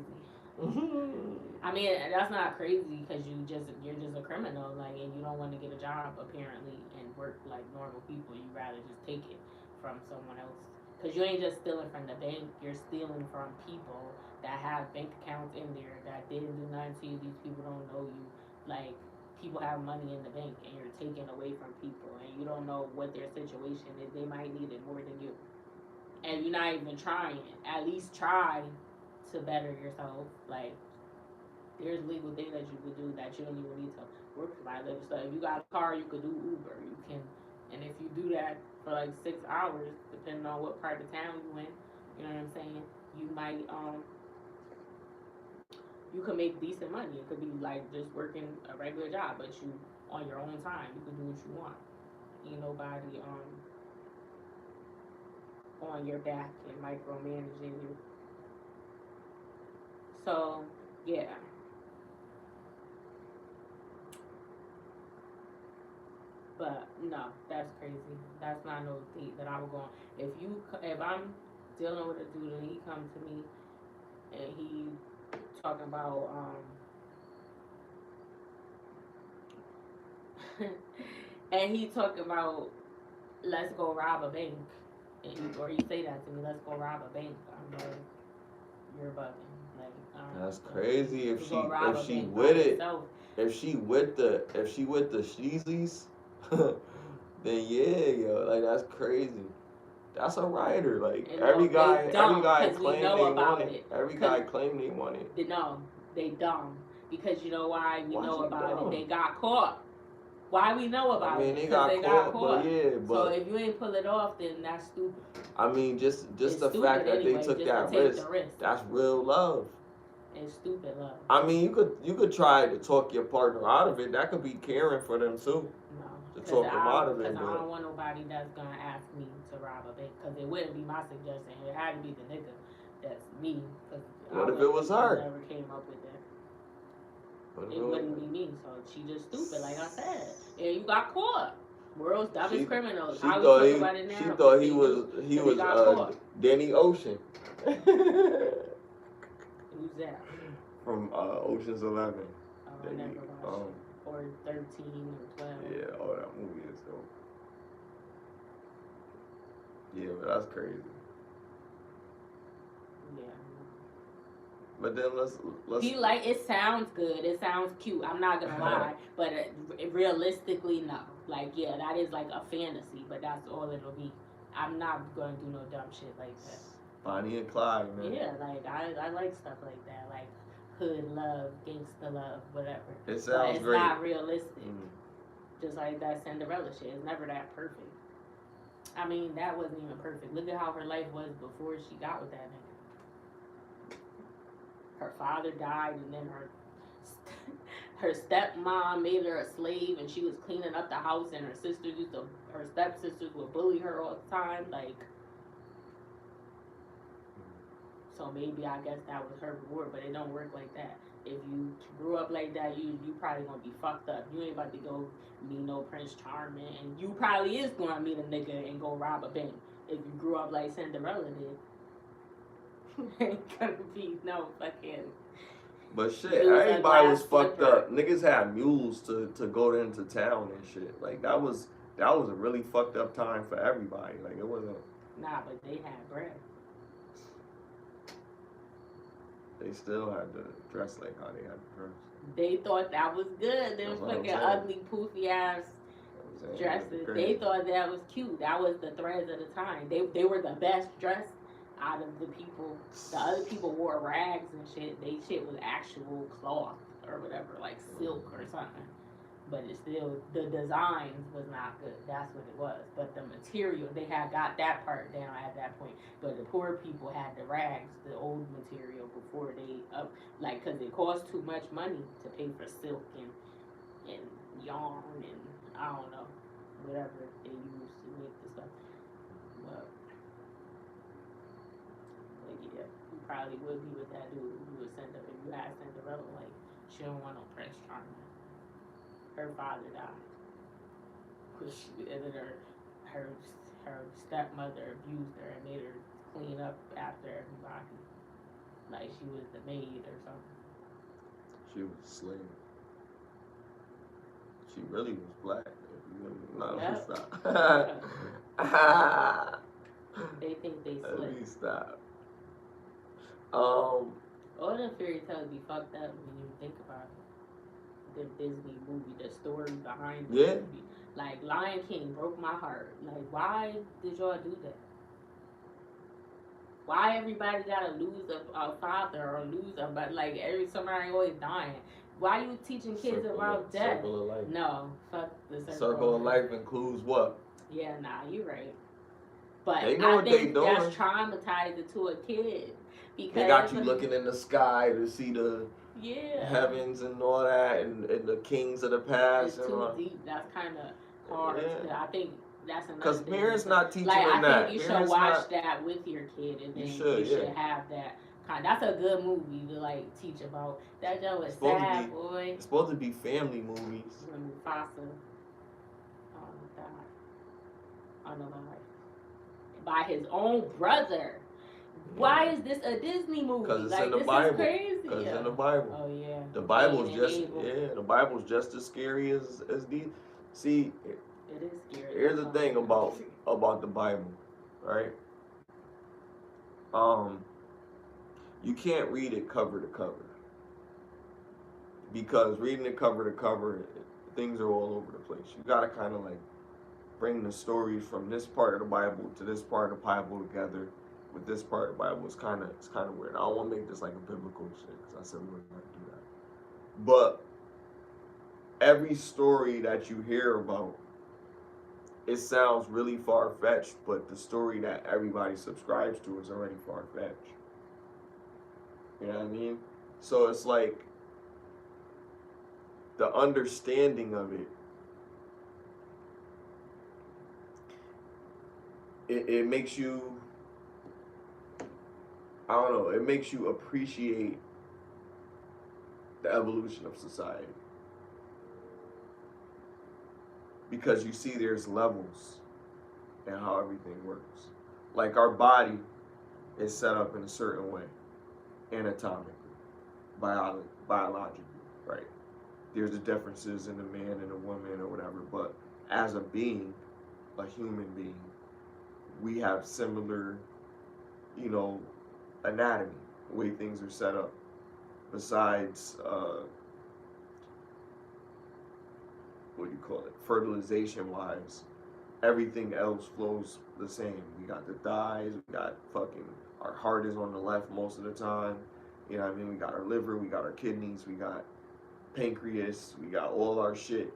I mean, that's not crazy because you're just a criminal, like, and you don't want to get a job apparently and work like normal people. You rather just take it from someone else because you ain't just stealing from the bank. You're stealing from people that have bank accounts in there that didn't do nothing to you. These people don't know you. Like, people have money in the bank and you're taking away from people and you don't know what their situation is. They might need it more than you, and you're not even trying. At least try to better yourself. Like, there's legal things that you could do that you don't even need to work for my living stuff. If you got a car, you could do Uber. You can, and if you do that for like 6 hours, depending on what part of town you in, you know what I'm saying? You might you can make decent money. It could be like just working a regular job, but you on your own time. You can do what you want. Ain't nobody on your back and micromanaging you. So yeah. But no, that's crazy. That's not no date that I would go on. If I'm dealing with a dude and he comes to me and he talking about and he talking about let's go rob a bank, or he say that to me, let's go rob a bank. I'm like, you're bugging. Like, that's crazy. If she bank with by it, yourself. if she with the Sheezys, then yeah, yo, like that's crazy. That's a writer. Like And every no, guy, they dumb every guy because we claim know they about want it. it. Every guy claim they want it. No, they dumb because you know why we Why know you about dumb? it. They got caught. Why we know about I mean, it? they Because got caught, but yeah, So but if you ain't pull it off, then that's stupid. I mean, just It's the stupid fact that anyway, they took just that to take risk, the risk. that's real love. It's stupid love. I mean, you could try to talk your partner out of it. That could be caring for them too. No, To talk them out of it. Because I But don't want nobody that's gonna ask me to rob a bank. Because it wouldn't be my suggestion. It had to be the nigga. That's me. Cause what if it was her? Never came up with that. It wouldn't be me. So she just stupid, like I said. And you got caught. World's dumbest criminals. She How thought we talk about it now? She thought he was Danny Ocean. Who's that? From Ocean's 11. I never watched it. Or 13 or 12. Yeah, oh, that movie is dope. Yeah, but that's crazy. Yeah. But then let's. It sounds good. It sounds cute. I'm not gonna lie, but realistically, no. Like, yeah, that is like a fantasy, but that's all it'll be. I'm not gonna do no dumb shit like that. Bonnie and Clyde, man. Yeah, like I like stuff like that, like hood love, gangsta love, whatever. It sounds but it's great. Not realistic. Just like that Cinderella shit. It's never that perfect. I mean, that wasn't even perfect. Look at how her life was before she got with that nigga. Her father died, and then her stepmom made her a slave, and she was cleaning up the house, and her stepsisters would bully her all the time, like. So maybe I guess that was her reward, but it don't work like that. If you grew up like that, you probably gonna be fucked up. You ain't about to go meet no Prince Charming, and you probably is gonna meet a nigga and go rob a bank. If you grew up like Cinderella did, ain't gonna be no fucking. But shit, everybody was fucked up. Niggas had mules to go into town and shit. Like that was a really fucked up time for everybody. Like it wasn't. Nah, but they had bread. They still had to dress like how they had to dress. They thought that was good. Them fucking ugly, poofy ass dresses. They thought that was cute. That was the threads of the time. They were the best dressed out of the people. The other people wore rags and shit. They shit was actual cloth or whatever, like silk or something. But it's still, the designs was not good. That's what it was. But the material, they had got that part down at that point. But the poor people had the rags, the old material before they like, cause it cost too much money to pay for silk and yarn and I don't know, whatever they used to make the stuff. But yeah, you probably would be with that dude. You would send up if you had Cinderella, like she don't want no Prince Charming. Her father died. And then her stepmother abused her and made her clean up after everybody. Like she was the maid or something. She was a slave. She really was black. No, Yep. stop. They think they Let slick. me stop. All the fairy tales be fucked up when you think about it. The Disney movie, the story behind the Yeah. movie. Like Lion King broke my heart. Like, why did y'all do that? Why everybody gotta lose a father or lose a but like somebody always dying? Why you teaching kids about death? Circle of life. No, fuck the Circle of life includes what? Yeah, nah, you're right. But They know I what think they that's doing. traumatizing to a kid. Because They got you looking in the sky to see the heavens and all that, and the kings of the past. It's and too all. deep. That's kind of hard. Yeah. I think that's another Because thing. parents not teaching like, them that. I think you should watch that with your kid, and then you should have that kind. That's a good movie to like teach about. That joke was sad, boy. It's supposed to be family movies. Mufasa. Oh my god. Unalive. By his own brother. Why is this a Disney movie? Because it's like, in the this Bible. Is crazy. Because it's in the Bible. Oh yeah. The Bible's the Bible's just as scary as these. See, it is scary. Here's the thing about the Bible, right? You can't read it cover to cover. Because reading it cover to cover, things are all over the place. You gotta kind of like bring the stories from this part of the Bible to this part of the Bible together with this part of the Bible. It's kind of weird. I don't want to make this like a biblical shit because I said we weren't going to do that. But every story that you hear about, it sounds really far-fetched, but the story that everybody subscribes to is already far-fetched. You know what I mean? So it's like the understanding of it makes you, I don't know, it makes you appreciate the evolution of society. Because you see there's levels in how everything works. Like our body is set up in a certain way, anatomically, biologically, right? There's the differences in a man and a woman or whatever, but as a being, a human being, we have similar, anatomy, the way things are set up. Besides, fertilization wise, everything else flows the same. We got the thighs, we got our heart is on the left most of the time. You know what I mean? We got our liver, we got our kidneys, we got pancreas, we got all our shit.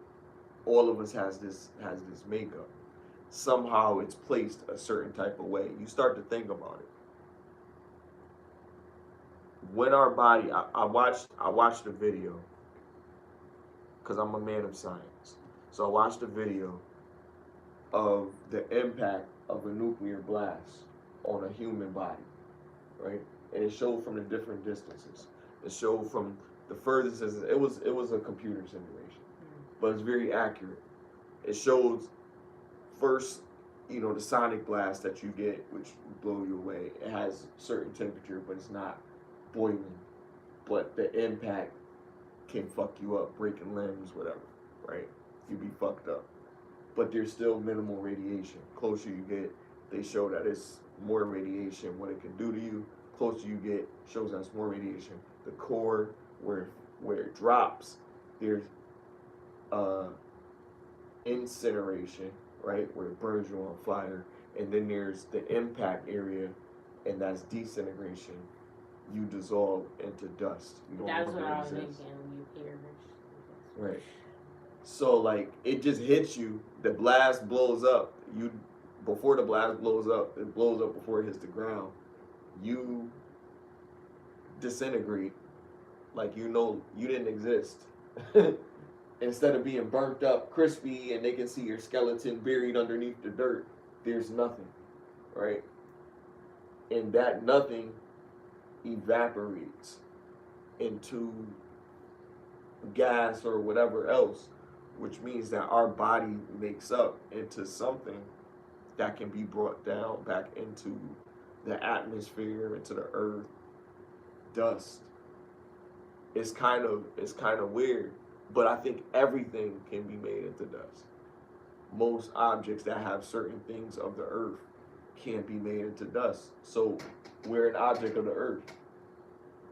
All of us has this makeup. Somehow it's placed a certain type of way. You start to think about it. When our body, I watched a video because I'm a man of science. So I watched a video of the impact of a nuclear blast on a human body, right? And it showed from the different distances. It showed from the furthest distance. It was a computer simulation, but it's very accurate. It shows first, the sonic blast that you get, which blow you away. It has certain temperature, but it's not boiling. But the impact can fuck you up, breaking limbs, whatever, right? You be fucked up. But there's still minimal radiation. Closer you get, they show that it's more radiation. What it can do to you, closer you get, shows that it's more radiation. The core, where it drops, there's incineration, right, where it burns you on fire. And then there's the impact area, and that's disintegration. You dissolve into dust. That's what I was thinking when you perish. Right. So like it just hits you. The blast blows up. Before the blast blows up, it blows up before it hits the ground. You disintegrate. Like you didn't exist. Instead of being burnt up, crispy, and they can see your skeleton buried underneath the dirt, there's nothing, right? And that nothing evaporates into gas or whatever else, which means that our body makes up into something that can be brought down back into the atmosphere, into the earth, dust. It's kind of weird, but I think everything can be made into dust. Most objects that have certain things of the earth can be made into dust. So we're an object of the earth.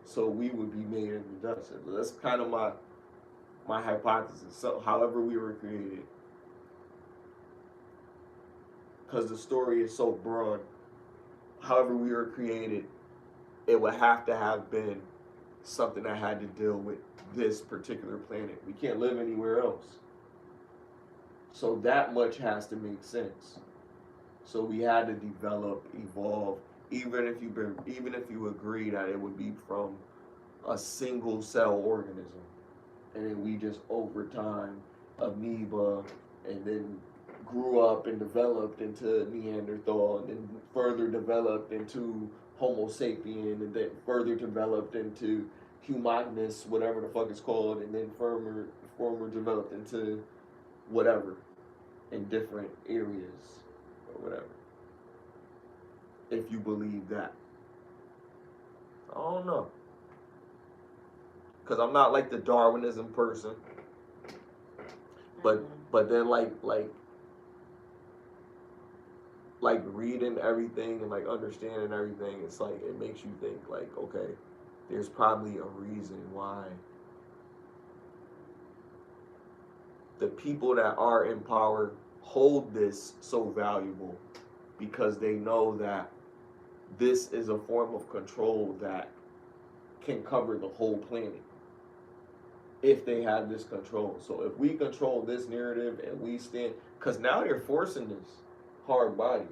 So we would be made into dust. That's kind of my hypothesis. So however we were created, because the story is so broad, however we were created, it would have to have been something that had to deal with this particular planet. We can't live anywhere else. So that much has to make sense. So we had to develop, evolve, even if you agree that it would be from a single cell organism. And then we just over time, amoeba, and then grew up and developed into Neanderthal, and then further developed into Homo sapien, and then further developed into humanus, whatever the fuck it's called, and then further developed into whatever in different areas or whatever. If you believe that. I don't know. Because I'm not like the Darwinism person. But then like reading everything and like understanding everything, it's like it makes you think like, okay, there's probably a reason why the people that are in power hold this so valuable, because they know that this is a form of control that can cover the whole planet if they have this control. So if we control this narrative and we stand, because now they're forcing this hard body.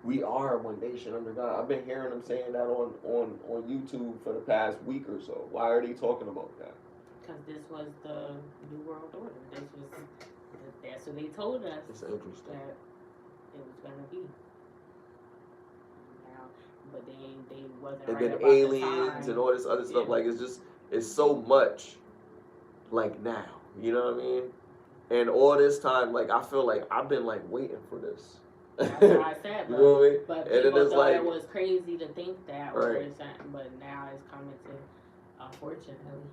We are one nation under God. I've been hearing them saying that on YouTube for the past week or so. Why are they talking about that? Because this was the New World Order. That's what they told us. It's interesting. That it was going to be. Now, but they wasn't and right then about aliens the and all this other stuff. Yeah. Like it's so much. Like now, you know what I mean? And all this time, like I feel like I've been like waiting for this. That's what I said. You know what I mean? But and people then it's thought like it was crazy to think that, right. But now it's coming to, unfortunately,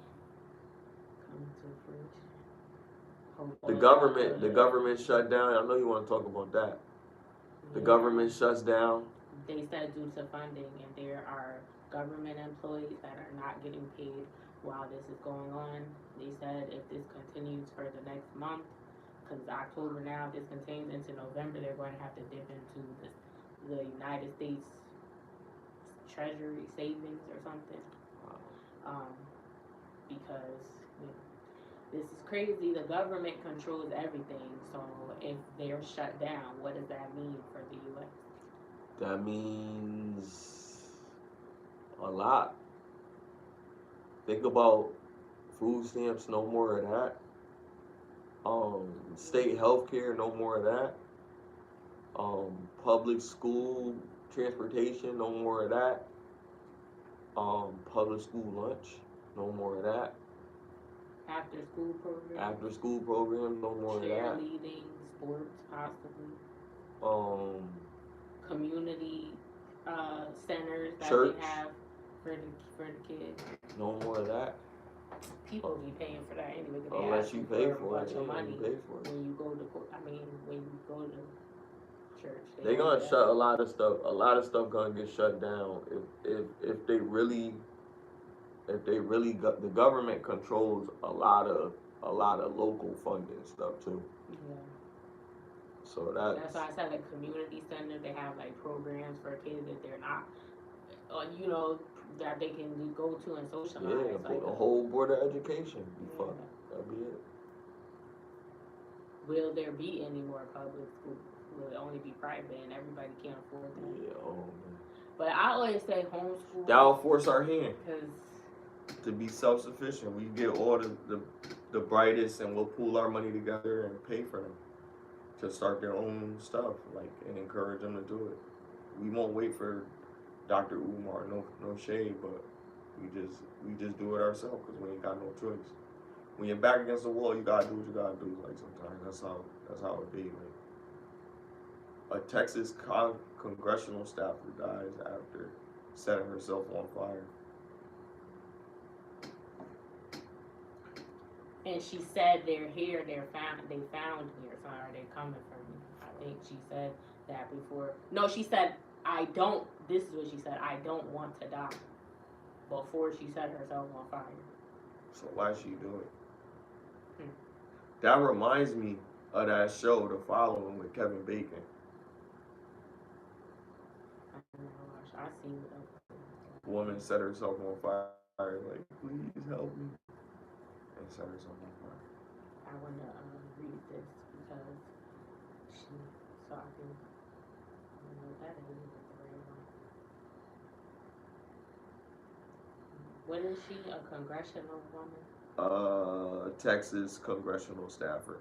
coming to fruition. The government shut down. I know you want to talk about that. The government shuts down. They said due to funding, and there are government employees that are not getting paid while this is going on. They said if this continues for the next month, because October now, if this continues into November, they're going to have to dip into the United States Treasury savings or something. Because this is crazy. The government controls everything. So if they're shut down, what does that mean for the U.S.? That means a lot. Think about food stamps, no more of that. State health care, no more of that. Public school transportation, no more of that. Public school lunch, no more of that. After school programs, no more of that. Cheerleading, sports, possibly. Community centers that Church. they have for the kids. No more of that. People be paying for that anyway. Unless you pay for it, money you pay for it. when you go to when you go to church. They're gonna shut a lot of stuff. A lot of stuff gonna get shut down if they really the government controls a lot of local funding stuff too. Yeah. So that's why I said a community center. They have like programs for kids that they're not, that they can go to and socialize. Yeah, like the whole board of education be fucked. That'd be it. Will there be any more public schools? Will it only be private and everybody can't afford that? Yeah, oh man. But I always say homeschool. That'll force our hand. Because to be self-sufficient, we get all the brightest, and we'll pool our money together and pay for them to start their own stuff, like, and encourage them to do it. We won't wait for Dr. Umar, no shade, but we just do it ourselves because we ain't got no choice. When you're back against the wall, you gotta do what you gotta do. Like sometimes that's how it be. Like a Texas congressional staffer dies after setting herself on fire. And she said they're here, they found here, so are they coming for me? I think she said that before. No, she said, this is what she said, I don't want to die. Before she set herself on fire. So why she do it? That reminds me of that show, The Following, with Kevin Bacon. I seen it. Woman set herself on fire, like, please help me. And set herself on fire. I want to read this because so I can know that is the right one. What is she, a congressional woman? Texas congressional staffer.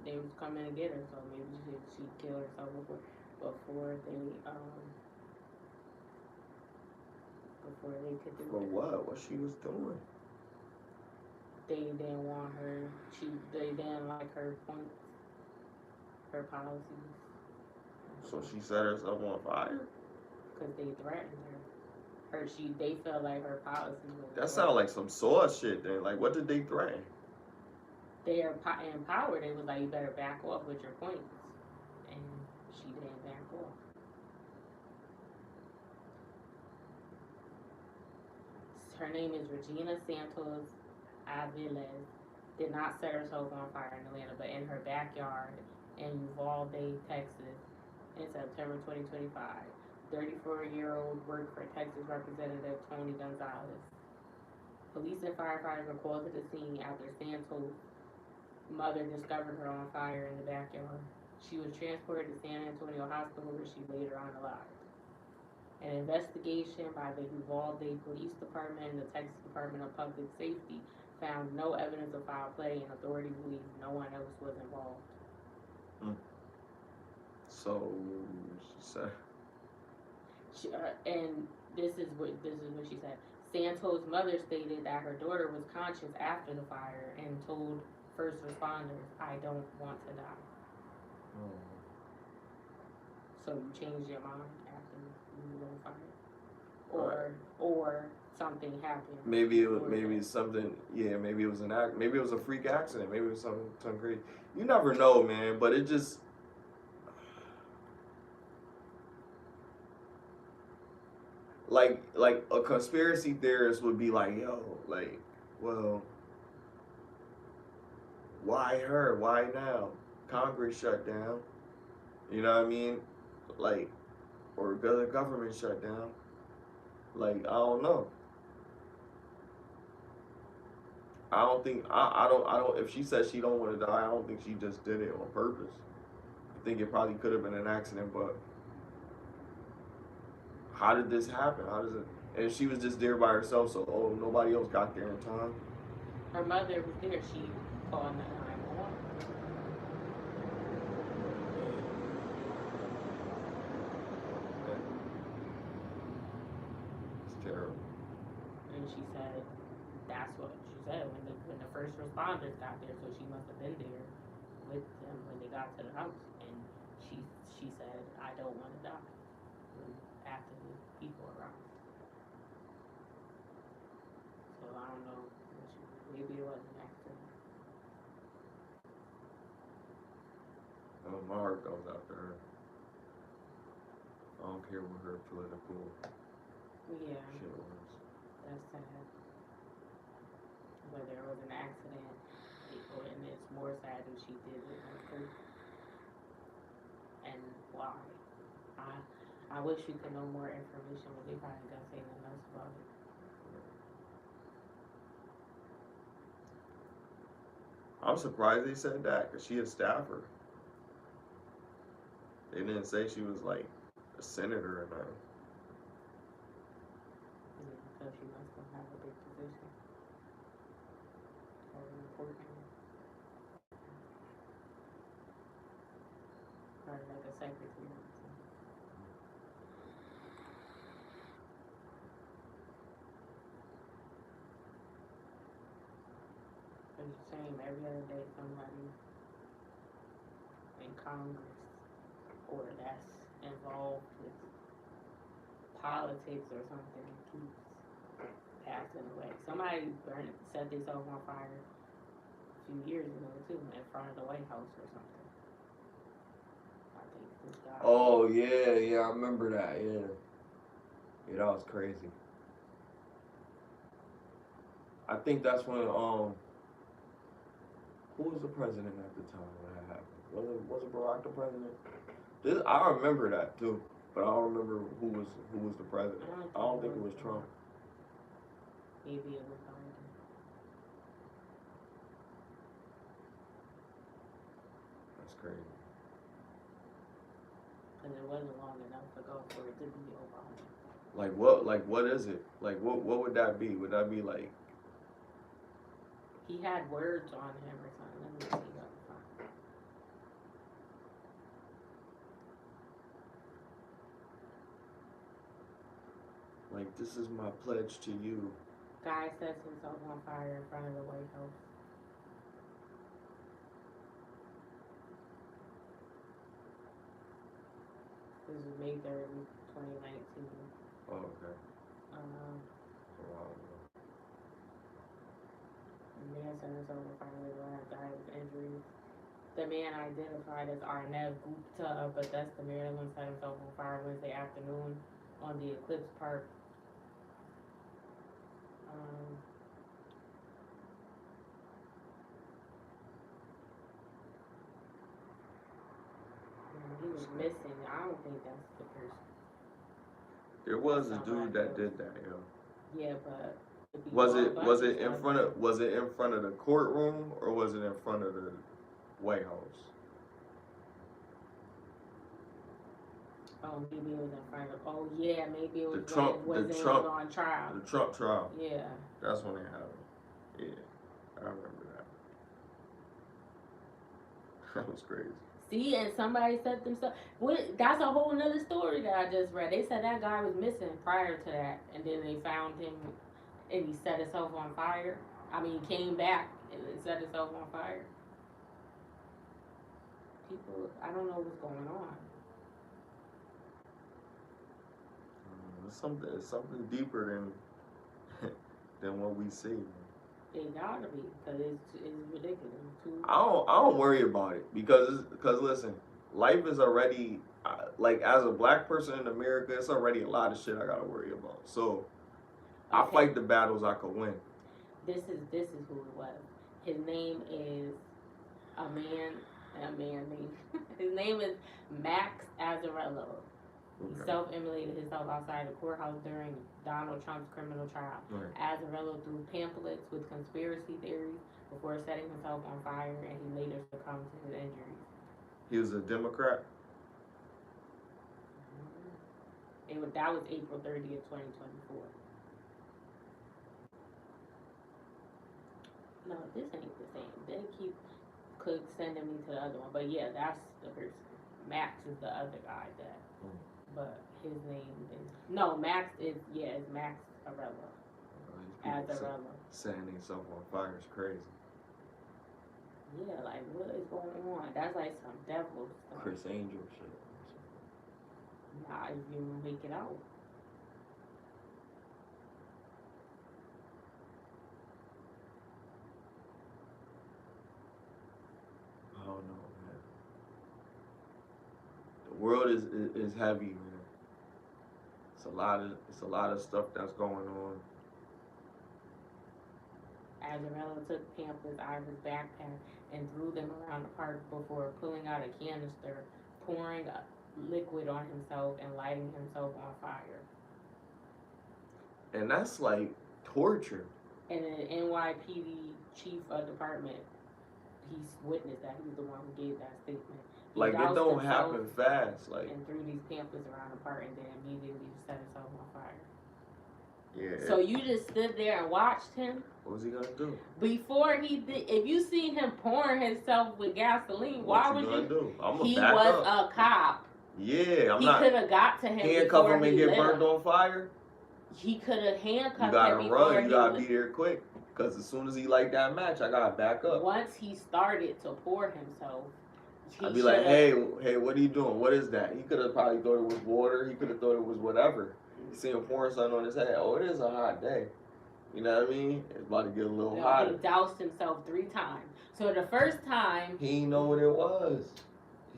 They was coming to get her, so maybe she killed herself before they could do it. For what? What she was doing? They didn't want her. They didn't like her points, her policies. So she set herself on fire? Because they threatened her. They felt like her policies was. That sounds like some sauce shit. Then, like, what did they threaten? They are empowered. They was like, you better back off with your points, and she didn't back off. Her name is Regina Santos Aviles. Did not set herself on fire in Atlanta, but in her backyard in Uvalde, Texas, in September 2025. 34-year-old worked for Texas Representative Tony Gonzalez. Police and firefighters were called to the scene after Santos' mother discovered her on fire in the backyard. She was transported to San Antonio Hospital where she later unalived. An investigation by the Uvalde Police Department and the Texas Department of Public Safety found no evidence of foul play, and authorities believe no one else was involved. So she said. And this is what she said. Santos' mother stated that her daughter was conscious after the fire and told first responders, "I don't want to die." So you changed your mind after you were on fire, or something happened. Maybe it's something. Yeah, maybe it was maybe it was a freak accident. Maybe it was something crazy. You never know, man. But it just. Like a conspiracy theorist would be like, yo, like, well, why her? Why now? Congress shut down. You know what I mean? Like, or the government shut down. Like, I don't know. I don't. If she says she don't want to die, I don't think she just did it on purpose. I think it probably could have been an accident, but how did this happen? How does it? And she was just there by herself, so nobody else got there in time. Her mother was there. She called 911. It's terrible. And she said, that's what she said when the first responders got there. So she must have been there with them when they got to the house. And she said, I don't want to die. After the people arrived. So I don't know. Maybe it was an accident. Oh, my heart goes out to her. I don't care what her political shit was. That's sad. Whether it was an accident, and it's more sad that she did it on purpose. And why? I wish we could know more information, but they probably don't say nothing else about it. I'm surprised they said that, because she a staffer. They didn't say she was like a senator or nothing. Yeah, so she must have a big position. Or important. Probably like a secretary. it's a shame. Every other day somebody in Congress or that's involved with politics or something keeps passing away. Somebody set themselves on fire a few years ago too, in front of the White House or something. I think this guy. Oh yeah, I remember that. Yeah, that was crazy. I think that's when who was the president at the time when that happened? Was it Barack the president? I remember that too, but I don't remember who was the president. I don't think it was Trump. Maybe it was Biden. That's crazy. Because it wasn't long enough ago for it to be Obama. Like what is it? Like what would that be? Would that be like? He had words on him or something. Let me see that. Like, this is my pledge to you. Guy sets himself on fire in front of the White House. This is May 3rd, 2019. Oh, okay. Wow. The man set himself on fire with died of injuries. The man identified as Arnev Gupta, but that's the Maryland, set himself on fire Wednesday afternoon on the Eclipse Park. He was missing. I don't think that's the person. There was a dude that did that, yo. Yeah, but was it in front of the courtroom or was it in front of the White House? Oh, maybe it was in front of. Oh yeah, maybe it was the Trump on trial. The Trump trial. Yeah. That's when it happened. Yeah, I remember that. That was crazy. See, and somebody set themselves. That's a whole nother story that I just read. They said that guy was missing prior to that, and then they found him, and he set himself on fire. I mean, he came back and set himself on fire. People, I don't know what's going on. It's something deeper than what we see. It gotta be, because it's ridiculous. I don't worry about it because listen, life is already like, as a black person in America, it's already a lot of shit I gotta worry about. So I fight the battles I could win. This is who it was. His name is a man name. His name is Max Azzarello. He self-immolated himself outside the courthouse during Donald Trump's criminal trial. Right. Azzarello threw pamphlets with conspiracy theories before setting himself on fire, and he later succumbed to his injuries. He was a Democrat? That was April 30th, 2024. No, this ain't the same. They could sending me to the other one. But yeah, that's the person. Max is the other guy that... But his name is... No, Max is Max Azzarello. Azzarello. Setting himself on fire is crazy. Yeah, like, what is going on? That's like some devil stuff. Chris Angel shit. Nah, if you make it out. I don't know, man. The world is heavy, man. It's a lot of stuff that's going on. Azzarello took pamphlets out of his backpack and threw them around the park before pulling out a canister, pouring a liquid on himself and lighting himself on fire. And that's like torture. And an NYPD chief of department, he's witnessed that. He was the one who gave that statement. Like, it don't happen fast. Like, and threw these pamphlets around the park and then immediately set himself on fire. Yeah. So you just stood there and watched him? What was he gonna do? Before he did, if you see him pouring himself with gasoline, why would you? Do? He was a cop. Yeah, he could have got to him. Handcuff him and get burned on fire. He could have handcuffed him. You gotta run. You gotta be there quick. Because as soon as he liked that match, I gotta back up. Once he started to pour himself, I'd be like, hey, what are you doing? What is that? He could have probably thought it was water. He could have thought it was whatever. You see him pouring something on his head. Oh, it is a hot day. You know what I mean? It's about to get a little hotter. He doused himself 3 times. So the first time, he didn't know what it was.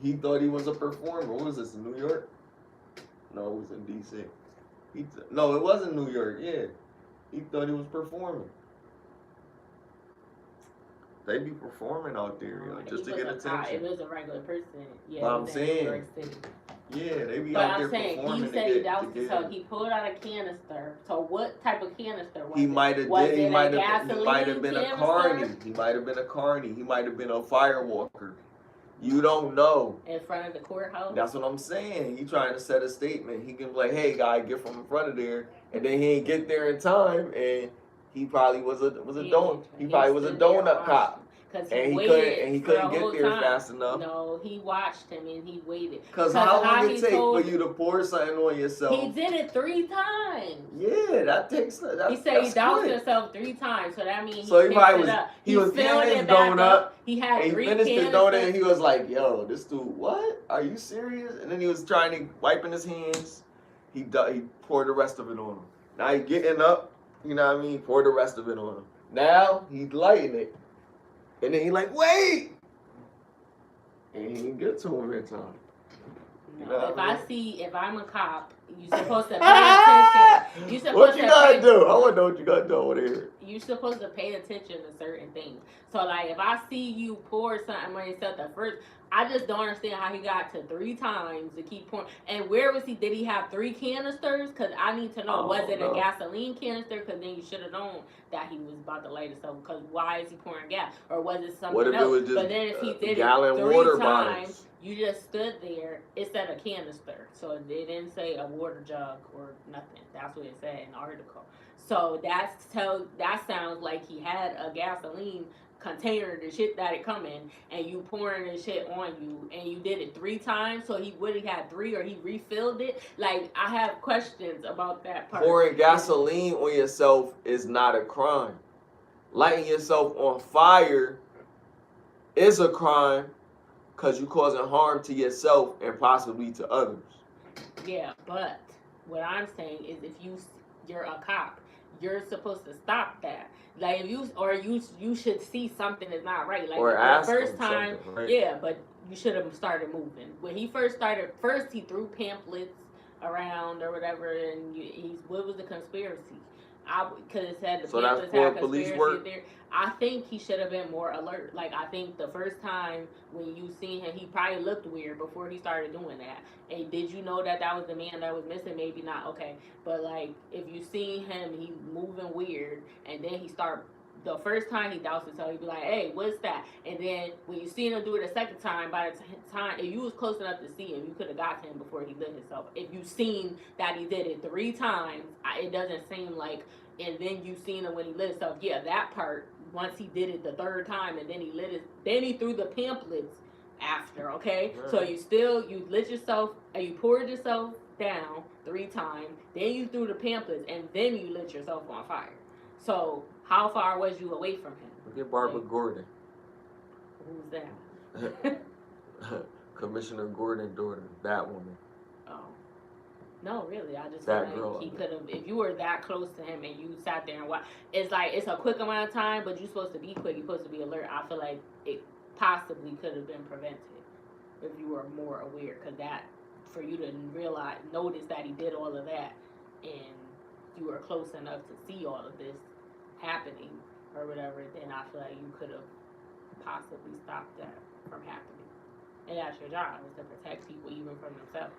He thought he was a performer. What was this, in New York? No, it was in D.C. No, it wasn't New York, yeah. He thought he was performing. They be performing out there, just to get attention. It was a regular person. Yeah, but I'm saying, New York City. Yeah, they be but out I'm there saying, performing. He said he doused himself. He pulled out a canister. So what type of canister was it? He might have been a canister? carny. He might have been a carny. He might have been a firewalker. You don't know. In front of the courthouse? That's what I'm saying. He trying to set a statement. He can be like, hey, guy, get from in front of there. And then he ain't get there in time. And he probably was a donut cop. And he couldn't get there fast enough. No, he watched him and he waited. Because how long it take for you to pour something on yourself? He did it 3 times. Yeah, that takes. He said he doused himself 3 times, so that means he probably was. He was getting his donut. He had 3 finished his donut and he was like, "Yo, this dude, what? Are you serious?" And then he was wiping his hands. He poured the rest of it on him. Now he getting up. You know what I mean? Pour the rest of it on him. Now he's lighting it. And then he like, wait! And he didn't get to him in time. No, if I'm a cop, you're supposed to pay attention. What you gotta do? I wanna know what you gotta do over here. You're supposed to pay attention to certain things. So like, if I see you pour something on yourself the first, I just don't understand how he got to 3 times to keep pouring. And where was he? Did he have 3 canisters? Because I need to know, was it a gasoline canister? Because then you should have known that he was about to light himself. Because why is he pouring gas? Or was it something else? It was just but then if he did it 3 water times, bottles. you just stood there. It said a canister. So it didn't say a water jug or nothing. That's what it said in the article. So that sounds like he had a gasoline container, the shit that it come in, and you pouring the shit on you, and you did it 3 times, so he would have had 3, or he refilled it. Like, I have questions about that part. Pouring gasoline on yourself is not a crime. Lighting yourself on fire is a crime because you're causing harm to yourself and possibly to others. Yeah, but what I'm saying is, if you're a cop, you're supposed to stop that. Like, if you should see something is not right. Like, or the first time, right? Yeah, but you should have started moving. When he first started, he threw pamphlets around or whatever, and what was the conspiracy? Because it said the pamphlets had conspiracy there. I think he should have been more alert. Like, I think the first time when you seen him, he probably looked weird before he started doing that. And did you know that was the man that was missing? Maybe not. Okay. But, like, if you seen him, he moving weird, and then the first time he doused himself, he'd be like, hey, what's that? And then when you seen him do it a second time, by the time, if you was close enough to see him, you could have got to him before he lit himself. If you seen that he did it 3 times, it doesn't seem like, and then you seen him when he lit himself. Yeah, that part, once he did it the 3rd time, and then he threw the pamphlets after, okay? Right. So you lit yourself, and you poured yourself down 3 times, then you threw the pamphlets, and then you lit yourself on fire. So how far was you away from him? Look at Barbara Gordon. Who's that? Commissioner Gordon's daughter, that woman. Oh. No, really. I just that feel like girl, he could have, if you were that close to him and you sat there and watched, it's like, it's a quick amount of time, but you're supposed to be quick, you're supposed to be alert. I feel like it possibly could have been prevented if you were more aware, because that, for you to notice that he did all of that, and you were close enough to see all of this happening or whatever, then I feel like you could have possibly stopped that from happening. And that's your job, is to protect people even from themselves.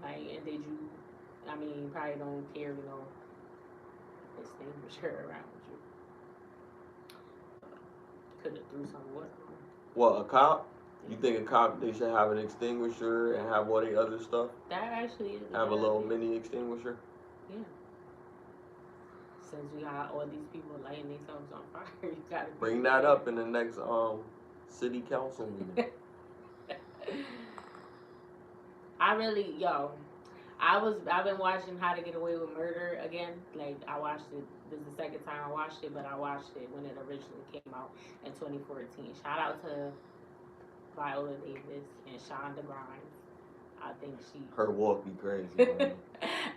Like, and did you, I mean, you probably don't carry no extinguisher around with you. Could have threw some water on. What, a cop? You think a cop, they should have an extinguisher and have all the other stuff? That actually is have a little mini extinguisher? Yeah. Since we got all these people lighting themselves on fire, you gotta bring that up in the next city council meeting. I've been watching How to Get Away with Murder again. Like I watched it. This is the second time I watched it, but I watched it when it originally came out in 2014. Shout out to Viola Davis and Shonda Rhimes. I think her walk be crazy. Man.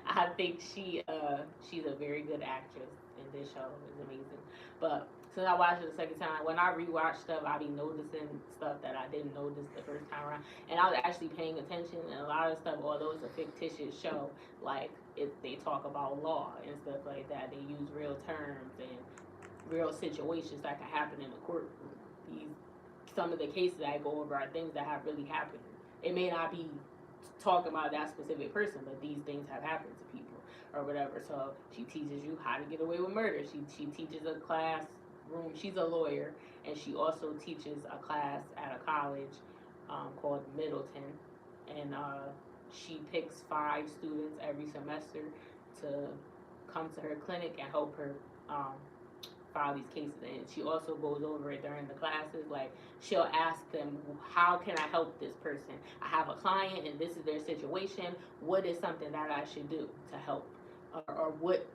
I think she's a very good actress, and this show is amazing. But since I watched it the second time, when I rewatch stuff, I be noticing stuff that I didn't notice the first time around, and I was actually paying attention. And a lot of stuff, although it's a fictitious show, like they talk about law and stuff like that. They use real terms and real situations that can happen in the courtroom. Some of the cases I go over are things that have really happened. It may not be talking about that specific person, but these things have happened to people or whatever. So she teaches you how to get away with murder. She teaches a classroom. She's a lawyer, and she also teaches a class at a college called Middleton, and she picks 5 students every semester to come to her clinic and help her file these cases. And she also goes over it during the classes. Like she'll ask them, how can I help this person? I have a client and this is their situation. What is something that I should do to help? Or what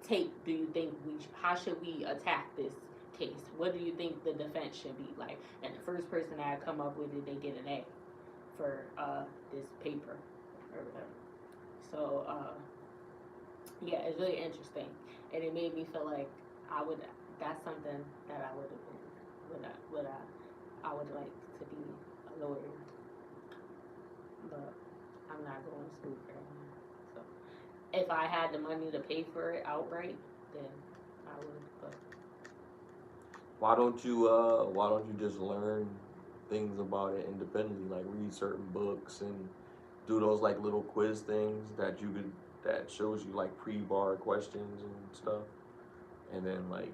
take do you think how should we attack this case? What do you think the defense should be like? And the first person that come up with it, they get an A for this paper or whatever. So yeah, it's really interesting, and it made me feel like that's something that I would have been, I would like to be a lawyer, but I'm not going to school for that. So if I had the money to pay for it outright, then I would. But why don't you just learn things about it independently, like read certain books and do those like little quiz things that shows you like pre-bar questions and stuff, and then like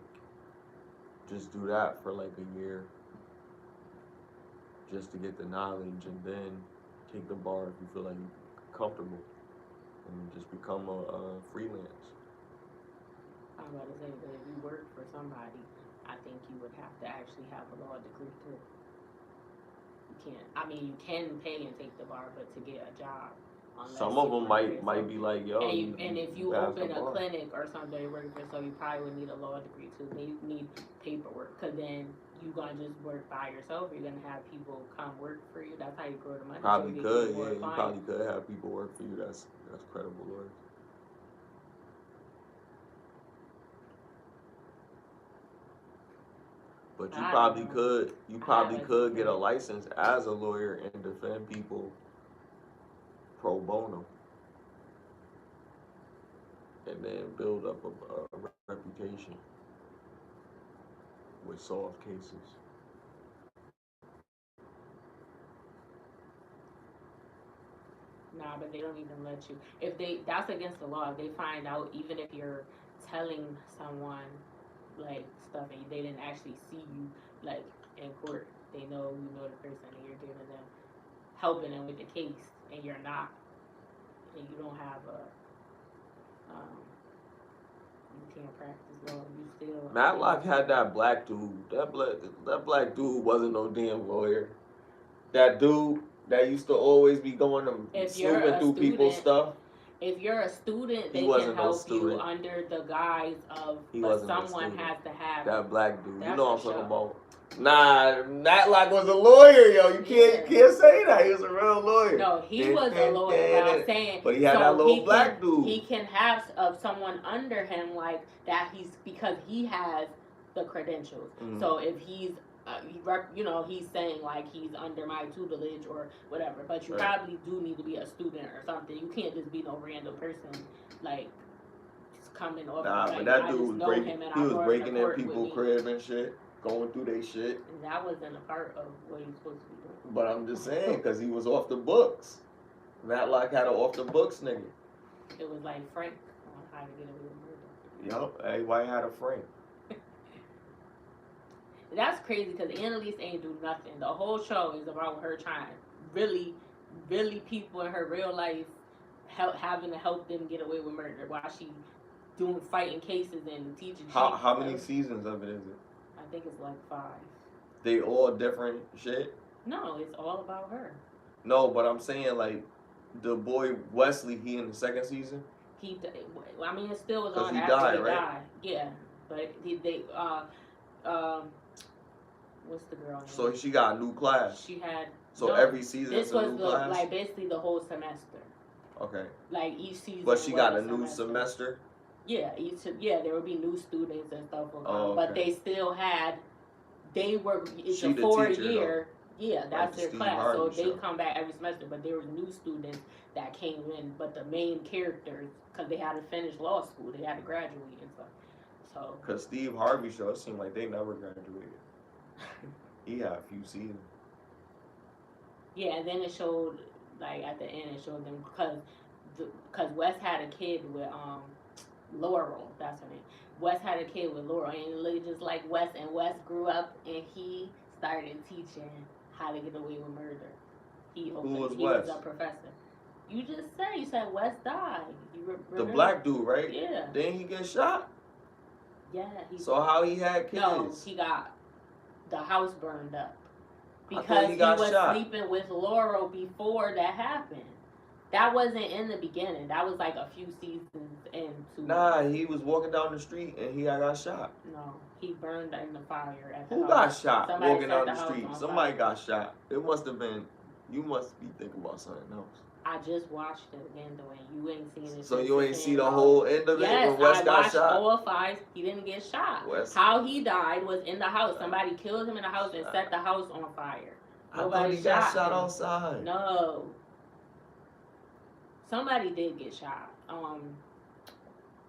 just do that for like a year just to get the knowledge, and then take the bar if you feel like you're comfortable, and just become a freelance. I'm about to say that if you work for somebody, I think you would have to actually have a law degree too. You can't. I mean, you can pay and take the bar, but to get a job. Some of them might be like, yo. And if you open a clinic or something working for, so you probably would need a law degree too. Maybe you need paperwork, because then you're gonna just work by yourself. You're gonna have people come work for you. That's how you grow the money. Probably could, yeah. You probably could have people work for you. That's credible work. But you probably could get a license as a lawyer and defend people pro bono, and then build up a reputation with soft cases. Nah, but they don't even let you. That's against the law. If they find out, even if you're telling someone like stuff and they didn't actually see you like in court, they know you know the person and you're giving them, helping them with the case, and you're not, and you don't have you can't practice law. You still. Matlock had that black dude. That black dude wasn't no damn lawyer. That dude that used to always be going to snooping through people's stuff. If you're a student, they can help you under the guise of, but someone has to have that black dude. You know what I'm talking about? Nah, Matlock was a lawyer, yo. You can't say that. He was a real lawyer. No, he was a lawyer, but I'm saying. But he had that little black dude. He can have someone under him like that. Because he has the credentials. Mm-hmm. So if he's, he's saying like he's under my tutelage or whatever. But you probably do need to be a student or something. You can't just be no random person like just coming over. Nah, like, but that dude was breaking in people's crib and shit. Going through their shit. And that wasn't a part of what he was supposed to be doing. But I'm just saying, because he was off the books. Matlock had an off the books nigga. It was like Frank on How to Get Away with Murder. Yup, everybody had a Frank. That's crazy, because Annalise ain't do nothing. The whole show is about her trying, really, really people in her real life having to help them get away with murder while she fighting cases and teaching. How many seasons of it is it? I think it's like 5. They all different shit? No, it's all about her. No, but I'm saying like the boy Wesley, he in the second season. I mean, it still was 'Cause on he after died, he right? died. Yeah, but what's the girl name? So she got a new class. She had. So no, every season this is a was new the class. like basically the whole semester. Okay. Like each season. But she was got a new semester. Yeah, there would be new students and stuff will come, Oh, okay. but they still had. They were. It's She a the 4 teacher, year. Yeah, that's like their Steve class. Harvey So they show. come back every semester, but there were new students that came in. But the main characters, because they had to finish law school, they had to graduate and stuff. So. Cause Steve Harvey show, it seemed like they never graduated. He had a few seasons. Yeah, and then it showed like at the end it showed them because Wes had a kid with Laurel, that's her name. Wes had a kid with Laurel, and it looked just like Wes, and Wes grew up and he started teaching how to get away with murder. He was a professor. You just said, you said Wes died. You the black dude, right? Yeah. Didn't he get shot? Yeah. So how he had kids? No, he got the house burned up he because he was shot. sleeping with Laurel before that happened. That wasn't in the beginning. That was like a few seasons into. Nah, he was walking down the street and he got shot. No, he burned in the fire at the Who house. got shot Somebody walking set down the street? Somebody got shot. It must have been. You must be thinking about something else. I just watched it again, Dwayne. You ain't seen it. So you ain't see the whole end of it when Wes got shot? Yes, I watched 5. He didn't get shot. Wes. How he died was in the house. Somebody killed him in the house and set the house on fire. I thought he got shot outside. No. Somebody did get shot.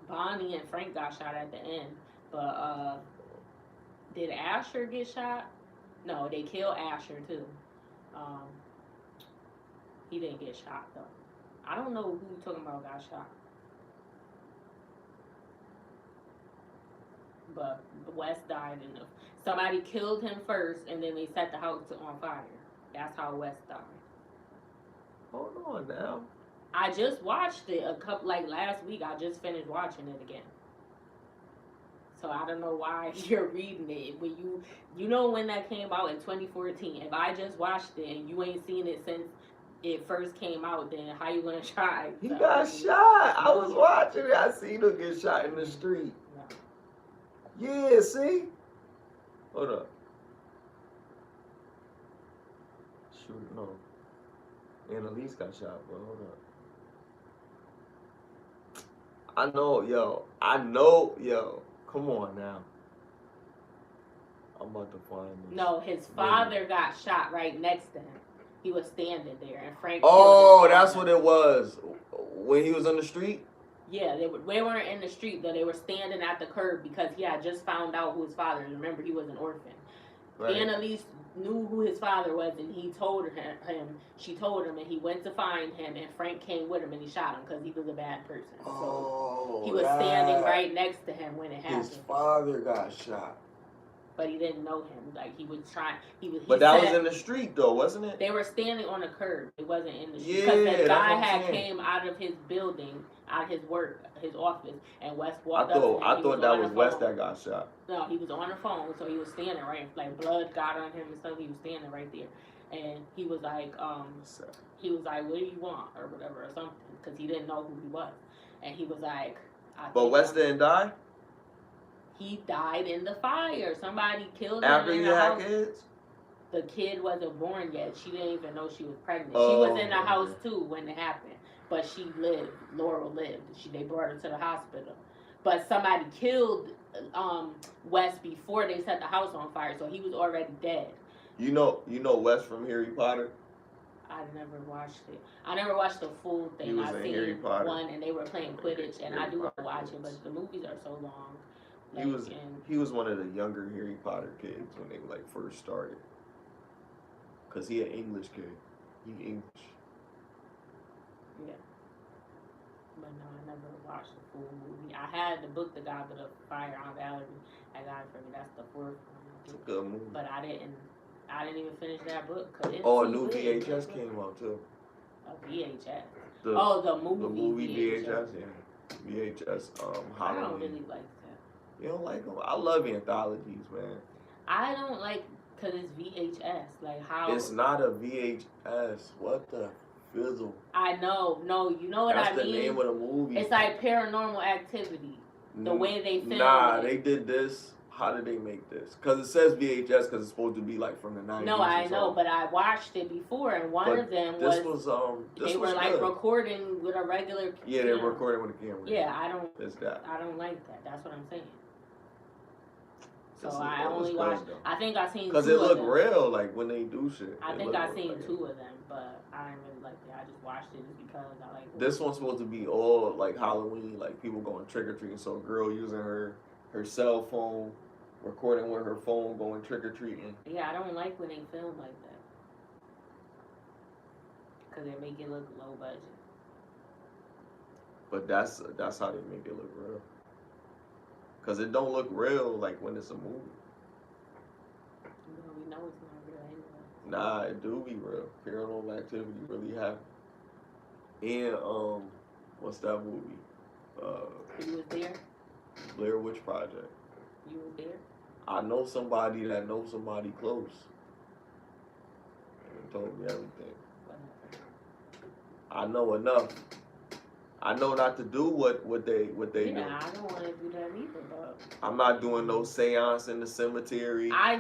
Bonnie and Frank got shot at the end. But did Asher get shot? No, they killed Asher too. He didn't get shot though. I don't know who you talking about got shot. But Wes died in the. Somebody killed him first, and then they set the house on fire. That's how Wes died. Hold on now. I just watched it last week. I just finished watching it again. So I don't know why you're reading it when you know when that came out in 2014. If I just watched it and you ain't seen it since it first came out, then how you gonna try? He got shot. I was watching it. I seen him get shot in the street. No. Yeah, see? Hold up. Shoot, no. Annalise got shot, but hold up. I know, yo. Come on now. I'm about to find this. No, his father got shot right next to him. He was standing there, and Frank. Oh, that's what it was. When he was on the street? Yeah, they weren't in the street though. They were standing at the curb because he had just found out who his father is. Remember, he was an orphan. Right. Annalise knew who his father was, and he told him. She told him, and he went to find him. And Frank came with him, and he shot him because he was a bad person. So he was standing right next to him when it happened. His father got shot, but he didn't know him. Like he was trying. But that was in the street, though, wasn't it? They were standing on the curb. It wasn't in the street because the guy came out of his building, out of his work, his office, and Wes walked up to him. I thought that was Wes that got shot. No, he was on the phone, so he was standing right, like blood got on him and stuff. He was standing right there, and he was like, what do you want or whatever or something, because he didn't know who he was, and he was like, but Wes didn't die. He died in the fire. Somebody killed him after in he the had house. Kids. The kid wasn't born yet. She didn't even know she was pregnant. She was in the house too when it happened, but she lived. Laurel lived. They brought her to the hospital, but somebody killed Wes before they set the house on fire, so he was already dead. You know Wes from Harry Potter? I never watched it. I never watched the full thing. I seen one, and they were playing Quidditch, and I do want to watch it, but the movies are so long. He was one of the younger Harry Potter kids when they like first started. Cause he an English kid. He English. Yeah. But no, I never watched the full movie. I had the book, The Goblet of Fire on Valerie. I got it for me. That's the 4th one. It's a good movie. But I didn't even finish that book. Cause it's a new VHS came out too. A VHS. The movie. The movie VHS, yeah. VHS. Halloween. I don't really like that. You don't like them? I love anthologies, man. I don't like Cause it's VHS. Like how? It's not a VHS. What the fizzle? I know. No, you know what That's I the mean. name of the movie. It's like Paranormal Activity. The way they filmed Nah, it. they did this. How did they make this? Because it says VHS because it's supposed to be like from the 90s. No, I know, but I watched it before, and one of them this was this they were was like good. recording with a regular. Yeah, they're recording with a camera. Yeah, I don't. It's that. I don't like that. That's what I'm saying. So This I it was only good, watched. though. I think I seen. Because it looked real, like when they do shit. I think I seen 2 of them, but I didn't really like it. I just watched it just because I like. This one's supposed to be all like Halloween, like people going trick or treating. So a girl using her cell phone, recording with her phone, going trick or treating. Yeah, I don't like when they film like that. Cause they make it look low budget. But that's how they make it look real. Cause it don't look real like when it's a movie. You know, we know it's not real anyway. Nah, it do be real. Paranormal Activity really happened. And what's that movie? You was there? Blair Witch Project. You was there? I know somebody that knows somebody close. And told me everything. What happened? I know enough. I know not to do what they do. Yeah, I don't want to do that either, but I'm not doing no seance in the cemetery. I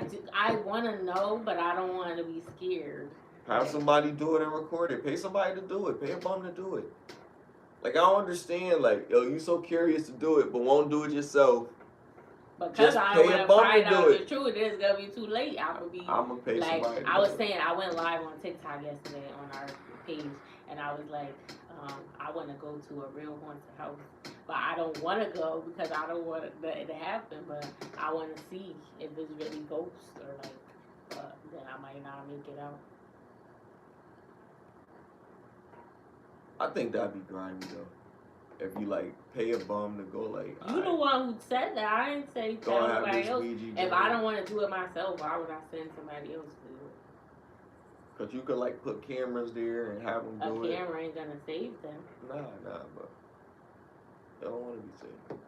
want to know, but I don't want to be scared. Have somebody do it and record it. Pay somebody to do it. Pay a bum to do it. Like, I don't understand. Like, yo, you so curious to do it, but won't do it yourself. Because Just I pay want a to bum find to do out the it. truth. It's going to be too late. I'm going to pay like, somebody to I was do it. saying, I went live on TikTok yesterday on our page, and I was like, I want to go to a real haunted house. But I don't want to go because I don't want it to happen. But I want to see if it's really ghosts or like, then I might not make it out. I think that'd be grimy, though. If you, like, pay a bum to go, like... You the one who said that. I didn't say Go tell have nobody this else. Ouija If joint. I don't want to do it myself, why would I send somebody else to do it? Because you could, like, put cameras there and have them do A it. camera ain't going to save them. Nah, but they don't want to be safe.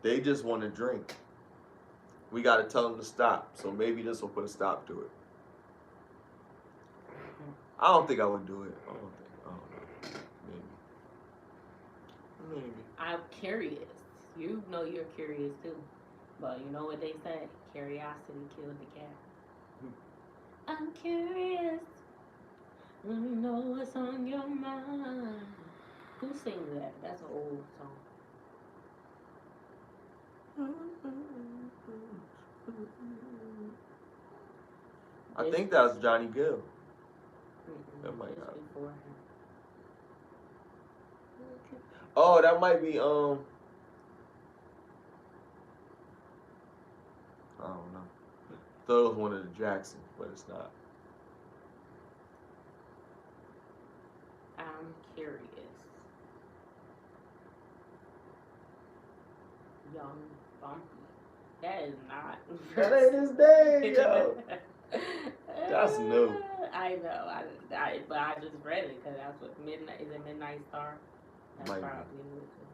They just want to drink. We got to tell them to stop. So maybe this will put a stop to it. I don't think I would do it. I don't know. Maybe. I'm curious. You know you're curious too. But you know what they say? Curiosity killed the cat. I'm curious. Let me know what's on your mind. Who sings that? That's an old song. I think that's Johnny Gill. That might It's not. before him. Oh, that might be I don't know. Thought it was one of the Jacksons, but it's not. I'm curious. Young Bumpy. That is not. That ain't his name, yo. That's new. I know. But I just read it because that's what Midnight is. It Midnight Star. That's Might be. probably new too.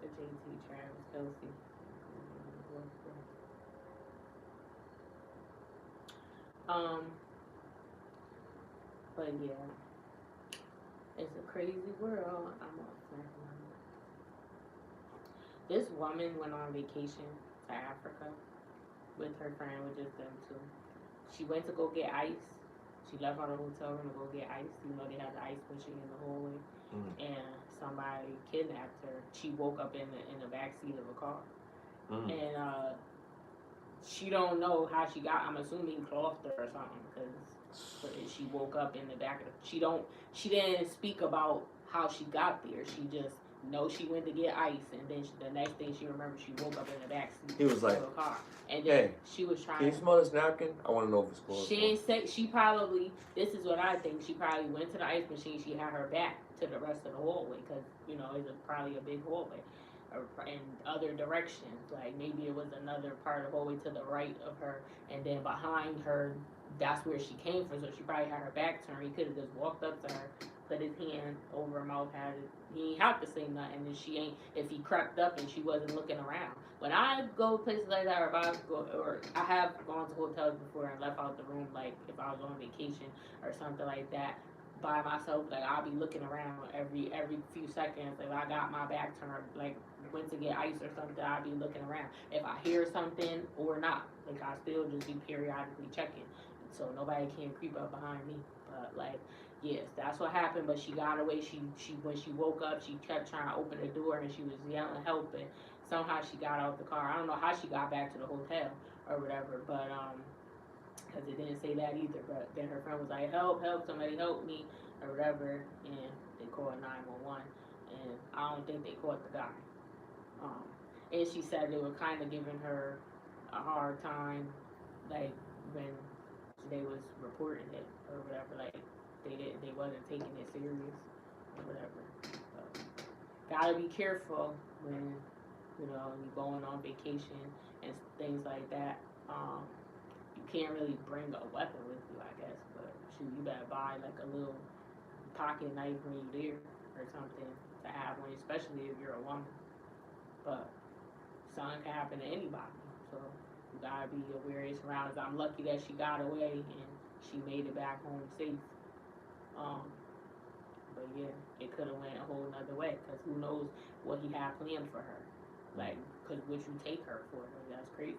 The JT Travis Kelsey. But yeah, it's a crazy world. I'm off snapping. This woman went on vacation to Africa with her friend, with just them two. She went to go get ice. She left out of the hotel room to go get ice. You know they had the ice machine in the hallway, and somebody kidnapped her. She woke up in the back seat of a car, and she don't know how she got. I'm assuming clothed her or something because she woke up in the back of. She didn't speak about how she got there. She just know she went to get ice, and then the next thing she remembered, she woke up in the back seat He was like, of a car, and then hey, she was trying. Can you smell this napkin? I want to know if it's closed. She ain't say. She probably. This is what I think. She probably went to the ice machine. She had her back to the rest of the hallway because it's probably a big hallway, in other directions. Like maybe it was another part of the hallway to the right of her, and then behind her, that's where she came from. So she probably had her back turned. He could have just walked up to her, put put his hand over her mouth, he ain't have to say nothing, and she ain't, if he crept up and she wasn't looking around. When I go places like that, or I have gone to hotels before and left out the room, like if I was on vacation or something like that, by myself, like I'll be looking around every few seconds. If I got my back turned, like went to get ice or something, I'll be looking around. If I hear something or not, like I still just be periodically checking, so nobody can creep up behind me. But like, yes, that's what happened. But she got away. She when she woke up, she kept trying to open the door and she was yelling help, and somehow she got out the car. I don't know how she got back to the hotel or whatever, but because it didn't say that either. But then her friend was like, help, somebody help me, or whatever, and they called 911, and I don't think they caught the guy. And she said they were kind of giving her a hard time, like when they was reporting it or whatever, like they wasn't taking it serious or whatever. So, gotta be careful when you going on vacation and things like that. You can't really bring a weapon with you, I guess, but shoot, you better buy like a little pocket knife when you're there or something to have one, especially if you're a woman. But something can happen to anybody, so you gotta be aware of your surroundings. I'm lucky that she got away and she made it back home safe. But yeah, it could have went a whole nother way, because who knows what he had planned for her. Like, because what you take her for, like, that's crazy.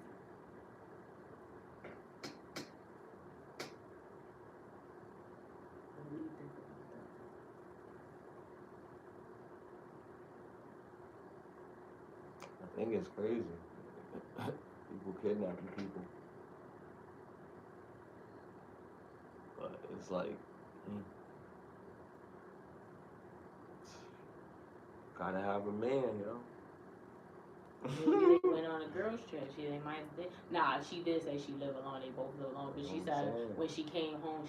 What do you think about that? I think it's crazy. People kidnapping people. But it's like, gotta have a man, Maybe they went on a girls' trip. She did say she lived alone. They both live alone. But she said when she came home,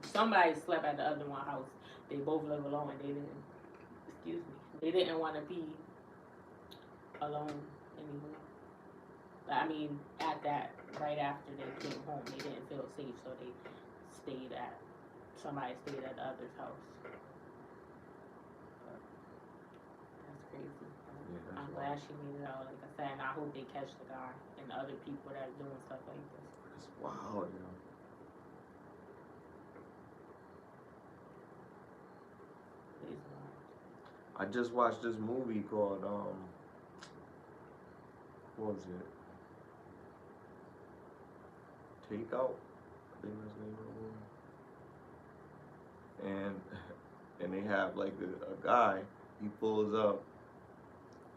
somebody slept at the other one house. They both live alone, and they didn't want to be alone anymore. I mean, right after they came home, they didn't feel safe, so somebody stayed at the other's house. But that's crazy. Yeah, I'm glad she made it out, like I said, and I hope they catch the guy and the other people that are doing stuff like this. It's wild, It's wild. I just watched this movie called, what was it? Takeout? I think that's the name of the movie. And they have like a guy, he pulls up,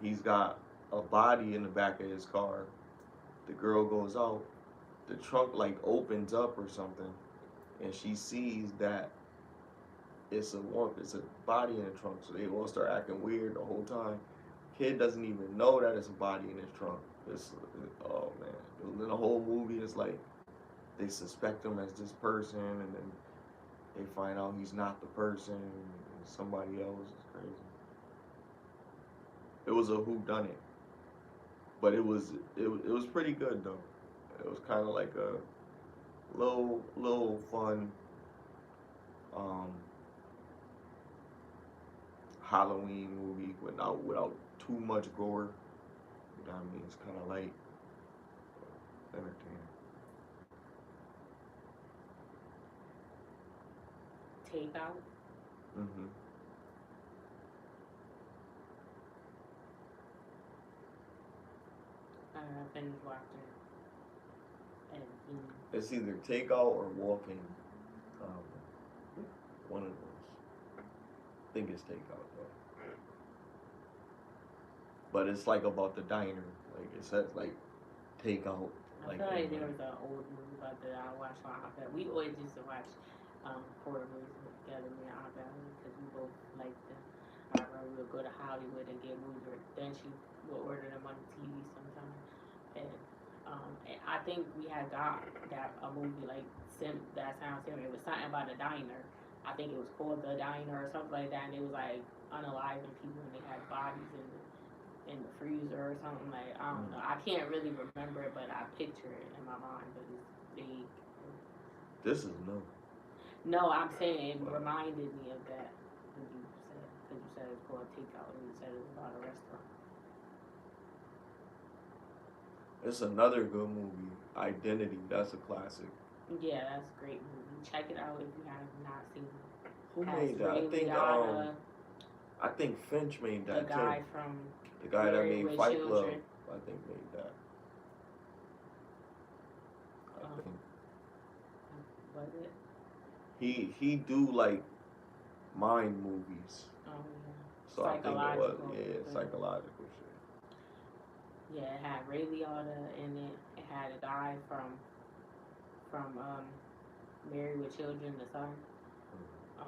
he's got a body in the back of his car. The girl goes out, the trunk like opens up or something, and she sees that it's a body in the trunk. So they all start acting weird the whole time. Kid doesn't even know that it's a body in his trunk. Oh man. And then the whole movie is like they suspect him as this person, and then they find out he's not the person, and somebody else. Is crazy. It was a whodunit, but it was pretty good though. It was kind of like a little fun Halloween movie without too much gore. You know what I mean? It's kind of light, entertaining. Takeout. Mhm. I finished watching it. And It's either Takeout or Walking. One of those. I think it's Takeout though. But it's like about the diner. Like it says like Takeout. I feel like there was an old movie about that I watched on iPad. We always used to watch horror movies together, me and iPad, because we both liked them. I remember we would go to Hollywood and get movies, or then she would order them on the TV sometimes. And I think we had got a movie like that sounds similar. It was something about a diner. I think it was called The Diner or something like that, and it was like unaliving people, and they had bodies in the freezer or something. Like, I don't know. I can't really remember it, but I picture it in my mind, but it's big. This is new. No, I'm saying it reminded me of that when you said, because you said it's called takeout and you said it was about a restaurant. It's another good movie, Identity. That's a classic. Yeah, that's a great movie. Check it out if you have not seen it. Who Has made that? Ray Liotta, I think Finch made the that guy too. from The guy that Married made with Fight Club, Children. I think made that. I think Was it? he do like mind movies. Oh yeah. So I think it was Psychological. psychological shit. Yeah, it had Ray Liotta in it. It had a guy from Married with Children, the son. I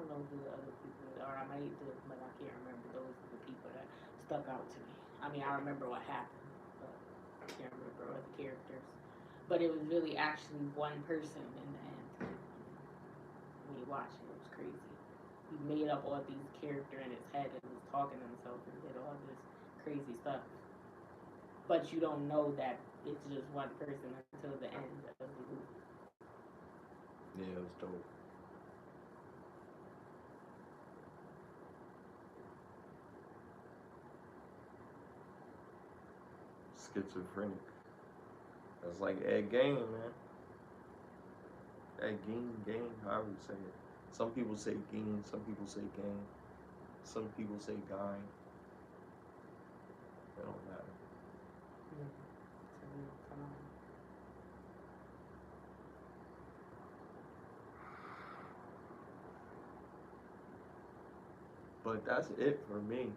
don't know who the other people are. I might do, but I can't remember. Those are the people that stuck out to me. I mean, I remember what happened, but I can't remember other characters. But it was really actually one person in the end. When you watch it, it was crazy. He made up all these characters in his head and was talking to himself and did all this crazy stuff. But you don't know that it's just one person until the end of the movie. Yeah, it was dope. Schizophrenic. That's like Ed Gein, man. Ed Gein, however you say it. Some people say Gein, some people say Gein, some people say Guy. It don't matter. Yeah. But that's it for me.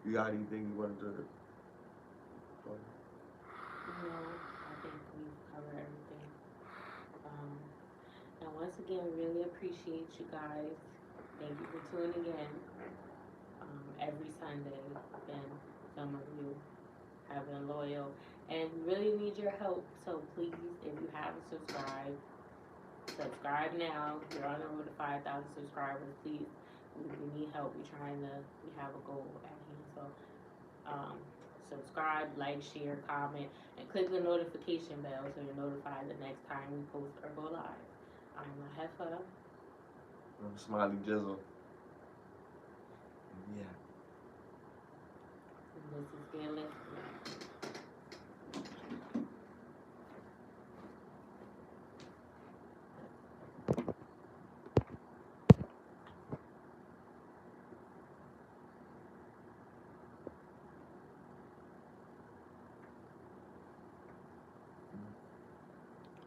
You got anything you wanted to? No, I think we've covered everything. And once again, really appreciate you guys. Thank you for tuning in every Sunday. And some of you have been loyal and really need your help. So please, if you haven't subscribed, subscribe now. You're on the road to 5,000 subscribers. Please, we need help. We have a goal at hand. So subscribe, like, share, comment, and click the notification bell so you're notified the next time we post or go live. I'm Mahefa. I'm Smiley Jizzle. Yeah. And this is Get Lifted.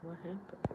What happened?